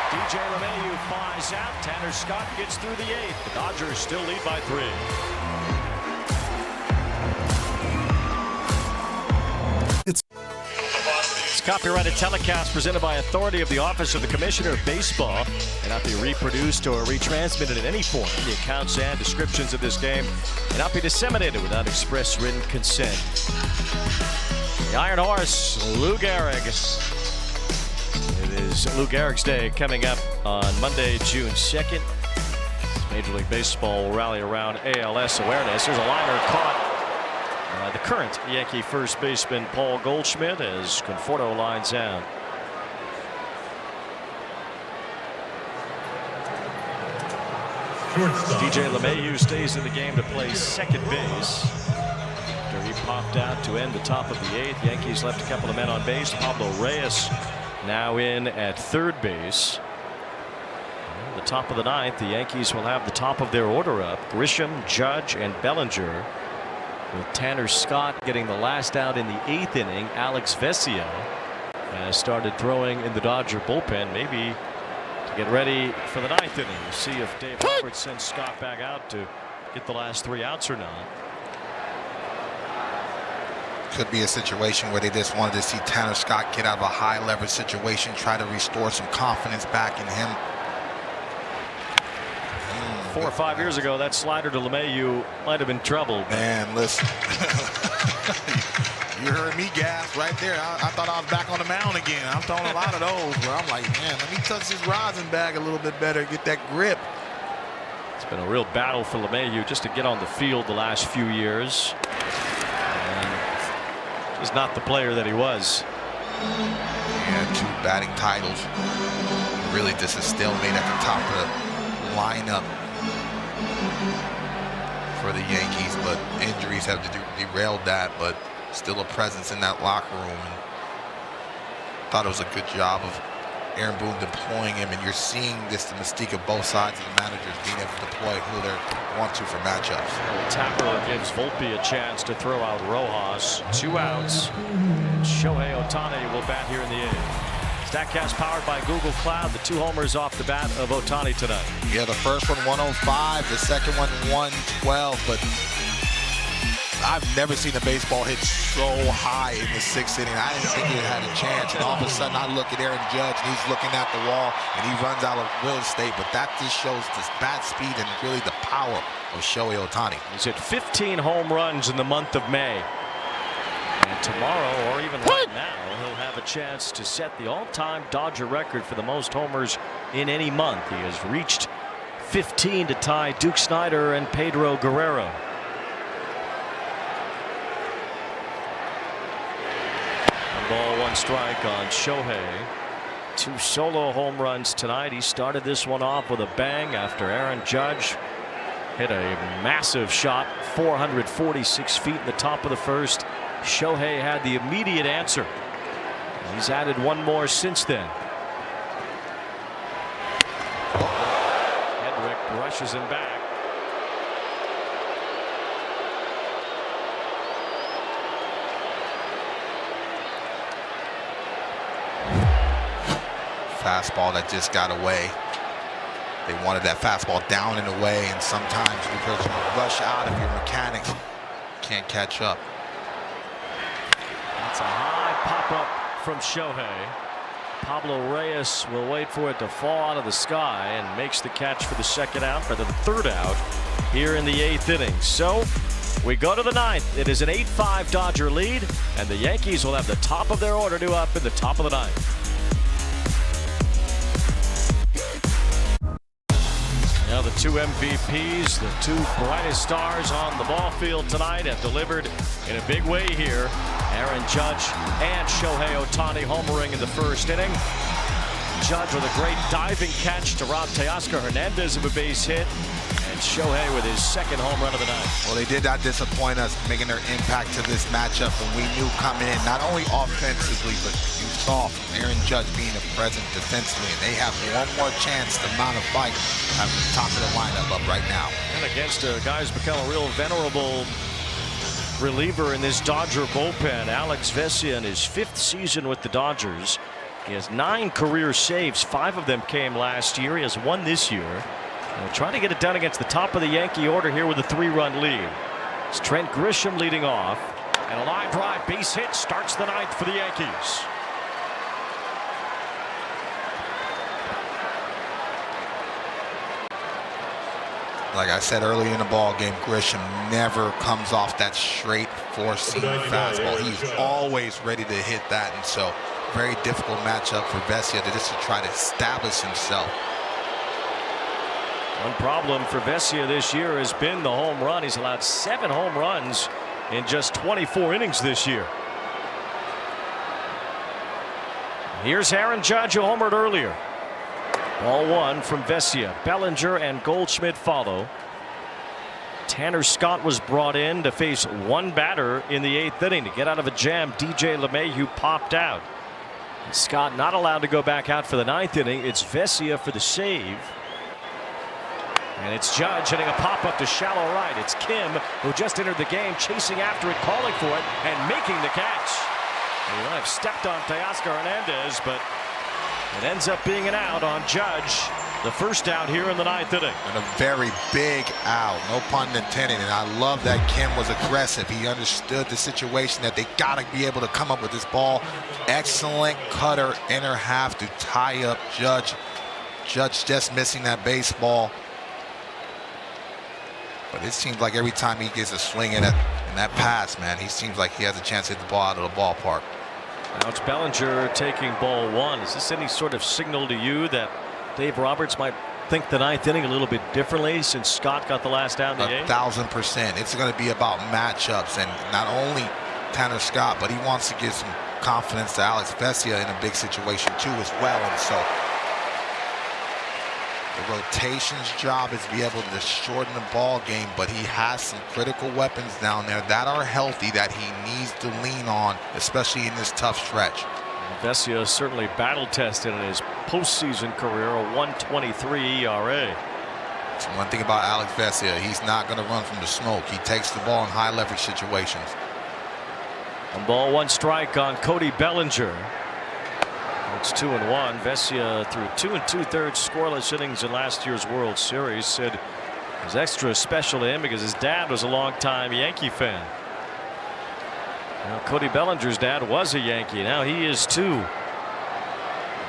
DJ LeMahieu flies out. Tanner Scott gets through the 8th. The Dodgers still lead by 3. It's copyrighted telecast presented by authority of the Office of the Commissioner of Baseball. Cannot be reproduced or retransmitted in any form. The accounts and descriptions of this game cannot be disseminated without express written consent. The Iron Horse, Lou Gehrig. It is Lou Gehrig's day coming up on Monday, June 2nd. Major League Baseball will rally around ALS awareness. There's a liner caught by the current Yankee first baseman Paul Goldschmidt as Conforto lines out. DJ LeMahieu stays in the game to play second base. After he popped out to end the top of the 8th, Yankees left a couple of men on base. Pablo Reyes now in at third base. The top of the ninth, the Yankees will have the top of their order up. Grisham, Judge, and Bellinger, with Tanner Scott getting the last out in the 8th inning. Alex Vesia has started throwing in the Dodger bullpen, maybe to get ready for the 9th inning. We'll see if Dave Roberts sends Scott back out to get the last 3 outs or not. Could be a situation where they just wanted to see Tanner Scott get out of a high leverage situation, try to restore some confidence back in him. 4 or 5 years ago, that slider to LeMahieu might have been trouble. Man, listen. You heard me gasp right there. I thought I was back on the mound again. I'm throwing a lot of those where I'm like, man, let me touch this rosin bag a little bit better, get that grip. It's been a real battle for LeMahieu just to get on the field the last few years. And he's not the player that he was. Yeah, 2 batting titles. Really just a stalemate at the top of the lineup for the Yankees, but injuries have derailed that, but still a presence in that locker room. And thought it was a good job of Aaron Boone deploying him, and you're seeing this, the mystique of both sides of the managers being able to deploy who they want to for matchups. Tapper gives Volpe a chance to throw out Rojas. 2 outs. And Shohei Ohtani will bat here in the 8th. StatCast powered by Google Cloud. The 2 homers off the bat of Ohtani tonight. Yeah, the first one 105, the second one 112, but I've never seen a baseball hit so high in the 6th inning. I didn't think he had a chance, and all of a sudden I look at Aaron Judge and he's looking at the wall and he runs out of real estate, but that just shows this bat speed and really the power of Shohei Ohtani. He's hit 15 home runs in the month of May. And tomorrow, or even right now, he'll have a chance to set the all-time Dodger record for the most homers in any month. He has reached 15 to tie Duke Snider and Pedro Guerrero. One ball, 1 strike on Shohei. 2 solo home runs tonight. He started this one off with a bang after Aaron Judge hit a massive shot 446 feet in the top of the first. Shohei had the immediate answer. He's added 1 more since then. Hedrick brushes him back. Fastball that just got away. They wanted that fastball down and away, and sometimes because you rush out of your mechanics, can't catch up. It's a high pop-up from Shohei. Pablo Reyes will wait for it to fall out of the sky and makes the catch for the 2nd out, for the 3rd out here in the 8th inning. So we go to the 9th. It is an 8-5 Dodger lead, and the Yankees will have the top of their order due up in the top of the 9th. Now the 2 MVPs, the 2 brightest stars on the ball field tonight, have delivered in a big way here. Aaron Judge and Shohei Ohtani homering in the 1st inning. Judge with a great diving catch to rob Teoscar Hernandez of a base hit. And Shohei with his 2nd home run of the night. Well, they did not disappoint us, making their impact to this matchup, and we knew coming in, not only offensively, but you saw from Aaron Judge being a present defensively, and they have 1 more chance to mount a fight at the top of the lineup up right now. And against a guy who's become a real venerable reliever in this Dodger bullpen, Alex Vesia, in his 5th season with the Dodgers. He has 9 career saves. 5 of them came last year. He has 1 this year. Trying to get it done against the top of the Yankee order here with a 3-run lead. It's Trent Grisham leading off, and a line drive base hit starts the 9th for the Yankees. Like I said earlier in the ball game, Grisham never comes off that straight 4-seam fastball. He's always ready to hit that, and so very difficult matchup for Vesia to just try to establish himself. One problem for Vesia this year has been the home run. He's allowed 7 home runs in just 24 innings this year. Here's Aaron Judge, who homered earlier. Ball 1 from Vesia. Bellinger and Goldschmidt follow. Tanner Scott was brought in to face 1 batter in the 8th inning to get out of a jam. DJ LeMahieu popped out. Scott not allowed to go back out for the 9th inning. It's Vesia for the save. And it's Judge hitting a pop-up to shallow right. It's Kim, who just entered the game, chasing after it, calling for it, and making the catch. He might have stepped on Teoscar Hernandez, but it ends up being an out on Judge. The first out here in the 9th inning. And a very big out, no pun intended. And I love that Kim was aggressive. He understood the situation that they got to be able to come up with this ball. Excellent cutter, inner half to tie up Judge. Judge just missing that baseball. But it seems like every time he gets a swing in that pass, man, he seems like he has a chance to hit the ball out of the ballpark. Now it's Bellinger taking ball 1. Is this any sort of signal to you that Dave Roberts might think the 9th inning a little bit differently since Scott got the last out in the 8th? 1,000%. It's going to be about matchups, and not only Tanner Scott, but he wants to give some confidence to Alex Vesia in a big situation too as well. And so the rotation's job is to be able to shorten the ball game, but he has some critical weapons down there that are healthy that he needs to lean on, especially in this tough stretch. Vesia certainly battle-tested in his postseason career, a 1.23 ERA. That's one thing about Alex Vesia. He's not going to run from the smoke. He takes the ball in high-leverage situations. 1 ball, 1 strike on Cody Bellinger. It's 2-1. Vesia threw 2 2/3 scoreless innings in last year's World Series. Said it was extra special to him because his dad was a longtime Yankee fan. Now, Cody Bellinger's dad was a Yankee. Now he is too.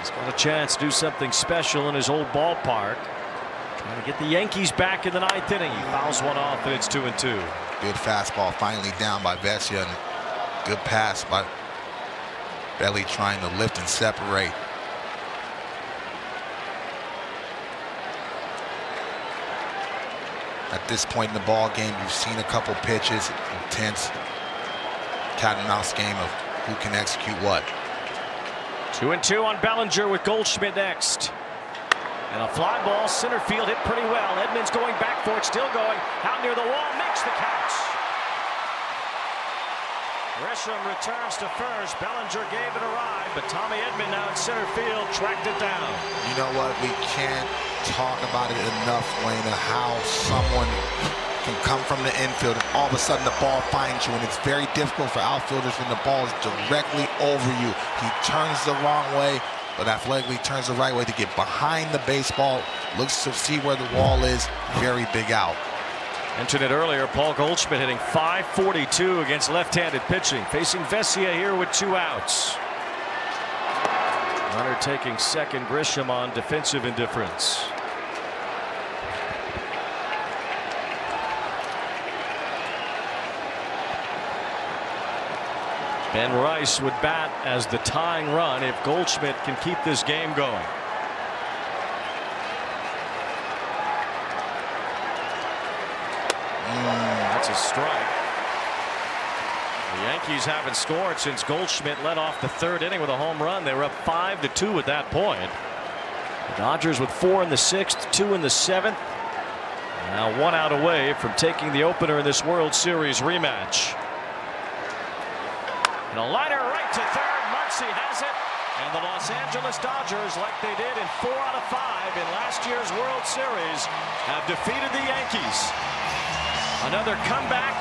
He's got a chance to do something special in his old ballpark. Trying to get the Yankees back in the 9th inning. He fouls one off, and it's 2-2. Good fastball finally down by Vesia. And good pass by Belly trying to lift and separate. At this point in the ball game, you've seen a couple pitches, intense cat and mouse game of who can execute what. 2-2 on Bellinger with Goldschmidt next. And a fly ball, center field hit pretty well. Edmonds going back for it, still going out near the wall, makes the catch. Grisham returns to first. Bellinger gave it a ride, but Tommy Edman now in center field tracked it down. You know what? We can't talk about it enough, Wayne, of how someone can come from the infield and all of a sudden the ball finds you, and it's very difficult for outfielders when the ball is directly over you. He turns the wrong way, but athletically turns the right way to get behind the baseball, looks to see where the wall is. Very big out. Mentioned it earlier, Paul Goldschmidt hitting .542 against left-handed pitching, facing Vesia here with 2 outs. Runner taking second, Grisham on defensive indifference. Ben Rice would bat as the tying run if Goldschmidt can keep this game going. That's a strike. The Yankees haven't scored since Goldschmidt led off the 3rd inning with a home run. They were up 5-2 at that point. The Dodgers with 4 in the 6th, 2 in the 7th. Now 1 out away from taking the opener in this World Series rematch. And a liner right to third. Muncy has it. And the Los Angeles Dodgers, like they did in 4 out of 5 in last year's World Series, have defeated the Yankees. Another comeback,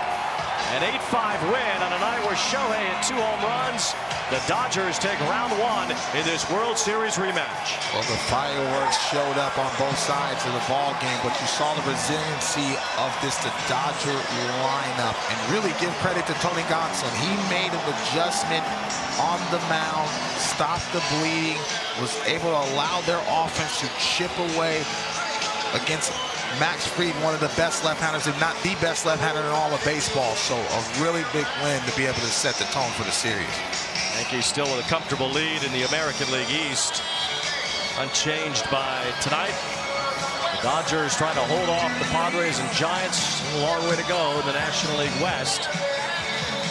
an 8-5 win on a night where Shohei hit 2 home runs. The Dodgers take round 1 in this World Series rematch. Well, the fireworks showed up on both sides of the ball game, but you saw the resiliency of the Dodger lineup. And really give credit to Tony Gonsolin. He made an adjustment on the mound, stopped the bleeding, was able to allow their offense to chip away against Max Fried, one of the best left-handers, if not the best left-hander in all of baseball. So a really big win to be able to set the tone for the series. Yankees still with a comfortable lead in the American League East. Unchanged by tonight. The Dodgers trying to hold off the Padres and Giants. A long way to go in the National League West.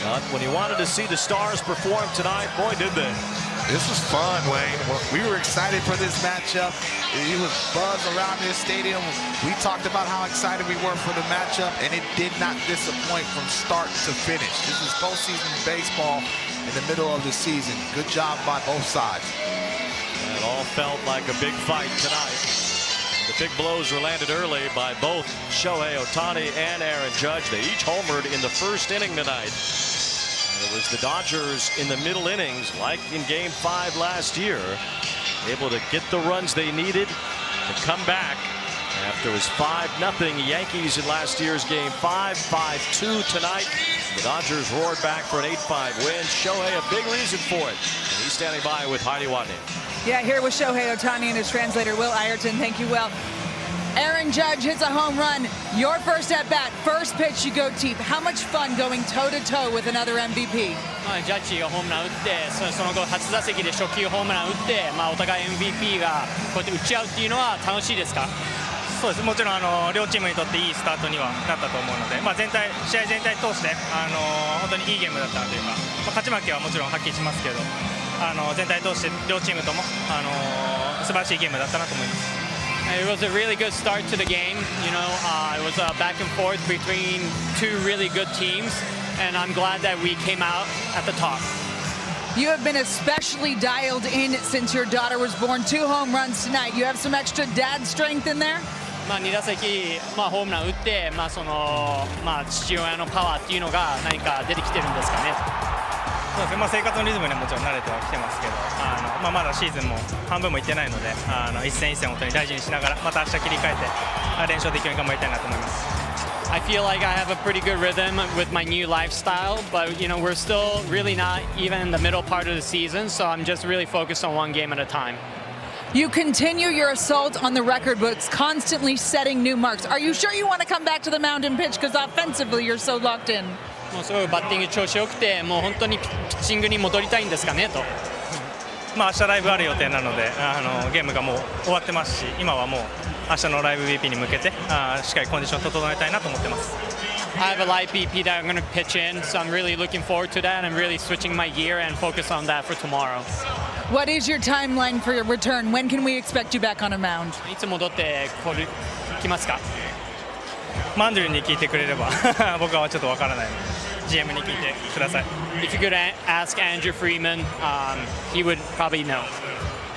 But when you wanted to see the Stars perform tonight, boy, did they. This was fun, Wayne. We were excited for this matchup. It was buzz around this stadium. We talked about how excited we were for the matchup, and it did not disappoint from start to finish. This is postseason baseball in the middle of the season. Good job by both sides. It all felt like a big fight tonight. The The big blows were landed early by both Shohei Ohtani and Aaron Judge. They each homered in the first inning tonight. And it was the Dodgers in the middle innings, like in Game 5 last year, able to get the runs they needed to come back after it was 5-0 Yankees in last year's Game 5, 5-2 tonight. The Dodgers roared back for an 8-5 win. Shohei, a big reason for it. And he's standing by with Heidi Watney. Yeah, here with Shohei Ohtani and his translator, Will Ireton. Thank you, Will. Aaron Judge hits a home run. Your first at-bat, first pitch, you go deep. How much fun going toe-to-toe with another MVP? ジャッジがホームラン打って、その後初打席で初球ホームラン打って、お互い MVP がこうやって打ち合うっていうのは楽しいですか？そうです。もちろん両チームにとっていいスタートにはなったと思うので、試合全体通して本当にいいゲームだったというか、勝ち負けはもちろんはっきりしますけど、全体通して両チームとも素晴らしいゲームだったなと思います。It was a really good start to the game. It was a back and forth between two really good teams, and I'm glad that we came out at the top. You have been especially dialed in since your daughter was born. 2 home runs tonight. You have some extra dad strength in there? 2打席、ホームラン打って、父親のパワーっていうのが何か出てきてるんですかね。そうですね。生活のリズムにはもちろん慣れてはきてますけど、まだシーズンも半分もいってないので、一戦一戦本当に大事にしながら、また明日切り替えて連勝できるように頑張りたいなと思います。I feel like I have a pretty good rhythm with my new lifestyle, but we're still really not even in the middle part of the season, so I'm just really focused on one game at a time. You continue your assault on the record books, constantly setting new marks. Are you sure you want to come back to the mound and pitch? Because offensively, you're so locked in. もうすごいバッティング調子良くて、もう本当にピッチングに戻りたいんですかねと。明日ライブある予定なので、ゲームがもう終わってますし、今はもう明日のライブ BP に向けてしっかりコンディションを整えたいなと思ってます。I have a live BP that I'm going to pitch in, so I'm really looking forward to that. I'm really switching my gear and focus on that for tomorrow. What is your timeline for your return? When can we expect you back on a mound? いつ戻ってきますか？マンドゥルに聞いてくれれば僕はちょっとわからないので GM に聞いてください。If you could ask Andrew Freeman, he would probably know.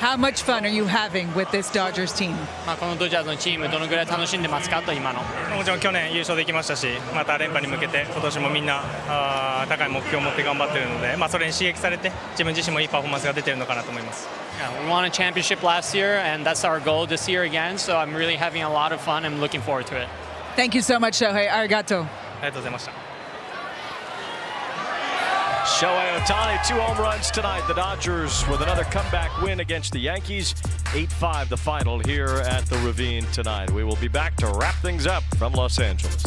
How much fun are you having with this Dodgers team? このドジャースのチームどのぐらい楽しんでますかと今の。もちろん去年優勝できましたし、また連覇に向けて今年もみんな高い目標を持って頑張っているので、それに刺激されて自分自身もいいパフォーマンスが出ているのかなと思います。We won a championship last year, and that's our goal this year again. So I'm really having a lot of fun. I'm looking forward to it. Thank you so much, Shohei. Arigato. ありがとうございました。Shohei Ohtani, 2 home runs tonight. The Dodgers with another comeback win against the Yankees. 8-5 the final here at the Ravine tonight. We will be back to wrap things up from Los Angeles.